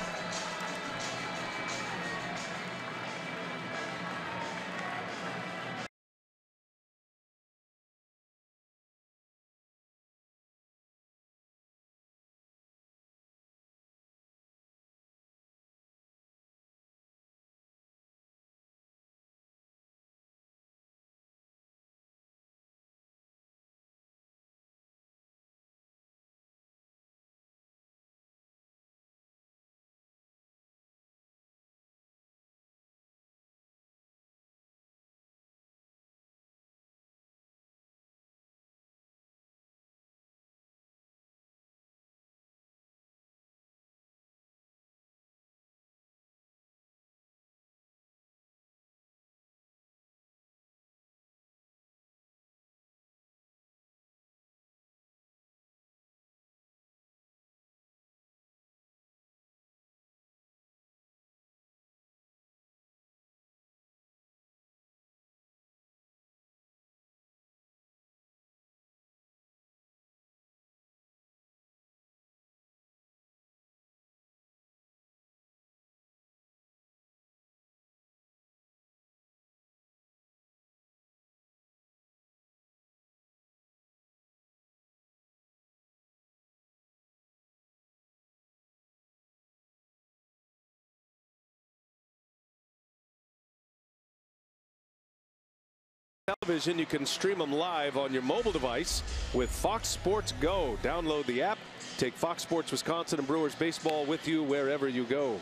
Television, you can stream them live on your mobile device with Fox Sports Go. Download the app. Take Fox Sports Wisconsin and Brewers baseball with you wherever you go.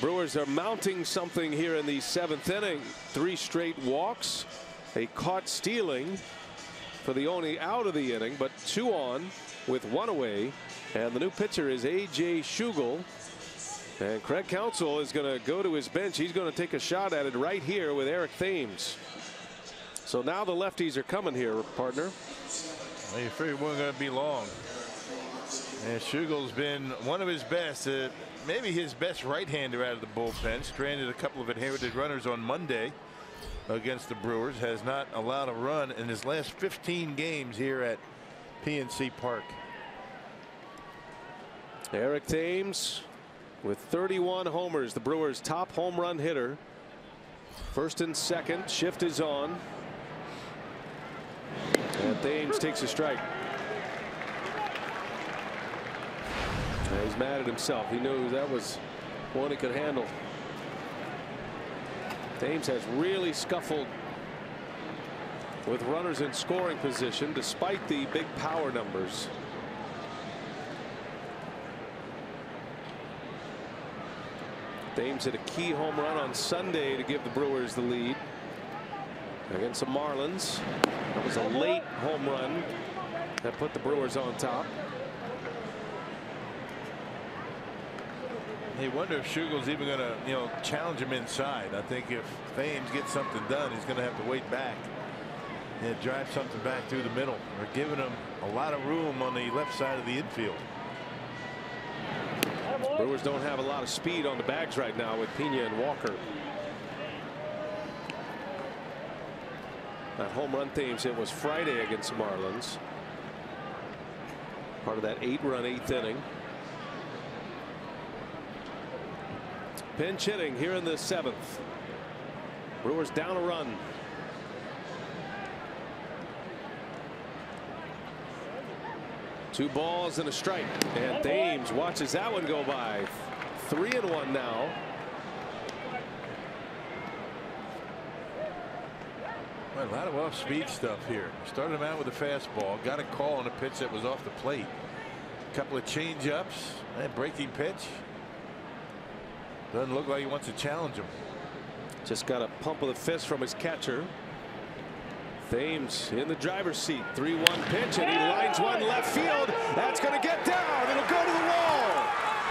Brewers are mounting something here in the 7th inning. 3 straight walks, a caught stealing for the only out of the inning, but 2 on with 1 away. And the new pitcher is A.J. Schugel. And Craig Counsell is going to go to his bench. He's going to take a shot at it right here with Eric Thames. So now the lefties are coming here, partner. Well, you figured it wasn't going to be long. And Schugel's been one of his best, maybe his best right-hander out of the bullpen. Stranded a couple of inherited runners on Monday against the Brewers. Has not allowed a run in his last 15 games here at PNC Park. Eric Thames with 31 homers, the Brewers' top home run hitter. 1st and 2nd, shift is on. And Thames takes a strike. He's mad at himself. He knew that was one he could handle. Thames has really scuffled with runners in scoring position despite the big power numbers. Thames hit a key home run on Sunday to give the Brewers the lead against the Marlins. That was a late home run that put the Brewers on top. You wonder if Schugel's even going to, challenge him inside. I think if Thames gets something done, he's going to have to wait back and drive something back through the middle. They're giving him a lot of room on the left side of the infield. Brewers don't have a lot of speed on the bags right now with Pena and Walker. That home run Thames hit was Friday against the Marlins. Part of that 8-run 8th inning. Pinch hitting here in the 7th. Brewers down a run. Two balls and a strike, and Thames watches that one go by. 3-1 now. Well, a lot of off-speed stuff here. Started him out with a fastball, got a call on a pitch that was off the plate. A couple of change-ups, and breaking pitch. Doesn't look like he wants to challenge him. Just got a pump of the fist from his catcher. Thames in the driver's seat. 3-1 pitch, and he lines one left field. That's going to get down. It'll go to the wall.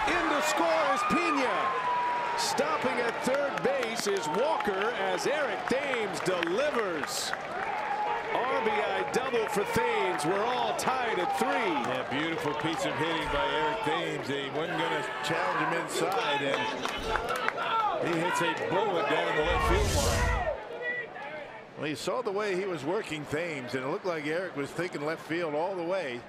In to score is Pena. Stopping at third base is Walker as Eric Thames delivers. RBI double for Thames. We're all tied at 3. Yeah, beautiful piece of hitting by Eric Thames. He wasn't going to challenge him inside, and he hits a bullet down the left field line. Well, you saw the way he was working Thames, and it looked like Eric was thinking left field all the way.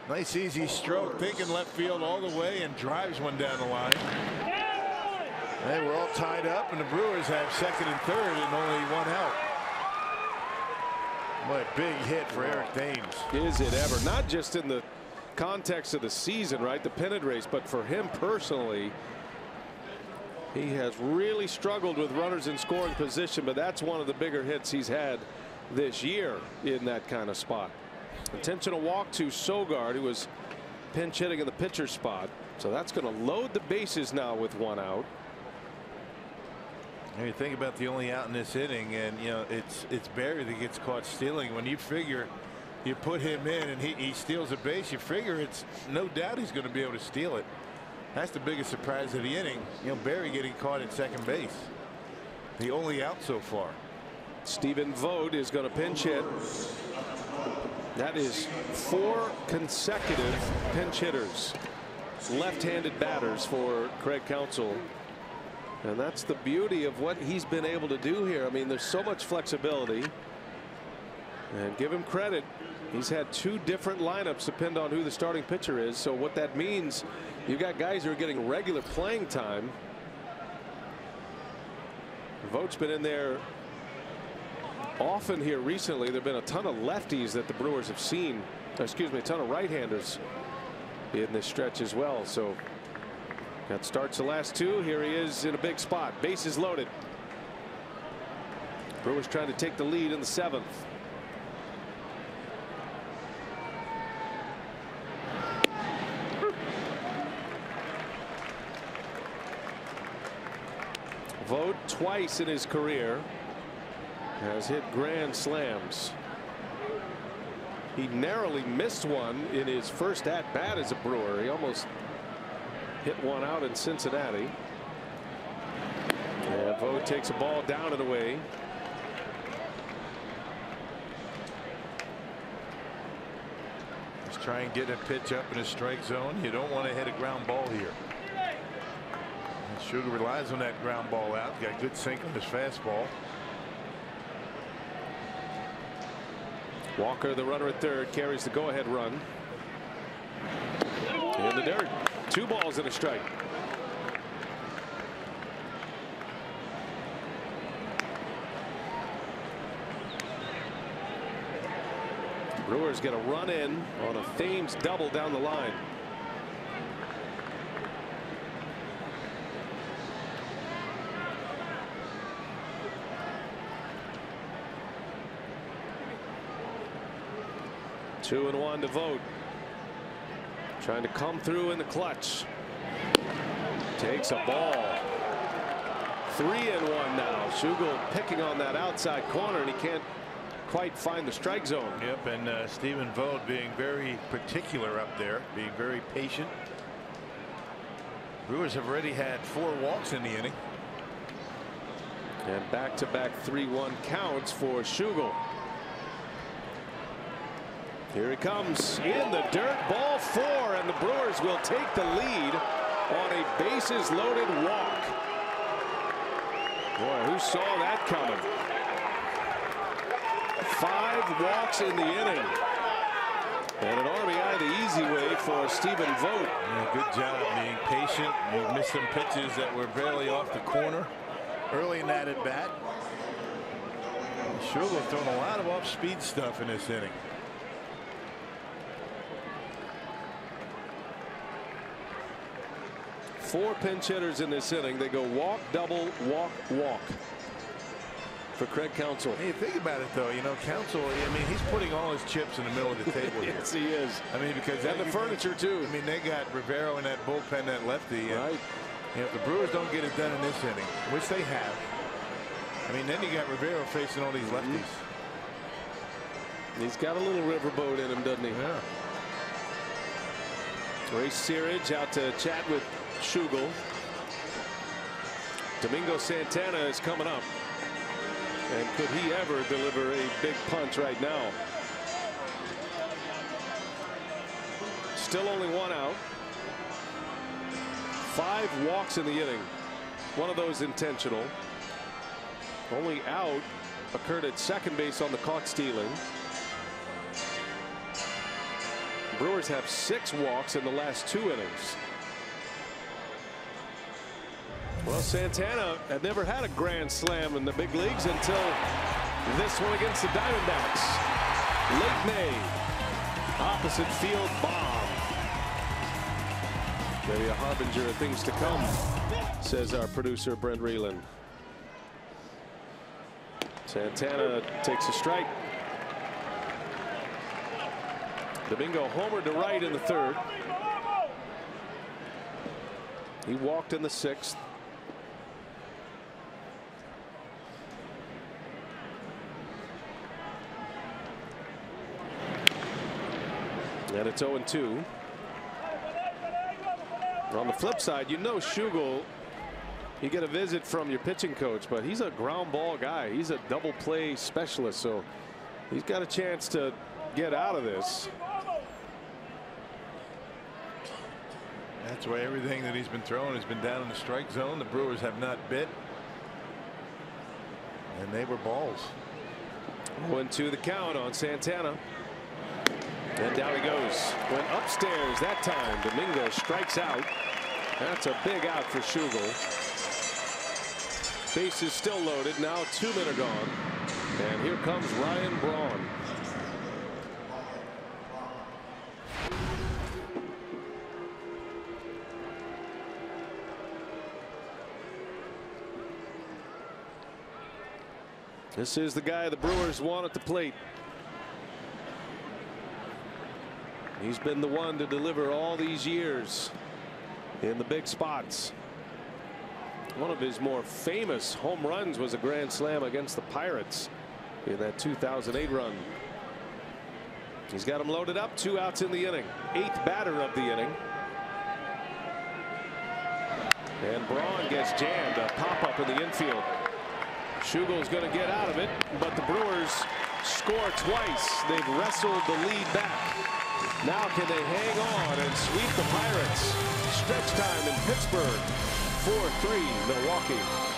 Nice easy stroke, thinking left field all the way, and drives one down the line. They were all tied up, and the Brewers have second and third and only one out. What a big hit for Eric Thames. Is it ever? Not just in the context of the season, right? The pennant race, but for him personally, he has really struggled with runners in scoring position, but that's one of the bigger hits he's had this year in that kind of spot. Intentional walk to Sogard, who was pinch hitting in the pitcher spot. So that's going to load the bases now with one out. And you think about the only out in this inning, and you know it's Barry that gets caught stealing. When you figure you put him in and he steals a base, you figure it's no doubt he's going to be able to steal it. That's the biggest surprise of the inning. You know, Barry getting caught at second base. The only out so far. Stephen Vogt is going to pinch hit. That is 4 consecutive pinch hitters. Left-handed batters for Craig Counsell. And that's the beauty of what he's been able to do here. I mean, there's so much flexibility. And give him credit. He's had 2 different lineups depend on who the starting pitcher is. So what that means, you've got guys who are getting regular playing time. Vogt's been in there often here recently. There have been a ton of lefties that the Brewers have seen. Excuse me, a ton of right-handers in this stretch as well. So that starts the last 2. Here he is in a big spot. Bases loaded. Brewers trying to take the lead in the 7th. Vogt twice in his career has hit grand slams. He narrowly missed one in his first at bat as a Brewer. He almost hit one out in Cincinnati. And Vogt takes a ball down and away. Just try and get a pitch up in a strike zone. You don't want to hit a ground ball here. Sugar relies on that ground ball out. Got good sink on his fastball. Walker, the runner at third, carries the go-ahead run. In the dirt. 2 balls and a strike. Brewers get a run in on a Thames double down the line. Two and one to Vogt. Trying to come through in the clutch. Takes a ball. 3-1 now. Schugel picking on that outside corner, and he can't quite find the strike zone. Yep, and Stephen Vogt being very particular up there, being very patient. Brewers have already had 4 walks in the inning. And back-to-back 3-1 counts for Schugel. Here he comes in the dirt, ball 4, and the Brewers will take the lead on a bases loaded walk. Boy, who saw that coming? 5 walks in the inning. And an RBI the easy way for Stephen Vogt. Yeah, good job being patient. He missed some pitches that were barely off the corner early in that at bat. Schugel throwing a lot of off-speed stuff in this inning. 4 pinch hitters in this inning. They go walk, double, walk, walk for Craig Counsell. Hey, think about it, though. You know, Counsell, I mean, he's putting all his chips in the middle of the table here. Yes, he is. I mean, because and the furniture, too. I mean, they got Rivero in that bullpen, that lefty. And, right. you know, if the Brewers don't get it done in this inning, which they have, I mean, then you got Rivero facing all these lefties. He's got a little riverboat in him, doesn't he? Yeah. Ray Searage out to chat with Schugel. Domingo Santana is coming up. And could he ever deliver a big punch right now? Still only 1 out. 5 walks in the inning. One of those intentional. Only out occurred at second base on the caught stealing. Brewers have 6 walks in the last 2 innings. Well, Santana had never had a grand slam in the big leagues until this one against the Diamondbacks. Late May. Opposite field bomb. Maybe a harbinger of things to come, says our producer Brent Reeland. Santana takes a strike. Domingo homered to right in the 3rd. He walked in the 6th. And it's 0-2. On the flip side, you know Schugel, you get a visit from your pitching coach, but he's a ground ball guy. He's a double play specialist, so he's got a chance to get out of this. That's why everything that he's been throwing has been down in the strike zone. The Brewers have not bit. And they were balls. 1-2 the count on Santana. And down he goes. Went upstairs that time. Domingo strikes out. That's a big out for Schugel. Base is still loaded. Now 2 men are gone. And here comes Ryan Braun. This is the guy the Brewers want at the plate. He's been the one to deliver all these years in the big spots. One of his more famous home runs was a grand slam against the Pirates in that 2008 run. He's got him loaded up. 2 outs in the inning. 8th batter of the inning. And Braun gets jammed. A pop-up in the infield. Schugel's going to get out of it, but the Brewers score twice. They've wrestled the lead back. Now can they hang on and sweep the Pirates? Stretch time in Pittsburgh. 4-3 Milwaukee.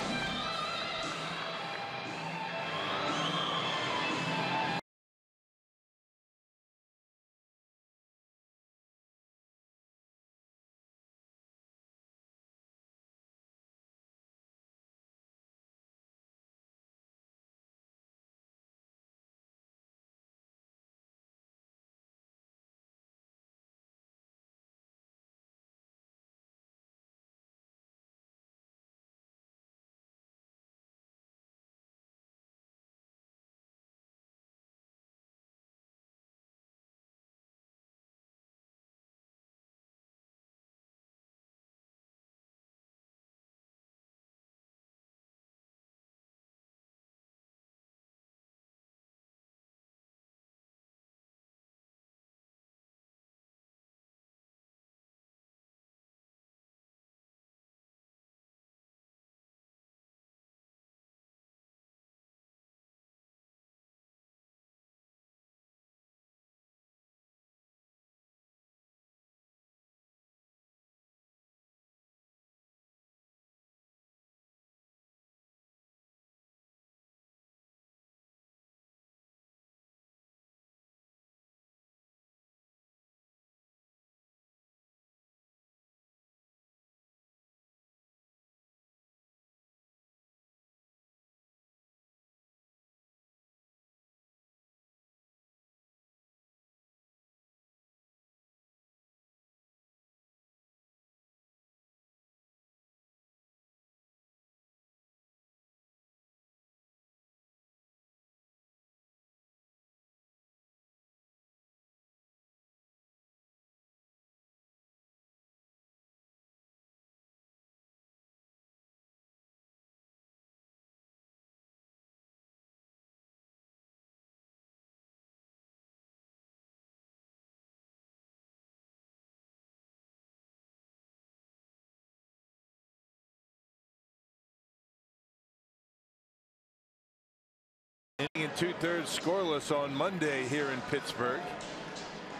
2/3 scoreless on Monday here in Pittsburgh.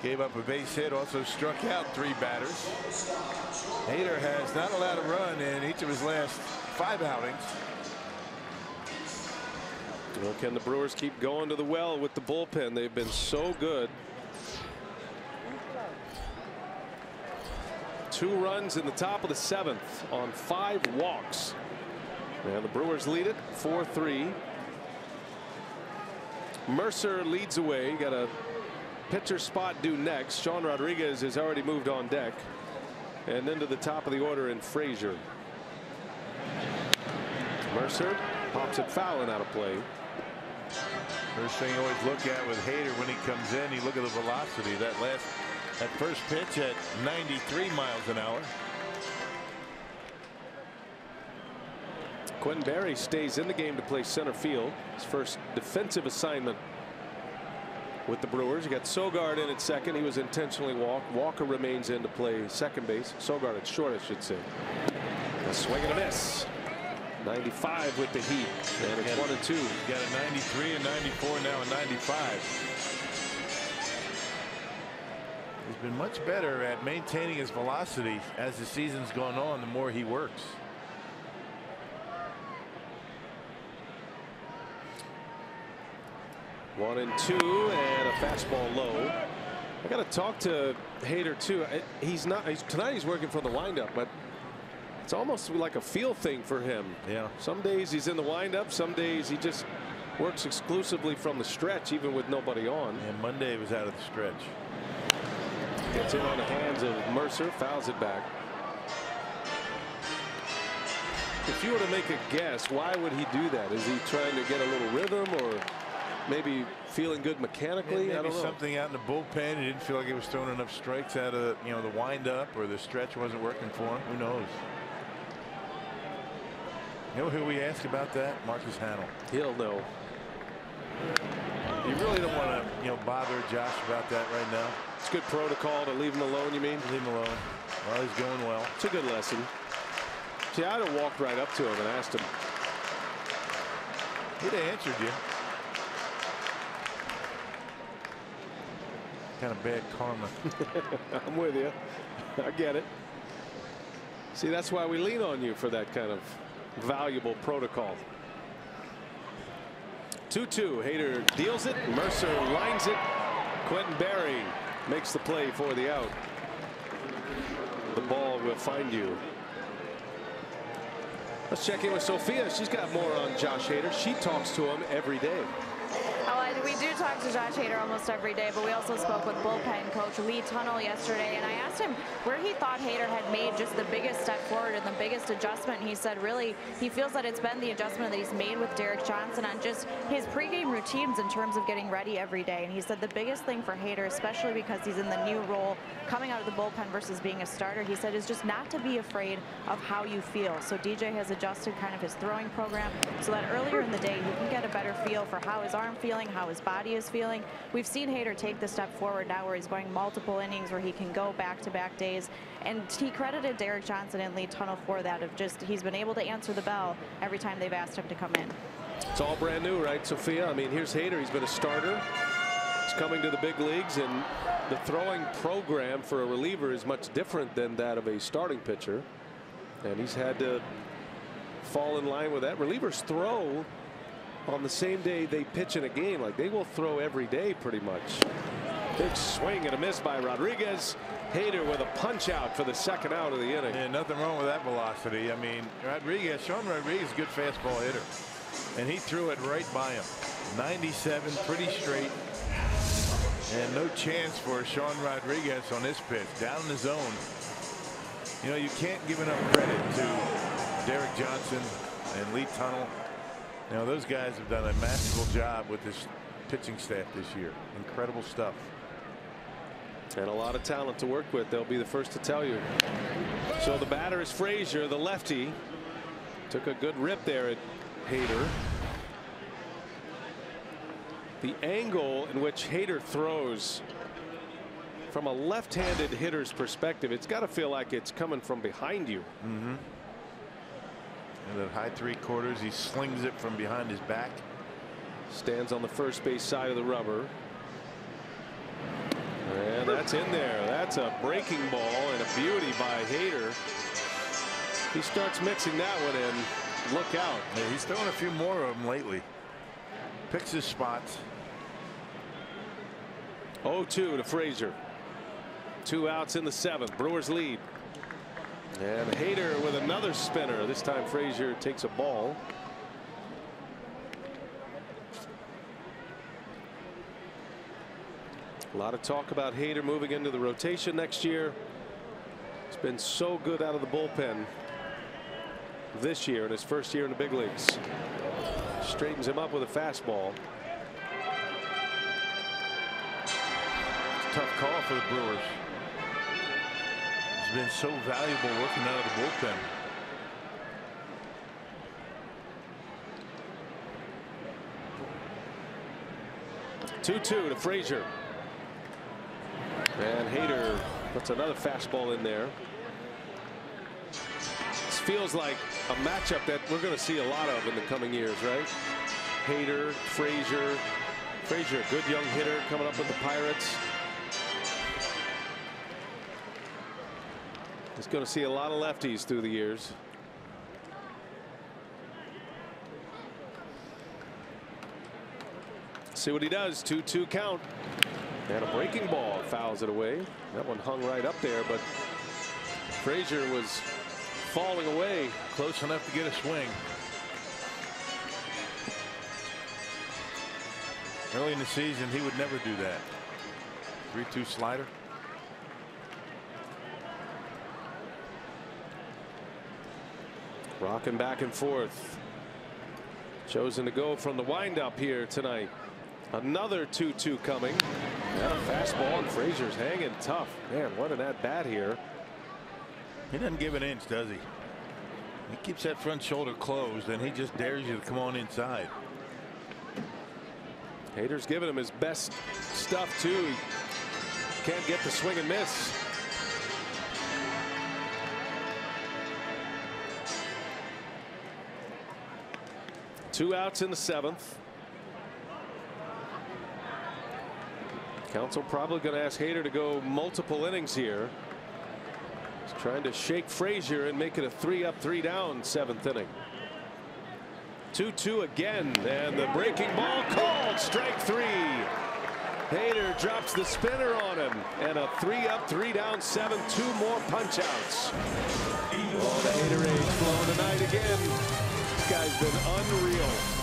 Gave up a base hit, also struck out 3 batters. Hader has not allowed a run in each of his last 5 outings. Well, can the Brewers keep going to the well with the bullpen? They've been so good. 2 runs in the top of the 7th on 5 walks. And the Brewers lead it 4-3. Mercer leads away. Got a pitcher spot due next. Sean Rodriguez has already moved on deck. And then to the top of the order in Frazier. Mercer pops it foul and out of play. First thing you always look at with Hader when he comes in, you look at the velocity. That first pitch at 93 miles an hour. Quentin Berry stays in the game to play center field. His first defensive assignment with the Brewers. You got Sogard in at second. He was intentionally walked. Walker remains in to play second base. Sogard at short, I should say. A swing and a miss. 95 with the Heat, and it's 1-2. Got a 93 and 94 now, a 95. He's been much better at maintaining his velocity as the season's gone on. The more he works. One and 2, and a fastball low. I got to talk to Hader too. Tonight he's working from the windup, but it's almost like a feel thing for him. Yeah. Some days he's in the windup. Some days he just works exclusively from the stretch, even with nobody on. And Monday was out of the stretch. Gets in on the hands of Mercer, fouls it back. If you were to make a guess, why would he do that? Is he trying to get a little rhythm, or maybe feeling good mechanically? Maybe I don't know. something out in the bullpen. He didn't feel like he was throwing enough strikes out of the windup, or the stretch wasn't working for him. Who knows? You know who we ask about that? Marcus Hamill. He'll know. You really don't want to bother Josh about that right now. It's good protocol to leave him alone, you mean? Leave him alone. Well, he's going well. It's a good lesson. See, I'd have walked right up to him and asked him. He'd have answered you. Kind of bad karma. I'm with you. I get it. See, that's why we lean on you for that kind of valuable protocol. 2-2. Hader deals it. Mercer lines it. Quentin Berry makes the play for the out. The ball will find you. Let's check in with Sophia. She's got more on Josh Hader. She talks to him every day. We do talk to Josh Hader almost every day, but we also spoke with bullpen coach Lee Tunnell yesterday, and I asked him where he thought Hader had made just the biggest step forward and the biggest adjustment. And he said really he feels that it's been the adjustment that he's made with Derek Johnson on just his pregame routines in terms of getting ready every day. And he said the biggest thing for Hader, especially because he's in the new role coming out of the bullpen versus being a starter, he said is just not to be afraid of how you feel. So DJ has adjusted kind of his throwing program so that earlier in the day he can get a better feel for how his arm feeling, how his body is feeling. We've seen Hader take the step forward now where he's going multiple innings, where he can go back-to-back days, and he credited Derek Johnson and Lee Tunnell for that, of just he's been able to answer the bell every time they've asked him to come in. It's all brand new, right, Sophia? I mean, here's Hader. He's been a starter. He's coming to the big leagues, and the throwing program for a reliever is much different than that of a starting pitcher, and he's had to fall in line with that. Relievers throw on the same day they pitch in a game. Like, they will throw every day pretty much. Big swing and a miss by Rodriguez. Hader with a punch out for the second out of the inning. Yeah, nothing wrong with that velocity. I mean, Sean Rodriguez is a good fastball hitter, and he threw it right by him. 97, pretty straight, and no chance for Sean Rodriguez on this pitch. Down in the zone. You can't give enough credit to Derek Johnson and Lee Tunnell. Those guys have done a masterful job with this pitching staff this year. Incredible stuff. And a lot of talent to work with. They'll be the first to tell you. So the batter is Frazier, the lefty. Took a good rip there at Hader. The angle in which Hader throws from a left-handed hitter's perspective, it's got to feel like it's coming from behind you. Mm-hmm. And that high 3/4, he slings it from behind his back. Stands on the first base side of the rubber. And that's in there. That's a breaking ball and a beauty by Hader. He starts mixing that one in. Look out. Yeah, he's throwing a few more of them lately. Picks his spots. 0-2 to Frazier. 2 outs in the 7th. Brewers lead. And Hader with another spinner. This time Frazier takes a ball. A lot of talk about Hader moving into the rotation next year. He's been so good out of the bullpen this year in his first year in the big leagues. Straightens him up with a fastball. Tough call for the Brewers. He's been so valuable working out of the bullpen. Two to Frazier. And Hader puts another fastball in there. This feels like a matchup that we're going to see a lot of in the coming years, right? Hader, Frazier. Frazier, a good young hitter coming up with the Pirates. He's going to see a lot of lefties through the years. See what he does. 2-2 count. And a breaking ball fouls it away. That one hung right up there, but Frazier was falling away. Close enough to get a swing. Early in the season, he would never do that. 3-2 slider. Rocking back and forth. Chosen to go from the windup here tonight. Another 2-2 coming. And a fastball, and Frazier's hanging tough. Man, what an at-bat here. He doesn't give an inch, does he? He keeps that front shoulder closed, and he just dares you to come on inside. Hader's giving him his best stuff, too. He can't get the swing and miss. Two outs in the 7th. Counsel probably going to ask Hader to go multiple innings here. He's trying to shake Frazier and make it a 3-up, 3-down 7th inning. 2-2 again, and the breaking ball called. Strike 3. Hader drops the spinner on him, and a 3-up, 3-down 7th. 2 more punch outs. Oh, the Hader age flowing tonight again. This guy's been unreal.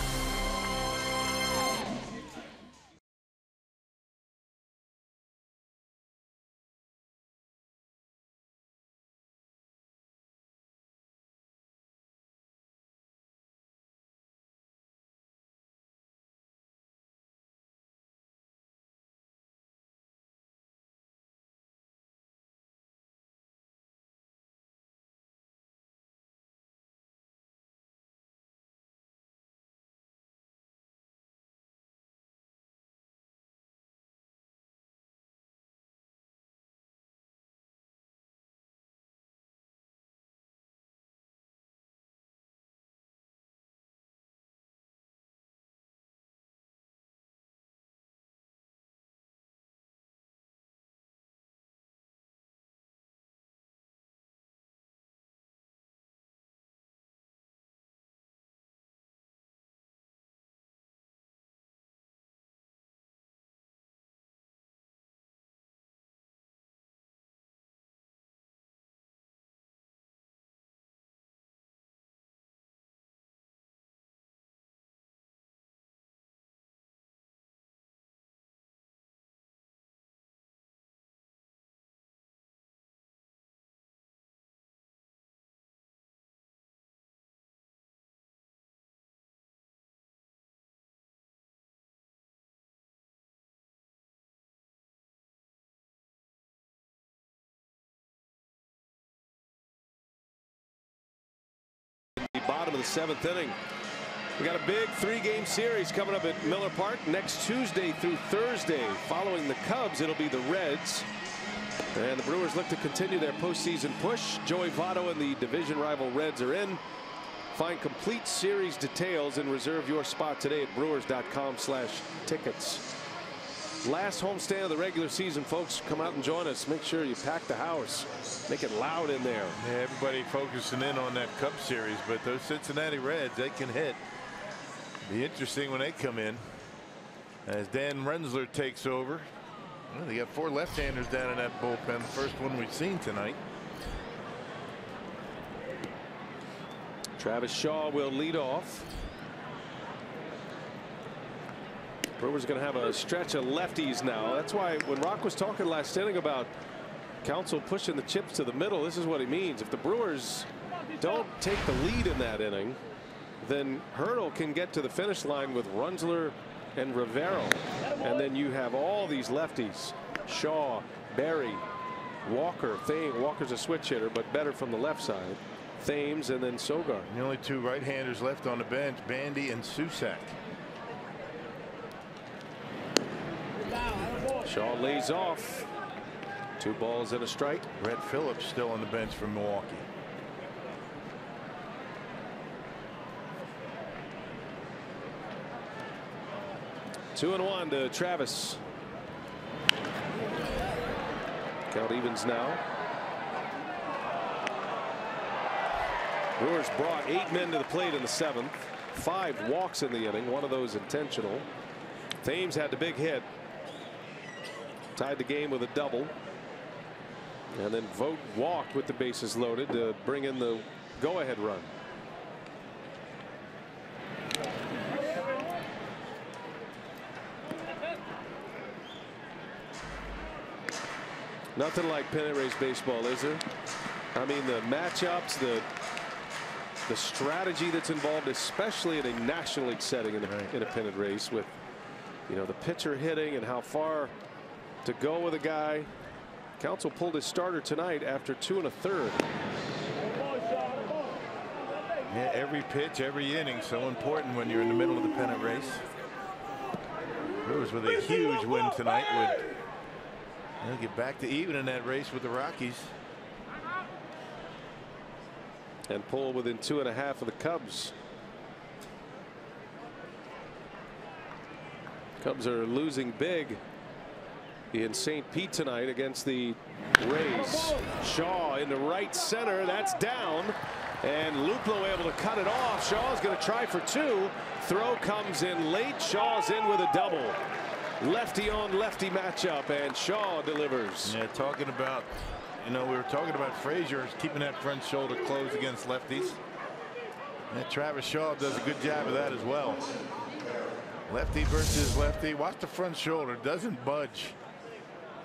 Bottom of the 7th inning. We got a big 3-game series coming up at Miller Park next Tuesday through Thursday. Following the Cubs, it'll be the Reds. And the Brewers look to continue their postseason push. Joey Votto and the division rival Reds are in. Find complete series details and reserve your spot today at brewers.com/tickets. Last homestand of the regular season, folks. Come out and join us. Make sure you pack the house. Make it loud in there. Yeah, everybody focusing in on that Cup series, but those Cincinnati Reds, they can hit. Be interesting when they come in as Dan Rensler takes over. Well, they got 4 left-handers down in that bullpen. The first one we've seen tonight. Travis Shaw will lead off. Brewers going to have a stretch of lefties now. That's why when Rock was talking last inning about Counsell pushing the chips to the middle, this is what he means. If the Brewers don't take the lead in that inning, then Hurdle can get to the finish line with Rensler and Rivero, and then you have all these lefties: Shaw, Berry, Walker. Walker's a switch hitter, but better from the left side. Thames, and then Sogard. The only 2 right-handers left on the bench, Bandy and Susak. Shaw lays off. 2 balls and a strike. Brett Phillips still on the bench for Milwaukee. Two and 1 to Travis. Count evens now. Brewers brought 8 men to the plate in the 7th. 5 walks in the inning, 1 of those intentional. Thames had the big hit. Tied the game with a double. And then Vogt walked with the bases loaded to bring in the go-ahead run. Nothing like pennant race baseball, is there? I mean, the matchups, the strategy that's involved, especially in a National League setting in a pennant race, with, you know, the pitcher hitting and how far to go with a guy. Counsell pulled his starter tonight after 2 1/3. Yeah, every pitch, every inning, so important when you're in the middle of the pennant race. Brewers with a huge win tonight would get back to even in that race with the Rockies. And pull within 2.5 of the Cubs. Cubs are losing big in St. Pete tonight against the Rays. Shaw into right center. That's down. And Luplow able to cut it off. Shaw's going to try for 2. Throw comes in late. Shaw's in with a double. Lefty on lefty matchup, and Shaw delivers. Yeah, talking about, you know, we were talking about Frazier keeping that front shoulder closed against lefties. And Travis Shaw does a good job of that as well. Lefty versus lefty. Watch the front shoulder, doesn't budge.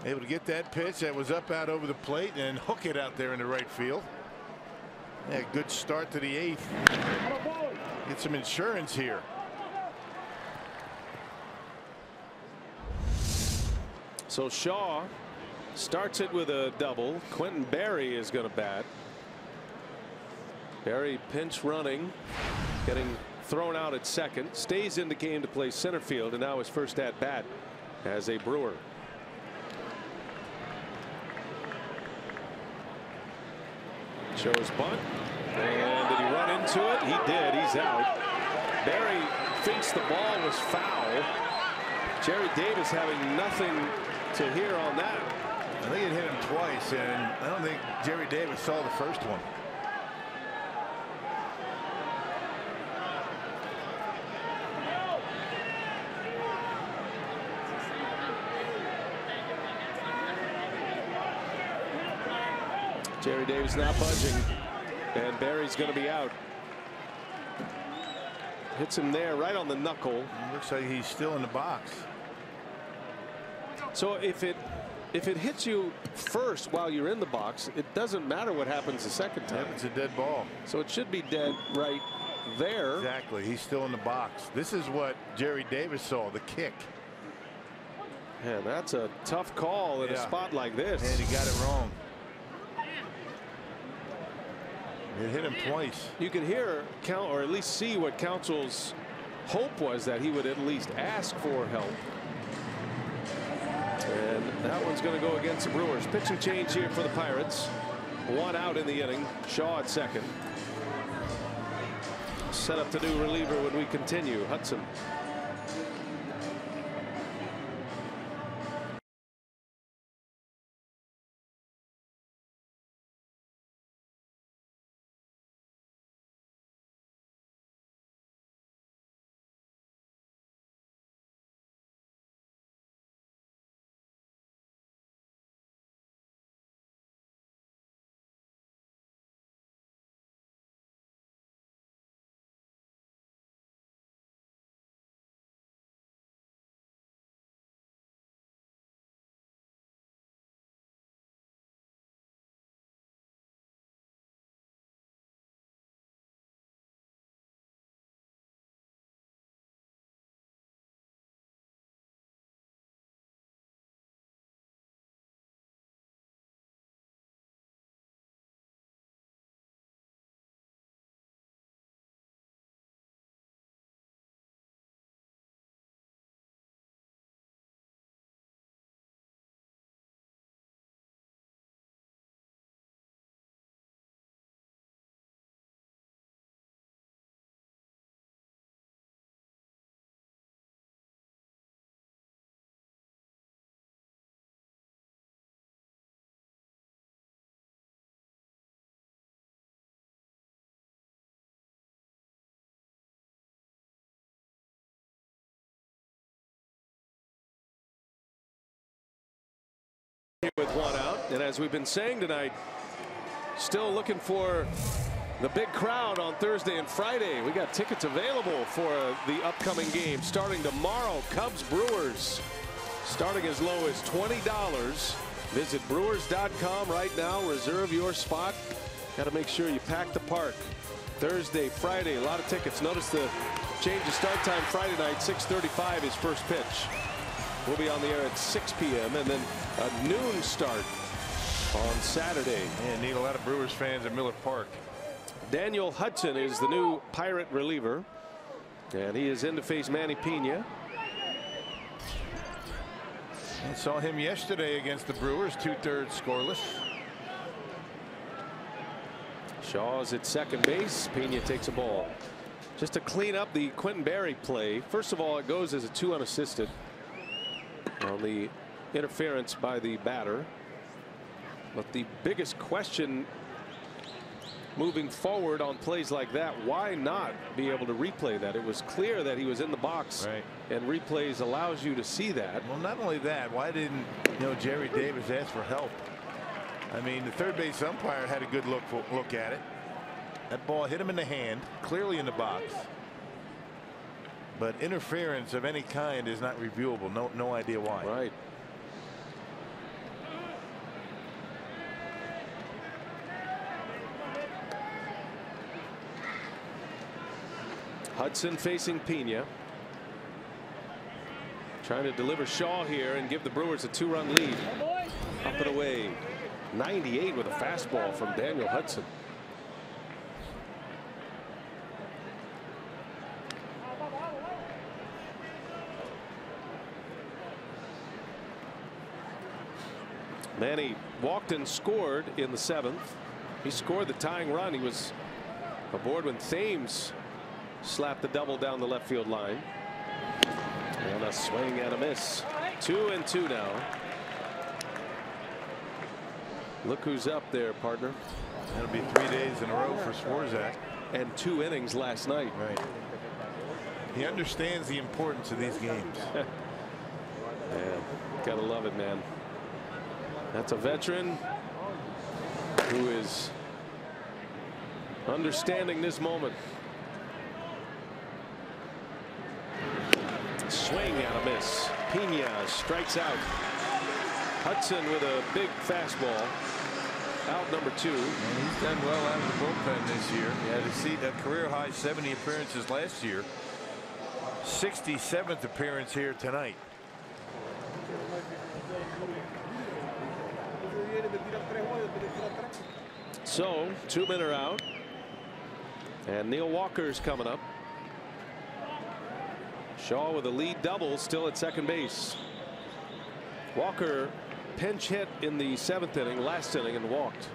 Able to get that pitch that was up out over the plate and hook it out there in the right field. Yeah, good start to the 8th. Get some insurance here. So Shaw starts it with a double. Quentin Berry is going to bat. Berry pinch running, getting thrown out at second, stays in the game to play center field, and now his first at bat as a Brewer. Shows bunt, and did he run into it? He did. He's out. Berry thinks the ball was foul. Jerry Davis having nothing to hear on that. I think it hit him twice, and I don't think Jerry Davis saw the first one. Jerry Davis not budging, and Berry's going to be out. Hits him there right on the knuckle. Looks like he's still in the box. So if it hits you first while you're in the box, it doesn't matter what happens the second time. Yep, it's a dead ball. So it should be dead right there. Exactly. He's still in the box. This is what Jerry Davis saw, the kick. And that's a tough call in a spot like this. And he got it wrong. It hit him twice. You can hear or at least see what Counsell's hope was, that he would at least ask for help. And that one's going to go against the Brewers. Pitching change here for the Pirates. 1 out in the inning. Shaw at second. set up the new reliever when we continue. Hudson. With one out, and as we've been saying tonight, still looking for the big crowd on Thursday and Friday. We got tickets available for the upcoming game starting tomorrow. Cubs Brewers starting as low as $20. Visit brewers.com right now. Reserve your spot. Got to make sure you pack the park. Thursday, Friday, a lot of tickets. Notice the change of start time Friday night. 6:35 is first pitch. We'll be on the air at 6 p.m. and then a noon start on Saturday. And need a lot of Brewers fans at Miller Park. Daniel Hudson is the new Pirate reliever, and he is in to face Manny Pena. I saw him yesterday against the Brewers, 2/3 scoreless. Shaw's at second base. Pena takes a ball. Just to clean up the Quentin Berry play. First of all, it goes as a 2 unassisted on the interference by the batter. But the biggest question moving forward on plays like that, why not be able to replay that? It was clear that he was in the box, right, and replays allows you to see that. Well, not only that, why didn't Jerry Davis ask for help? I mean, the third base umpire had a good look at it. That ball hit him in the hand, clearly in the box. But interference of any kind is not reviewable. No idea why. Right. Hudson facing Pena. Trying to deliver Shaw here and give the Brewers a 2-run lead. Up and away. 98 with a fastball from Daniel Hudson. Manny walked and scored in the 7th. He scored the tying run. He was aboard when Thames slapped the double down the left field line. And a swing and a miss. 2-2 now. Look who's up there, partner. That'll be 3 days in a row for Swarzak. And 2 innings last night. Right. He understands the importance of these games. Man, gotta love it, man. That's a veteran who is understanding this moment. Swing and a miss. Pena strikes out. Hudson with a big fastball. Out number 2. And he's done well out of the bullpen this year. He had to see that career high 70 appearances last year. 67th appearance here tonight. So 2 men are out. And Neil Walker's coming up. Shaw with a lead double, still at second base. Walker pinch hit in the 7th inning, last inning, and walked.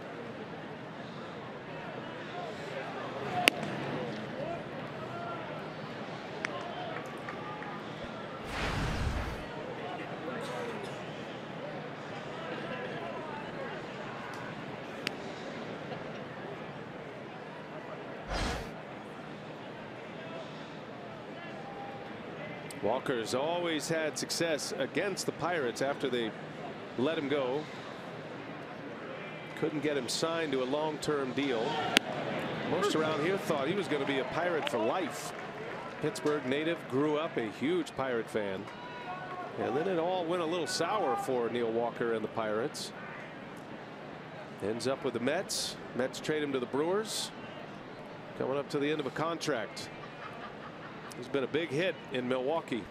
Walker's always had success against the Pirates after they let him go. Couldn't get him signed to a long-term deal. Most around here thought he was going to be a Pirate for life. Pittsburgh native, grew up a huge Pirate fan. And then it all went a little sour for Neil Walker and the Pirates. Ends up with the Mets. Mets trade him to the Brewers. Coming up to the end of a contract. He's been a big hit in Milwaukee.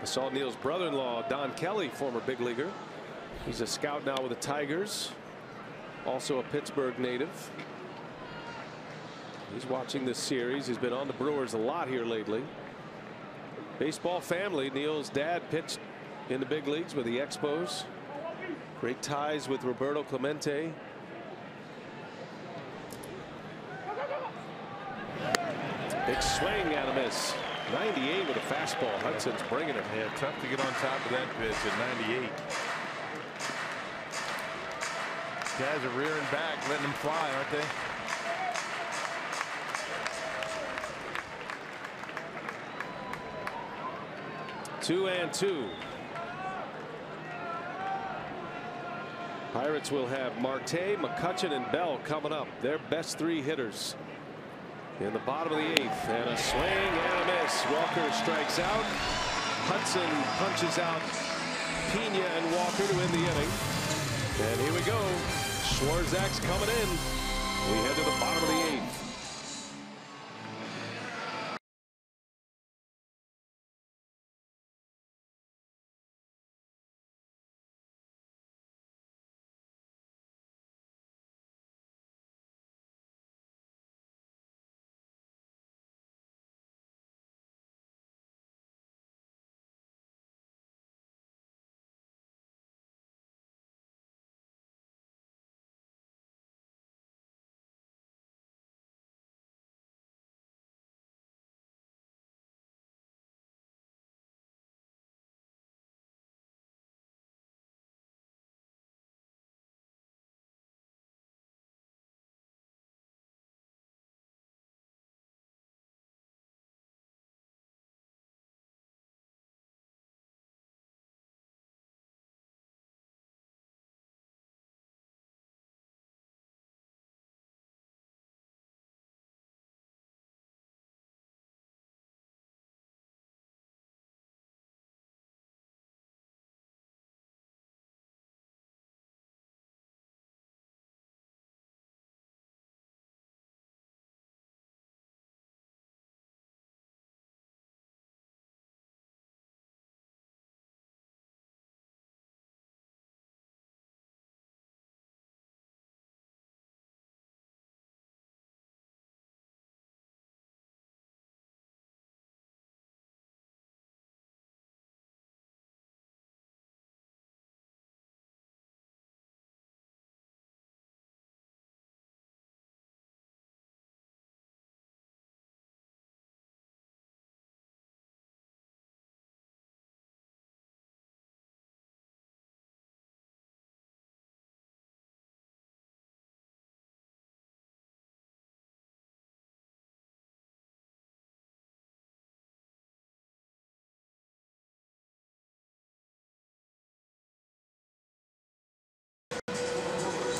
I saw Neil's brother-in-law, Don Kelly, former big leaguer. He's a scout now with the Tigers. Also a Pittsburgh native. He's watching this series. He's been on the Brewers a lot here lately. Baseball family. Neil's dad pitched in the big leagues with the Expos. Great ties with Roberto Clemente. Big swing and a miss. 98 with a fastball. Hudson's bringing it. Yeah, tough to get on top of that pitch at 98. Guys are rearing back, letting them fly, aren't they? Two and two. Pirates will have Marte, McCutchen, and Bell coming up. Their best three hitters in the bottom of the eighth. And a swing and a miss. Walker strikes out. Hudson punches out Pena and Walker to end the inning. And here we go. Swarzak's coming in. We head to the bottom of the eighth.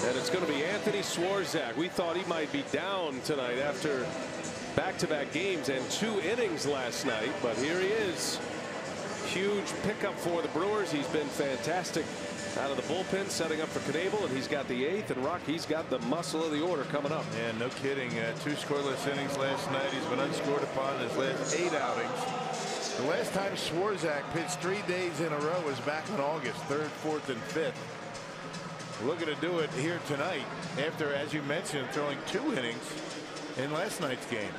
And it's going to be Anthony Swarzak. We thought he might be down tonight after back-to-back games and 2 innings last night, but here he is. Huge pickup for the Brewers. He's been fantastic out of the bullpen, setting up for Knebel, and he's got the 8th, and Rocky's got the muscle of the order coming up. And no kidding, 2 scoreless innings last night. He's been unscored upon his last 8 outings. The last time Swarzak pitched 3 days in a row was back in August, 3rd, 4th, and 5th. Looking to do it here tonight after, as you mentioned, throwing 2 innings in last night's game.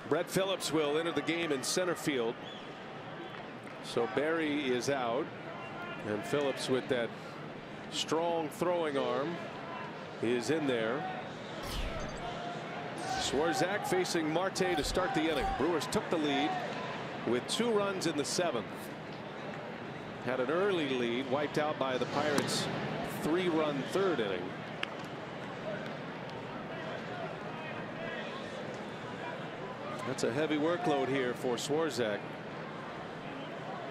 Brett Phillips will enter the game in center field. So Barry is out, and Phillips, with that strong throwing arm, is in there. Swarzak facing Marte to start the inning. Brewers took the lead with 2 runs in the 7th. Had an early lead, wiped out by the Pirates' 3-run 3rd inning. That's a heavy workload here for Swarzak.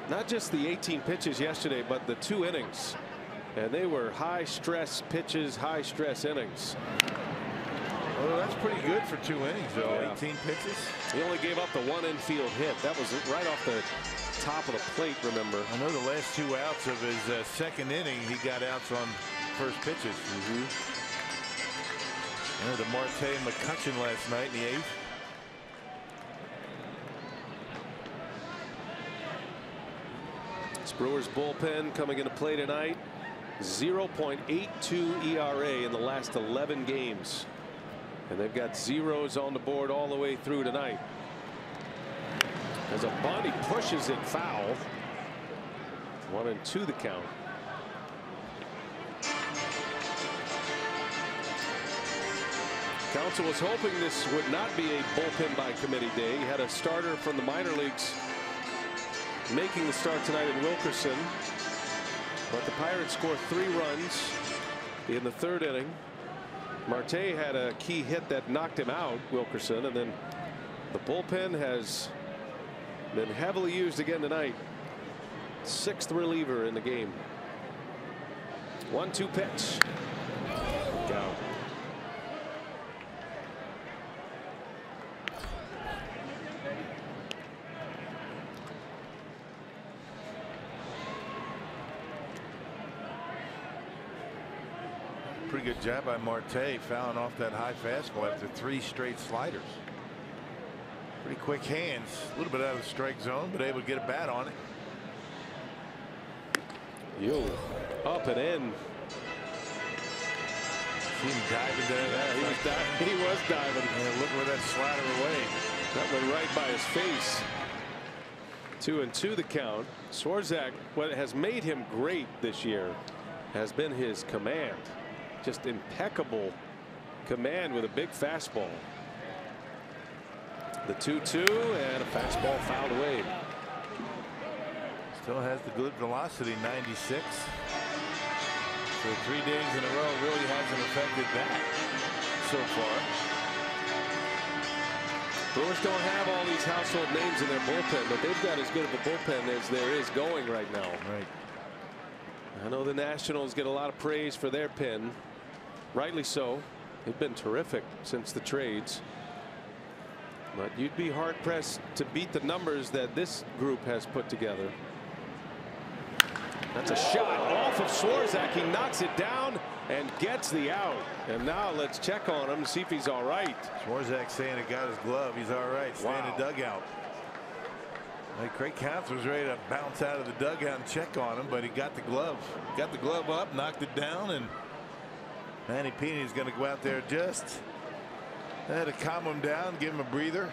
Not just the 18 pitches yesterday, but the 2 innings. And they were high stress pitches, high stress innings. Well, that's pretty good for 2 innings, though. Yeah. 18 pitches. He only gave up the 1 infield hit. That was right off the top of the plate, remember. I know the last 2 outs of his 2nd inning, he got outs on first pitches. The Marte and McCutchen last night in the 8th. This Brewers bullpen coming into play tonight. 0.82 ERA in the last 11 games. And they've got zeros on the board all the way through tonight. As a bunt, he pushes it foul. 1-2 the count. Counsell was hoping this would not be a bullpen by committee day. He had a starter from the minor leagues making the start tonight in Wilkerson. But the Pirates scored 3 runs in the 3rd inning. Marte had a key hit that knocked him out, Wilkerson, and then the bullpen has been heavily used again tonight. 6th reliever in the game. 1-2 pitch. Out. Pretty good job by Marte fouling off that high fastball after 3 straight sliders. Pretty quick hands, a little bit out of the strike zone, but able to get a bat on it. Up and in. See him diving down that. He was diving. And look where that slider away. That went right by his face. 2-2 the count. Swarzak, what has made him great this year has been his command. Just impeccable command with a big fastball. The 2-2 and a fastball fouled away. Still has the good velocity, 96. So 3 days in a row really hasn't affected that so far. Brewers don't have all these household names in their bullpen, but they've got as good of a bullpen as there is going right now. Right. I know the Nationals get a lot of praise for their pen. Rightly so. They've been terrific since the trades. But you'd be hard pressed to beat the numbers that this group has put together. That's a shot off of Swarzak. He knocks it down and gets the out. And now let's check on him, see if he's all right. Swarzak saying it got his glove. He's all right. Stay in the dugout. Like Craig Counsell was ready to bounce out of the dugout and check on him, but he got the glove. Got the glove up, knocked it down, and Manny Pena is going to go out there just to calm him down, give him a breather.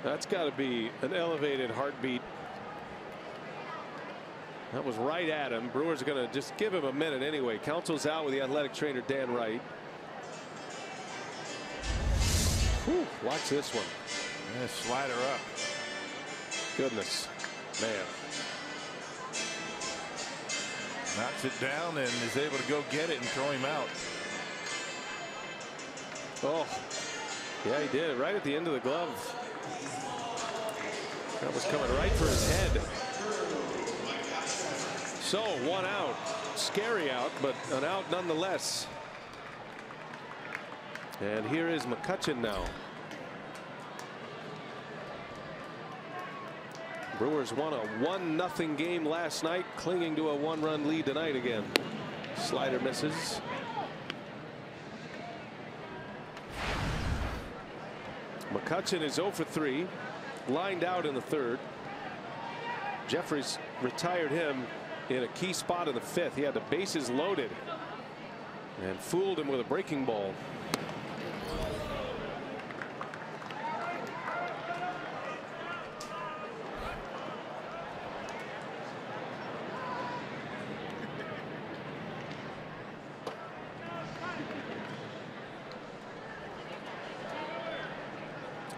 That's got to be an elevated heartbeat. That was right at him. Brewers are going to just give him a minute anyway. Counsell's out with the athletic trainer Dan Wright. Whew, watch this one. And a slider up. Goodness, man. Knocks it down and is able to go get it and throw him out. Oh, yeah, he did. Right at the end of the glove. That was coming right for his head. So 1 out. Scary out, but an out nonetheless. And here is McCutchen now. Brewers won a 1-0 game last night, clinging to a 1-run lead tonight again. Slider misses. McCutchen is 0 for 3, lined out in the 3rd. Jeffries retired him in a key spot in the 5th. He had the bases loaded and fooled him with a breaking ball.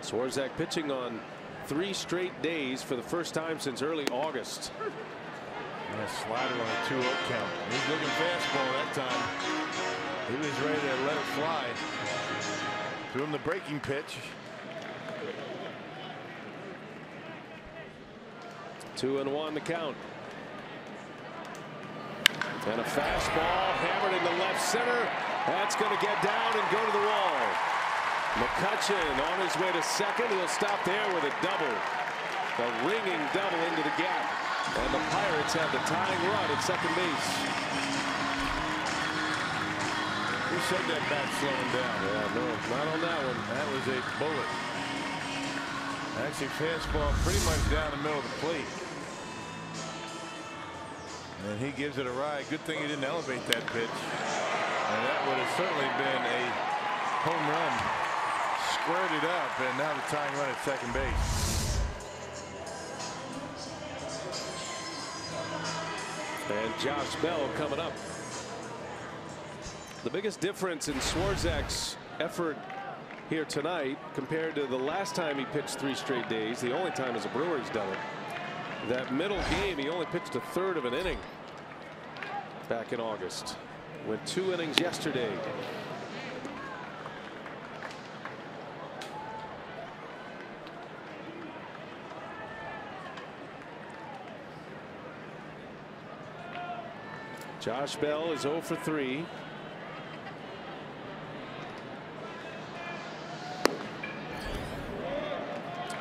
Swarzak pitching on 3 straight days for the first time since early August. And a slider on a 2-0 count. He's looking fastball that time. He was ready to let it fly. Threw him the breaking pitch. 2-1 the count. And a fastball hammered into left center. That's going to get down and go to the wall. McCutchen on his way to second. He'll stop there with a double. A ringing double into the gap. And the Pirates have the tying run at second base. Who said that bat slowing down? Yeah, no, not on that one. That was a bullet. Actually, fastball pretty much down the middle of the plate. And he gives it a ride. Good thing he didn't elevate that pitch. And that would have certainly been a home run. Squared it up, and now the tying run at second base. And Josh Bell coming up. The biggest difference in Swarzak's effort here tonight compared to the last time he pitched 3 straight days, the only time as a Brewer he's done it. That middle game, he only pitched a third of an inning back in August. Went 2 innings yesterday. Josh Bell is 0 for 3.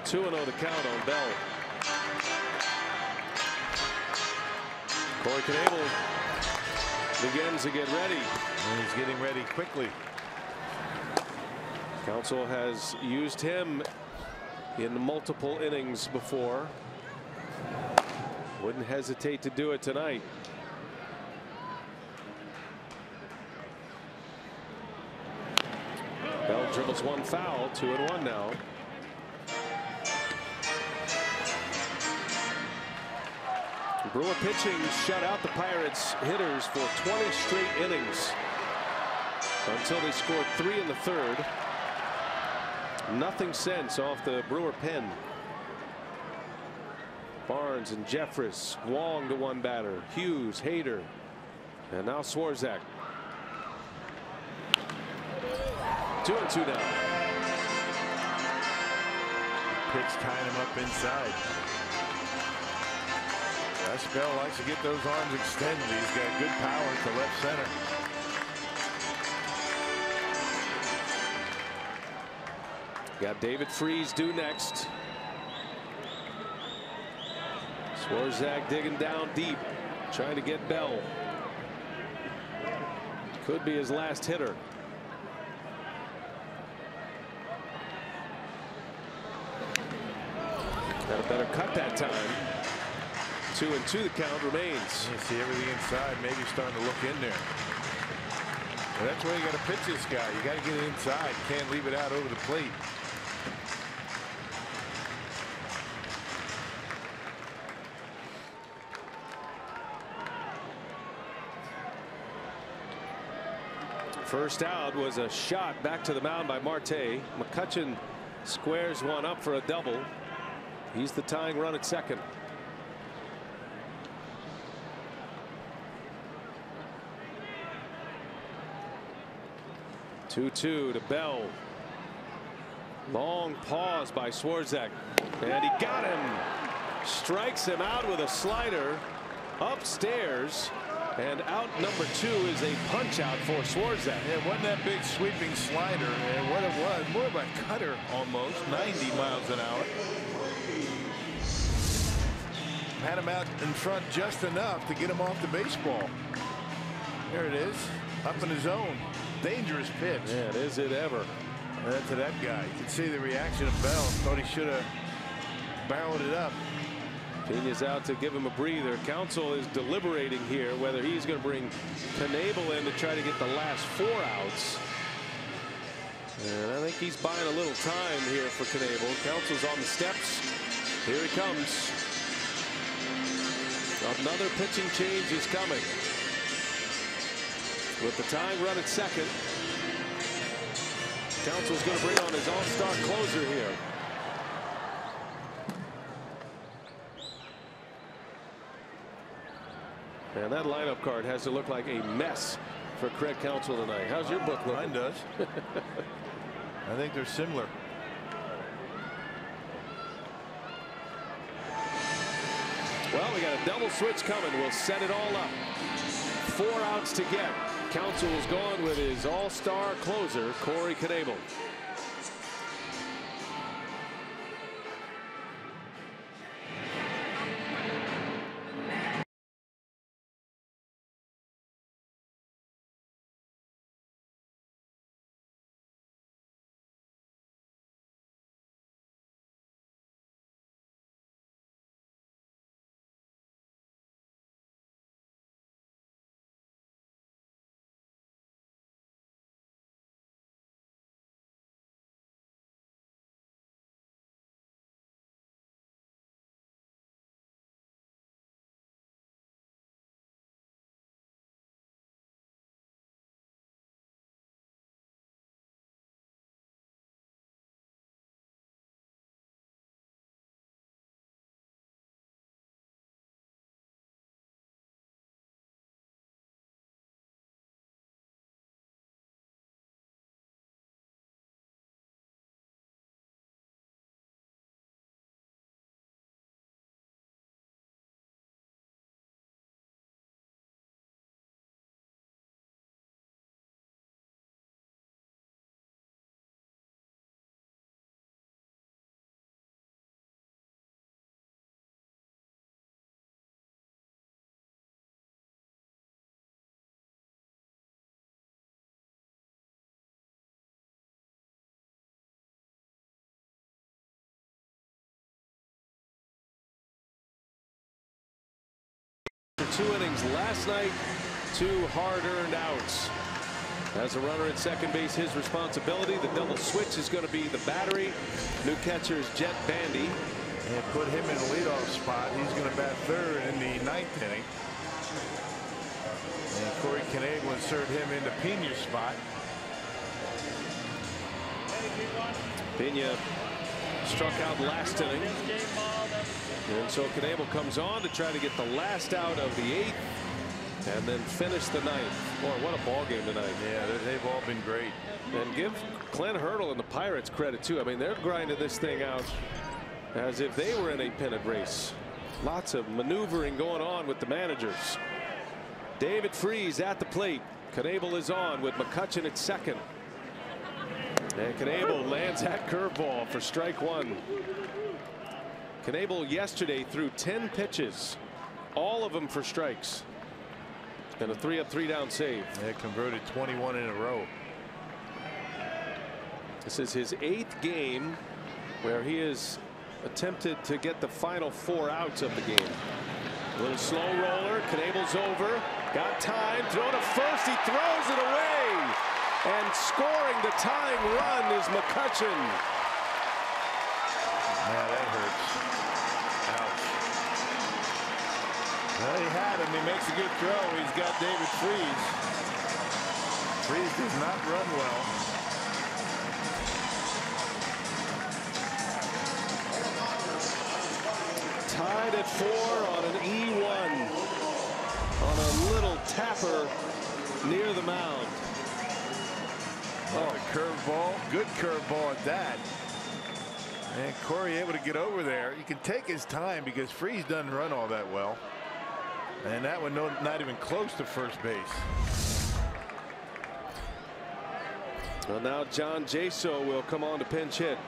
Two 2-0 the count on Bell. Corey Knebel begins to get ready. And he's getting ready quickly. Counsell has used him in multiple innings before. Wouldn't hesitate to do it tonight. Bell dribbles one foul, 2-1 now. Brewer pitching shut out the Pirates hitters for 20 straight innings until they scored 3 in the third. Nothing since off the Brewer pen. Barnes and Jeffress, Wong to one batter, Hughes, Hader, and now Swarzak. 2-2 now. Pitch tying him up inside. Bell likes to get those arms extended. He's got good power to left center. Got David Freese due next. Swarzak digging down deep, trying to get Bell. Could be his last hitter. Got a better cut that time. 2-2 the count remains. You see everything inside, maybe starting to look in there. Well, that's where you got to pitch this guy. You got to get it inside. You can't leave it out over the plate. First out was a shot back to the mound by Marte. McCutchen squares one up for a double. He's the tying run at second. 2-2 to Bell. Long pause by Swarzak, and he got him. Strikes him out with a slider upstairs, and out number 2 is a punch out for Swarzak. Yeah, wasn't that big sweeping slider, and what it was, more of a cutter almost, 90 miles an hour. Had him out in front just enough to get him off the baseball. There it is, up in his zone. Dangerous pitch. Man, is it ever. To that guy. You can see the reaction of Bell. Thought he should have barreled it up. Pena's out to give him a breather. Counsell is deliberating here whether he's going to bring Knebel in to try to get the last 4 outs. And I think he's buying a little time here for Knebel. Counsell's on the steps. Here he comes. Another pitching change is coming. With the tying run at second, Counsell's going to bring on his all-star closer here. And that lineup card has to look like a mess for Craig Counsell tonight. How's your book looking? Mine does. I think they're similar. Well, we got a double switch coming. We'll set it all up. 4 outs to get. Counsell's going with his all-star closer, Corey Knebel. For 2 innings last night, 2 hard-earned outs. As a runner at second base, his responsibility. The double switch is going to be the battery. New catcher is Jet Bandy. And put him in the leadoff spot. He's going to bat third in the 9th inning. And Corey Knebel will insert him into Pena's spot. Pena struck out last inning. And so Knebel comes on to try to get the last out of the 8th and then finish the 9th. Boy, what a ball game tonight. Yeah, they've all been great. And give Clint Hurdle and the Pirates credit too. I mean, they're grinding this thing out as if they were in a pennant race. Lots of maneuvering going on with the managers. David Freese at the plate. Knebel is on with McCutchen at second. And Knebel lands that curveball for strike 1. Knebel yesterday threw 10 pitches, all of them for strikes, and a 3-up 3-down save. They converted 21 in a row. This is his 8th game where he has attempted to get the final 4 outs of the game. A little slow roller. Knebel's over. Got time. Throw to first. He throws it away. And scoring the tying run is McCutchen. Yeah, that hurts. Ouch. Well, he had him. He makes a good throw. He's got David Freese. Freese does not run well. Tied at 4 on an E1 on a little tapper near the mound. Oh, a curveball. Good curveball at that. And Corey able to get over there. You can take his time because Freese doesn't run all that well. And that one not even close to first base. Well, now John Jaso will come on to pinch hit.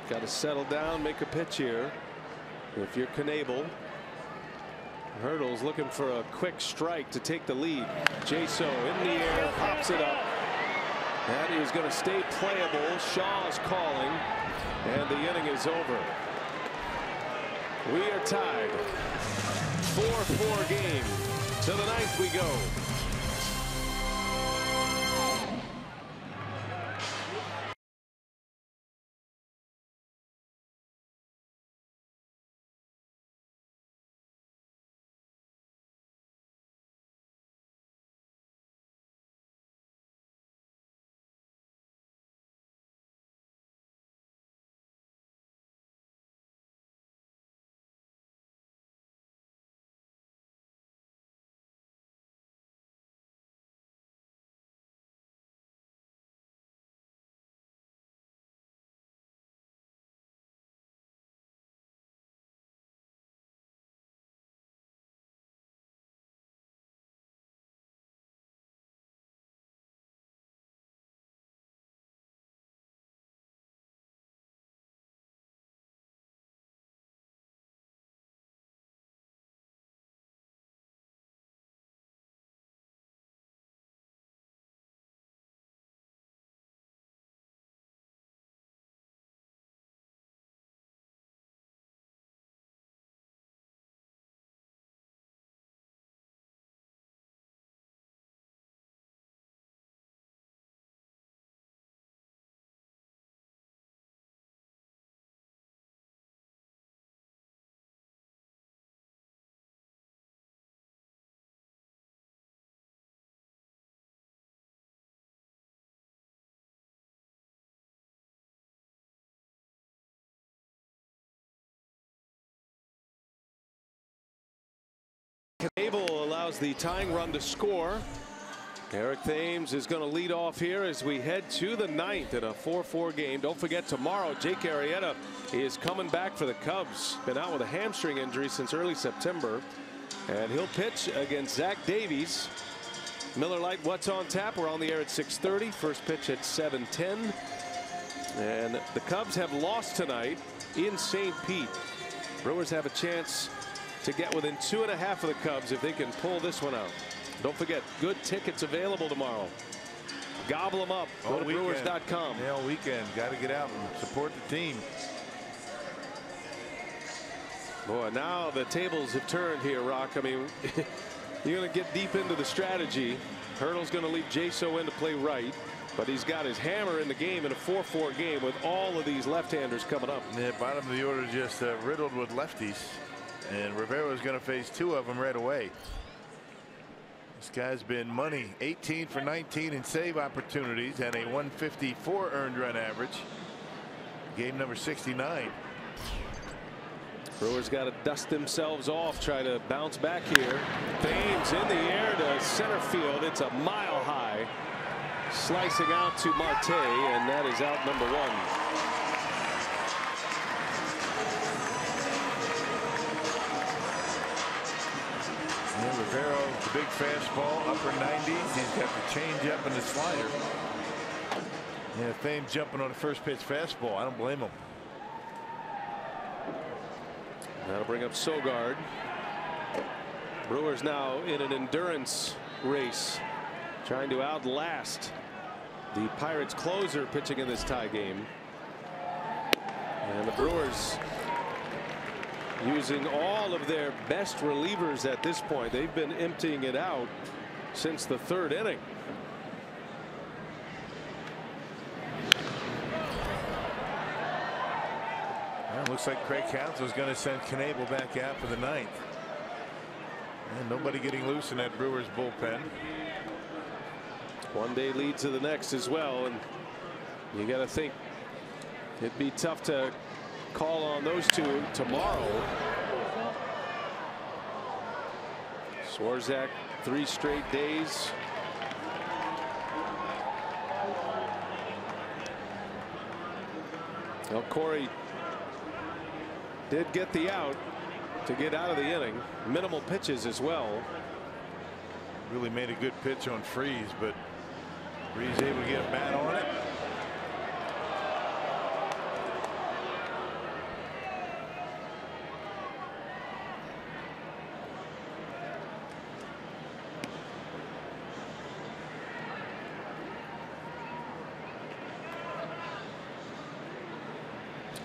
Got to settle down, make a pitch here. If you're Knebel, Hurdle's looking for a quick strike to take the lead. Jaso in the air, pops it up. And he was going to stay playable. Shaw is calling, and the inning is over. We are tied. 4-4 game. To the 9th we go. allows the tying run to score. Eric Thames is going to lead off here as we head to the 9th in a 4-4 game. Don't forget, tomorrow Jake Arrieta is coming back for the Cubs. Been out with a hamstring injury since early September, and he'll pitch against Zach Davies. Miller Lite, what's on tap? We're on the air at 6:30. First pitch at 7:10. And the Cubs have lost tonight in St. Pete. Brewers have a chance to get within 2.5 of the Cubs if they can pull this one out. Don't forget, good tickets available tomorrow. Gobble them up. Go to Brewers.com. Yeah, all weekend. Got to get out and support the team. Boy, now the tables have turned here, Rock. I mean, you're going to get deep into the strategy. Hurdle's going to leave Jaso in to play right, but he's got his hammer in the game in a 4-4 game with all of these left-handers coming up. The bottom of the order just riddled with lefties, and Rivera is going to face 2 of them right away. This guy's been money. 18 for 19 in save opportunities and a 154 earned run average. Game number 69. Brewers got to dust themselves off, try to bounce back here. Thames in the air to center field. It's a mile high. Slicing out to Marte, and that is out number 1. Rivera, the big fastball, upper 90s. He's got the changeup and the slider. Yeah, Thames jumping on the first pitch fastball. I don't blame him. That'll bring up Sogard. Brewers now in an endurance race, trying to outlast the Pirates closer pitching in this tie game. And the Brewers using all of their best relievers at this point. They've been emptying it out since the 3rd inning. Well, looks like Craig Counsell is going to send Knebel back out for the 9th. And nobody getting loose in that Brewers bullpen. One day lead to the next as well, and you got to think it'd be tough to call on those 2 tomorrow. Swarzak 3 straight days. Well, Corey did get the out to get out of the inning. Minimal pitches as well. Really made a good pitch on Freese, but Freese able to get a bat on it.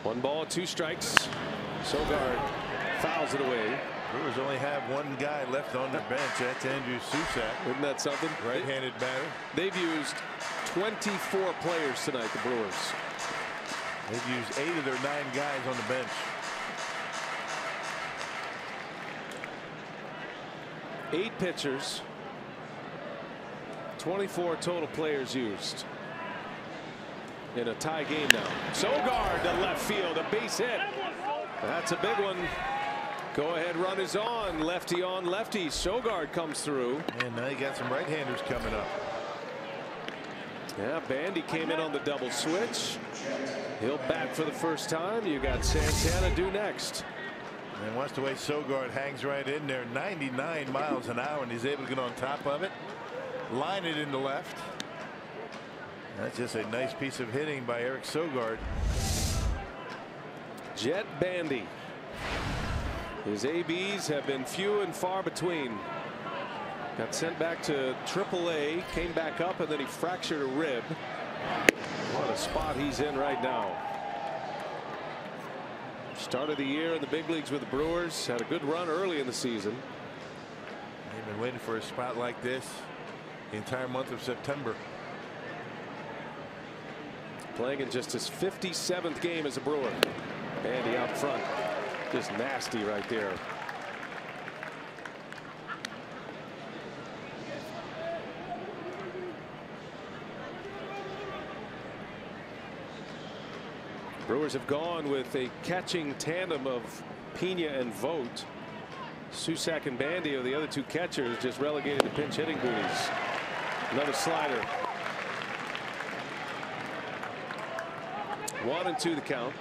One ball, 2 strikes. Sogard fouls it away. Brewers only have 1 guy left on the bench. That's Andrew Susak. Isn't that something? Right-handed batter. They've used 24 players tonight, the Brewers. They've used 8 of their 9 guys on the bench. 8 pitchers. 24 total players used in a tie game now. Sogard to left field, a base hit. That's a big one. Go ahead run is on. Lefty on lefty. Sogard comes through. And now you got some right-handers coming up. Yeah, Bandy came in on the double switch. He'll bat for the first time. You got Santana due next. And watch the way Sogard hangs right in there. 99 miles an hour, and he's able to get on top of it. Line it into left. That's just a nice piece of hitting by Eric Sogard. Jet Bandy. His ABs have been few and far between. Got sent back to AAA, came back up, and then he fractured a rib. What a spot he's in right now. Started the year in the big leagues with the Brewers. Had a good run early in the season. They've been waiting for a spot like this the entire month of September. Playing in just his 57th game as a Brewer. Bandy out front. Just nasty right there. Brewers have gone with a catching tandem of Pena and Vogt. Susak and Bandy are the other two catchers, just relegated to pinch hitting duties. Another slider. 1-2 the count.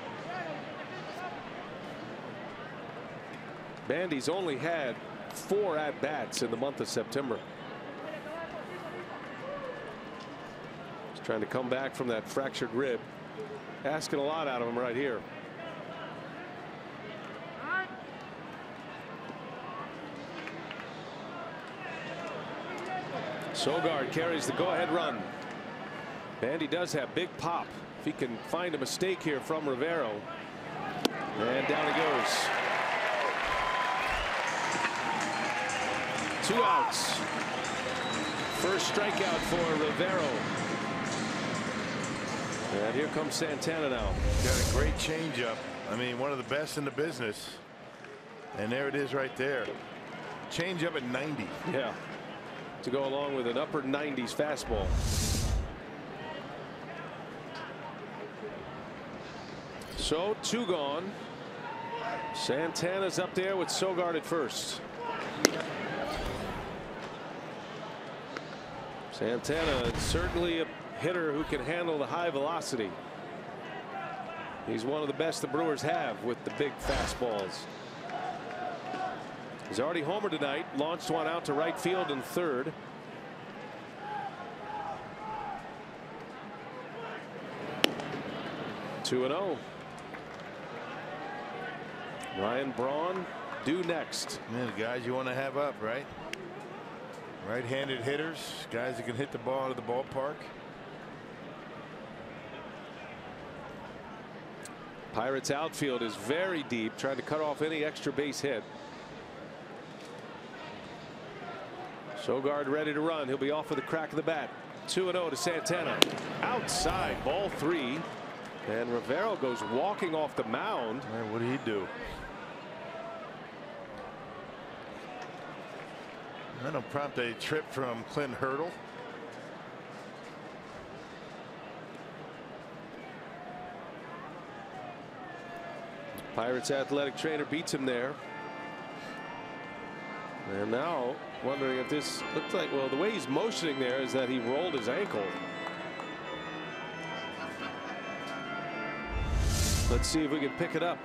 Bandy's only had 4 at-bats in the month of September. He's trying to come back from that fractured rib. Asking a lot out of him right here. Sogard carries the go-ahead run. Bandy does have big pop. If he can find a mistake here from Rivero. And down he goes. 2 outs. First strikeout for Rivero. And here comes Santana now. Got a great changeup. I mean, one of the best in the business. And there it is right there. Changeup at 90. Yeah. To go along with an upper 90s fastball. So 2 gone. Santana's up there with Sogard at first. Santana certainly a hitter who can handle the high velocity. He's one of the best the Brewers have with the big fastballs. He's already homered tonight. Launched one out to right field and third. Two and 0. Ryan Braun due next. Man, the guys you want to have up, right? Right-handed hitters, guys that can hit the ball out of the ballpark. Pirates outfield is very deep, trying to cut off any extra base hit. Sogard ready to run. He'll be off with the crack of the bat. 2-0 to Santana. Outside, ball 3. And Rivero goes walking off the mound. Man, what did he do? That'll prompt a trip from Clint Hurdle. Pirates athletic trainer beats him there. And now wondering if this looks like, well, the way he's motioning there is that he rolled his ankle. Let's see if we can pick it up.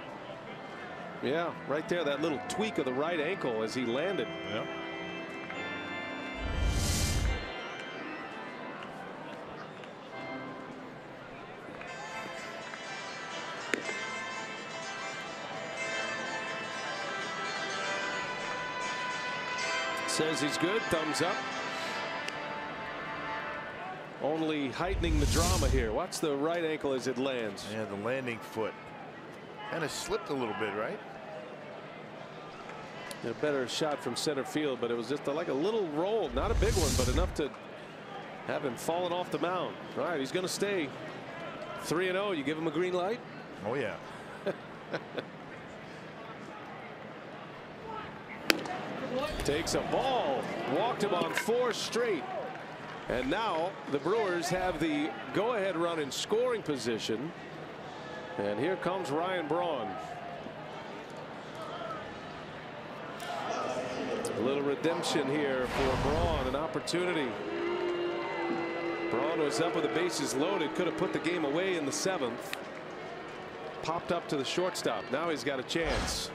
Yeah, right there, that little tweak of the right ankle as he landed. Yeah. Says he's good. Thumbs up. Only heightening the drama here. Watch the right ankle as it lands. Yeah, the landing foot kind of slipped a little bit, right? A better shot from center field, but it was just like a little roll, not a big one, but enough to have him falling off the mound. All right, he's going to stay. 3-0. You give him a green light? Oh yeah. Takes a ball, walked him on 4 straight. And now the Brewers have the go-ahead run in scoring position. And here comes Ryan Braun. A little redemption here for Braun, an opportunity. Braun was up with the bases loaded, could have put the game away in the 7th. Popped up to the shortstop. Now he's got a chance.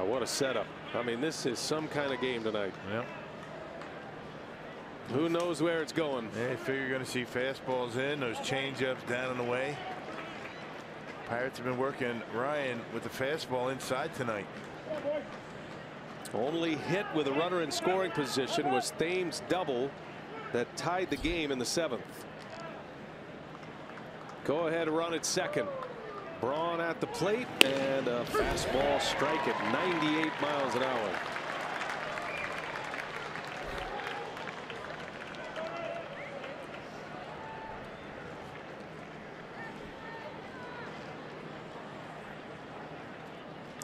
What a setup. I mean, this is some kind of game tonight. Yeah. Who knows where it's going? Yeah, I figure you're going to see fastballs in, those changeups down and away. Pirates have been working Ryan with the fastball inside tonight. Only hit with a runner in scoring position was Thames' double that tied the game in the 7th. Go ahead run at second. Braun at the plate, and a fastball strike at 98 miles an hour.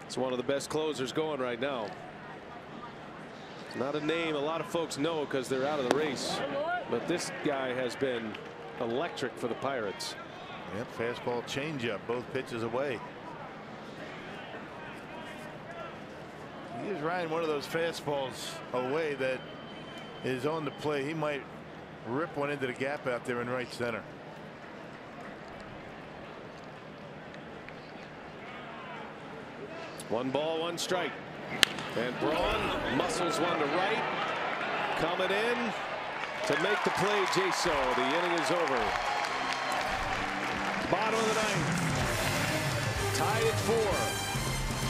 It's one of the best closers going right now. Not a name a lot of folks know because they're out of the race, but this guy has been electric for the Pirates. Yep, fastball changeup, both pitches away. He is riding one of those fastballs away that is on the play. He might rip one into the gap out there in right center. One ball, one strike. And Braun muscles one to right. Coming in to make the play, Jaso. The inning is over. Bottom of the ninth. Tied at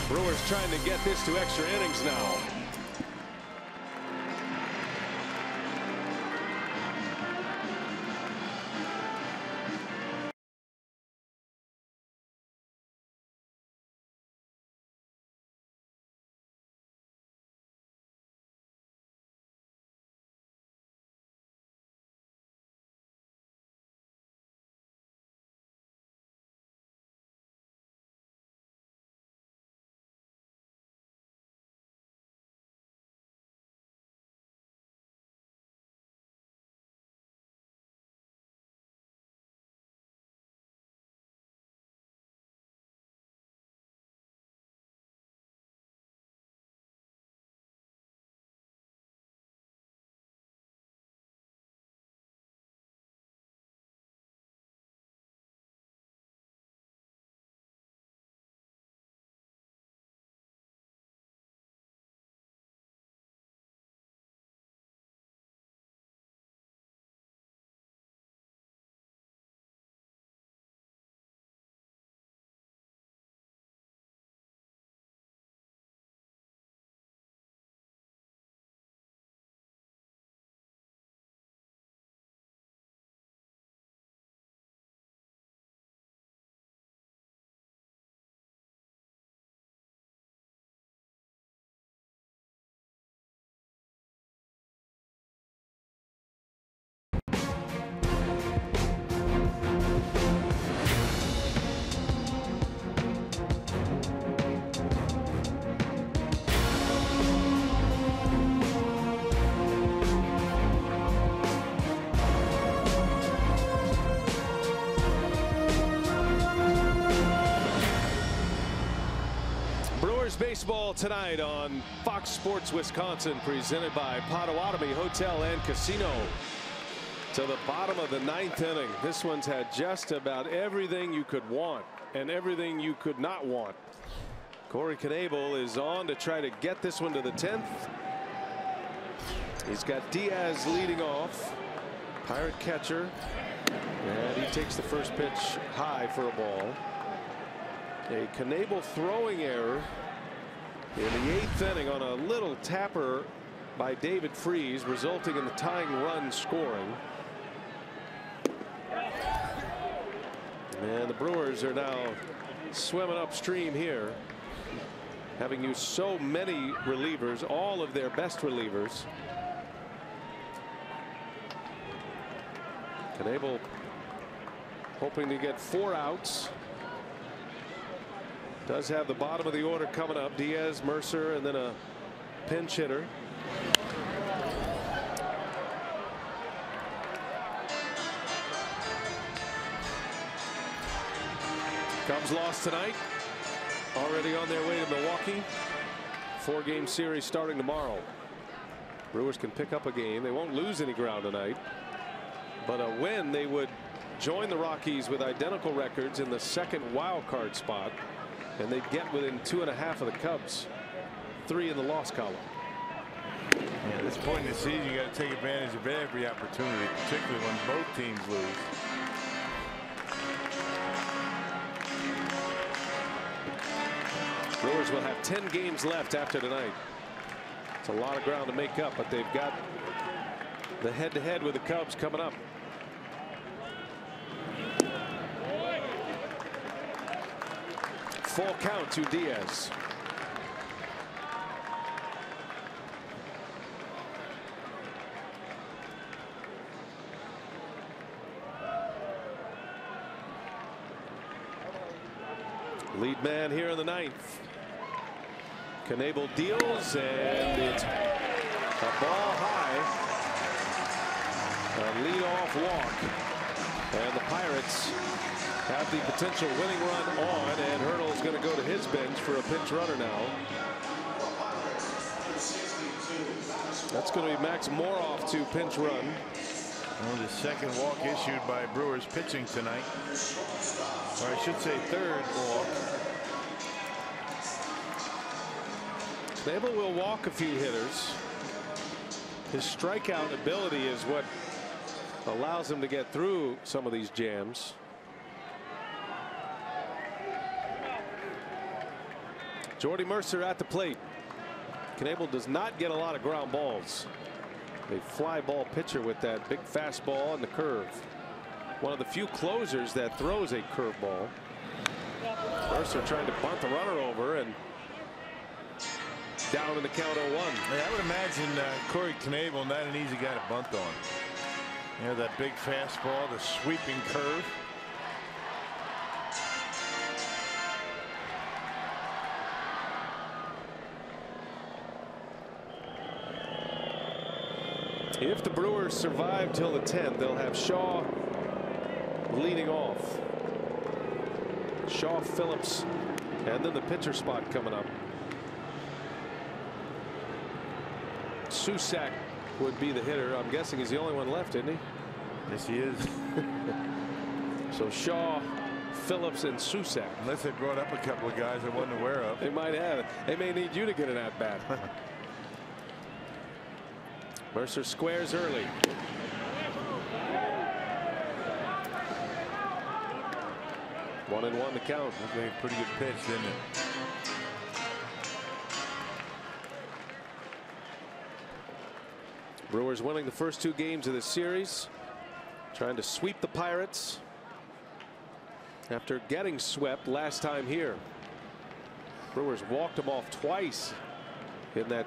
4. Brewers trying to get this to extra innings now. Baseball tonight on Fox Sports Wisconsin, presented by Potawatomi Hotel and Casino. To the bottom of the ninth inning. This one's had just about everything you could want and everything you could not want. Corey Knebel is on to try to get this one to the 10th. He's got Diaz leading off. Pirate catcher. And he takes the first pitch high for a ball. A Knebel throwing error in the 8th inning on a little tapper by David Freese, resulting in the tying run scoring. And the Brewers are now swimming upstream here, having used so many relievers, all of their best relievers. Knebel hoping to get 4 outs. Does have the bottom of the order coming up. Diaz, Mercer, and then a pinch hitter. Cubs lost tonight. Already on their way to Milwaukee. 4-game series starting tomorrow. Brewers can pick up a game. They won't lose any ground tonight. But a win, they would join the Rockies with identical records in the second wild card spot. And they'd get within 2.5 of the Cubs. 3 in the loss column. Yeah, at this point in the season, you got to take advantage of every opportunity, particularly when both teams lose. Brewers will have 10 games left after tonight. It's a lot of ground to make up, but they've got the head-to-head with the Cubs coming up. Full count to Diaz. Lead man here in the 9th. Knebel deals, and it's A ball high. A leadoff walk. And the Pirates have the potential winning run on, and Hurdle is going to go to his bench for a pinch runner now. That's going to be Max Moroff to pinch run. Well, the second walk issued by Brewers pitching tonight. Or I should say third walk. Knebel will walk a few hitters. His strikeout ability is what allows him to get through some of these jams. Jordy Mercer at the plate. Knebel does not get a lot of ground balls. A fly ball pitcher with that big fastball and the curve. One of the few closers that throws a curveball. Mercer trying to bunt the runner over and down in the count 0-1. Yeah, I would imagine Corey Knebel not an easy guy to bunt on. You know, that big fastball, the sweeping curve. If the Brewers survive till the 10th, they'll have Shaw leading off. Shaw, Phillips, and then the pitcher spot coming up. Susac would be the hitter. I'm guessing he's the only one left, isn't he? Yes, he is. So Shaw, Phillips, and Susac. Unless they brought up a couple of guys I wasn't aware of. They might have. They may need you to get an at bat. Mercer squares early. One and one to count. Okay, pretty good pitch, didn't it? Brewers winning the first two games of the series, trying to sweep the Pirates after getting swept last time here. Brewers walked them off twice in that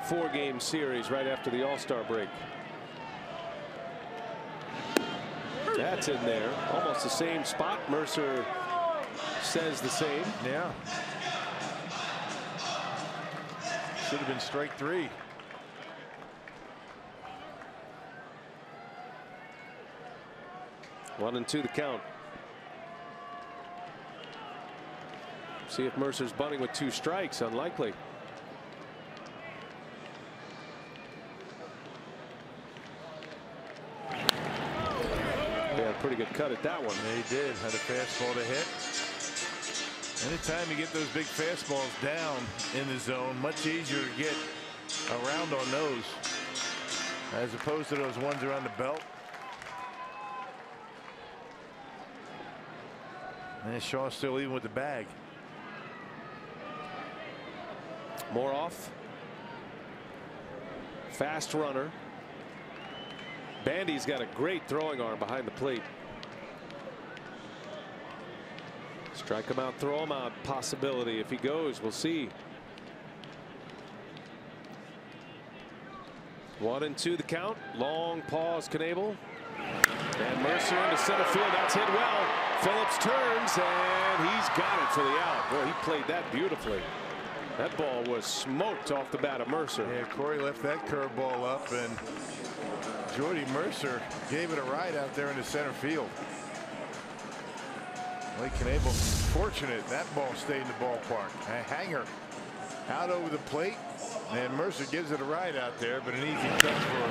4-game series right after the All-Star break. That's in there, almost the same spot. Mercer says the same. Yeah. Should have been strike 3. One and two the count. See if Mercer's bunting with 2 strikes. Unlikely. Yeah, pretty good cut at that one. They did. Had a fastball to hit. Anytime you get those big fastballs down in the zone, much easier to get around on those as opposed to those ones around the belt. And Shaw's still even with the bag. Moroff. Fast runner. Bandy's got a great throwing arm behind the plate. Strike him out, throw him out possibility. If he goes, we'll see. 1 and 2 the count. Long pause, Knebel. And Mercer into center field. That's hit well. Phillips turns and he's got it for the out. Boy, he played that beautifully. That ball was smoked off the bat of Mercer. Yeah, Corey left that curveball up, and Jordy Mercer gave it a ride out there in the center field. Blake Knebel fortunate that ball stayed in the ballpark. A hanger out over the plate, and Mercer gives it a ride out there, but an easy catch for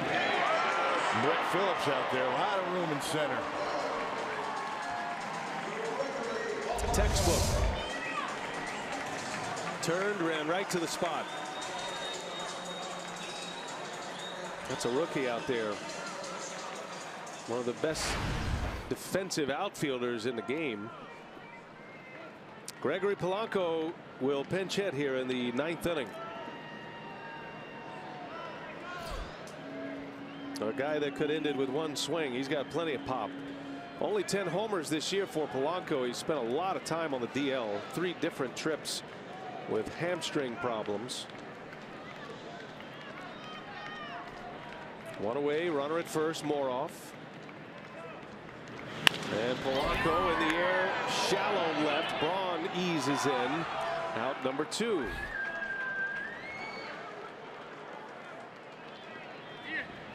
Brett Phillips out there. A lot of room in center. Textbook. Turned, ran right to the spot. That's a rookie out there. One of the best defensive outfielders in the game. Gregory Polanco will pinch hit here in the 9th inning. A guy that could end it with 1 swing. He's got plenty of pop. Only 10 homers this year for Polanco. He spent a lot of time on the DL. 3 different trips with hamstring problems. 1 away, runner at first, Moroff. And Polanco in the air, shallow left. Braun eases in. Out number 2.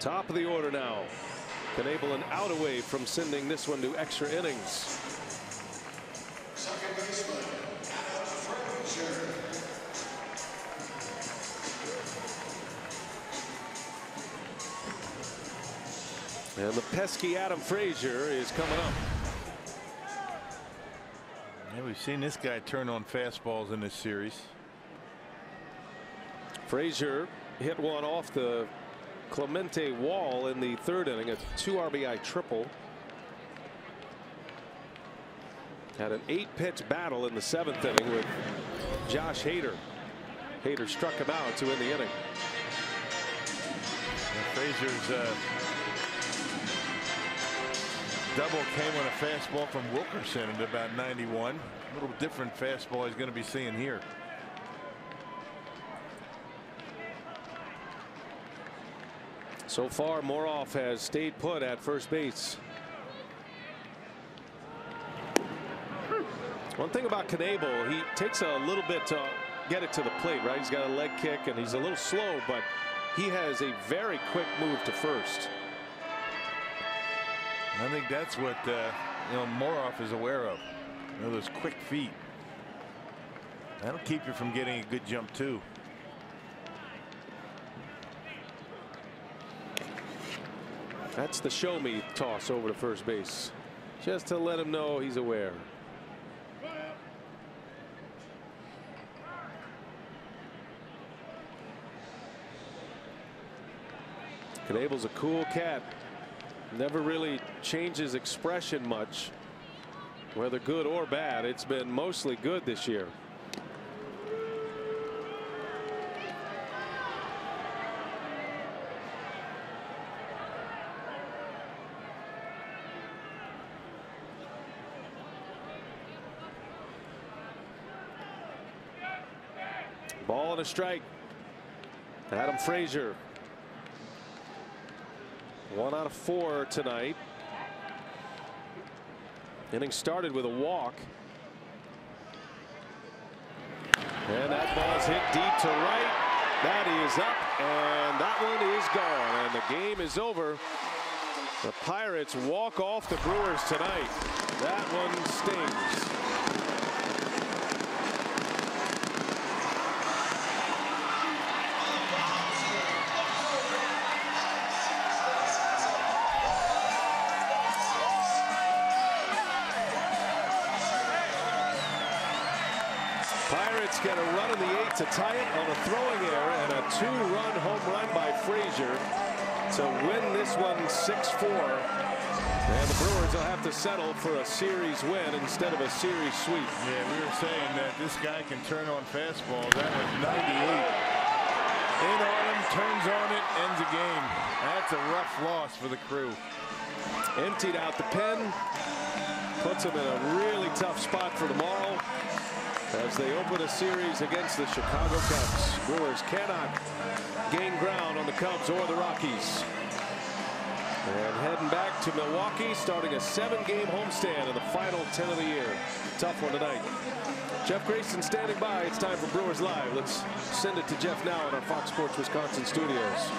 Top of the order now. Knebel an out away from sending this one to extra innings. And the pesky Adam Frazier is coming up. Yeah, we've seen this guy turn on fastballs in this series. Frazier hit one off the Clemente wall in the third inning, a 2 RBI triple. Had an 8-pitch battle in the 7th inning with Josh Hader. Hader struck him out to end the inning. And Frazier's double came on a fastball from Wilkerson at about 91. A little different fastball he's going to be seeing here. So far, Moroff has stayed put at first base. One thing about Knebel, he takes a little bit to get it to the plate, right? He's got a leg kick and he's a little slow, but he has a very quick move to first. I think that's what Moroff is aware of. Those quick feet. That'll keep you from getting a good jump too. That's the show me toss over to first base, just to let him know he's aware. Knebel's a cool cat. Never really changes expression much, whether good or bad. It's been mostly good this year. Ball and a strike. Adam Frazier. 1 out of 4 tonight. Inning started with a walk. And that ball's hit deep to right. That is up, and that one is gone, and the game is over. The Pirates walk off the Brewers tonight. That one stings. Pirates get a run in the 8th to tie it on a throwing error and a 2-run home run by Frazier to win this one 6-4. And the Brewers will have to settle for a series win instead of a series sweep. Yeah, we were saying that this guy can turn on fastballs. That was 98. In on him, turns on it, ends the game. That's a rough loss for the crew. Emptied out the pen. Puts him in a really tough spot for tomorrow as they open a series against the Chicago Cubs. Brewers cannot gain ground on the Cubs or the Rockies. And heading back to Milwaukee, starting a 7-game homestand in the final 10 of the year. Tough one tonight. Jeff Grayson standing by. It's time for Brewers Live. Let's send it to Jeff now in our Fox Sports Wisconsin studios.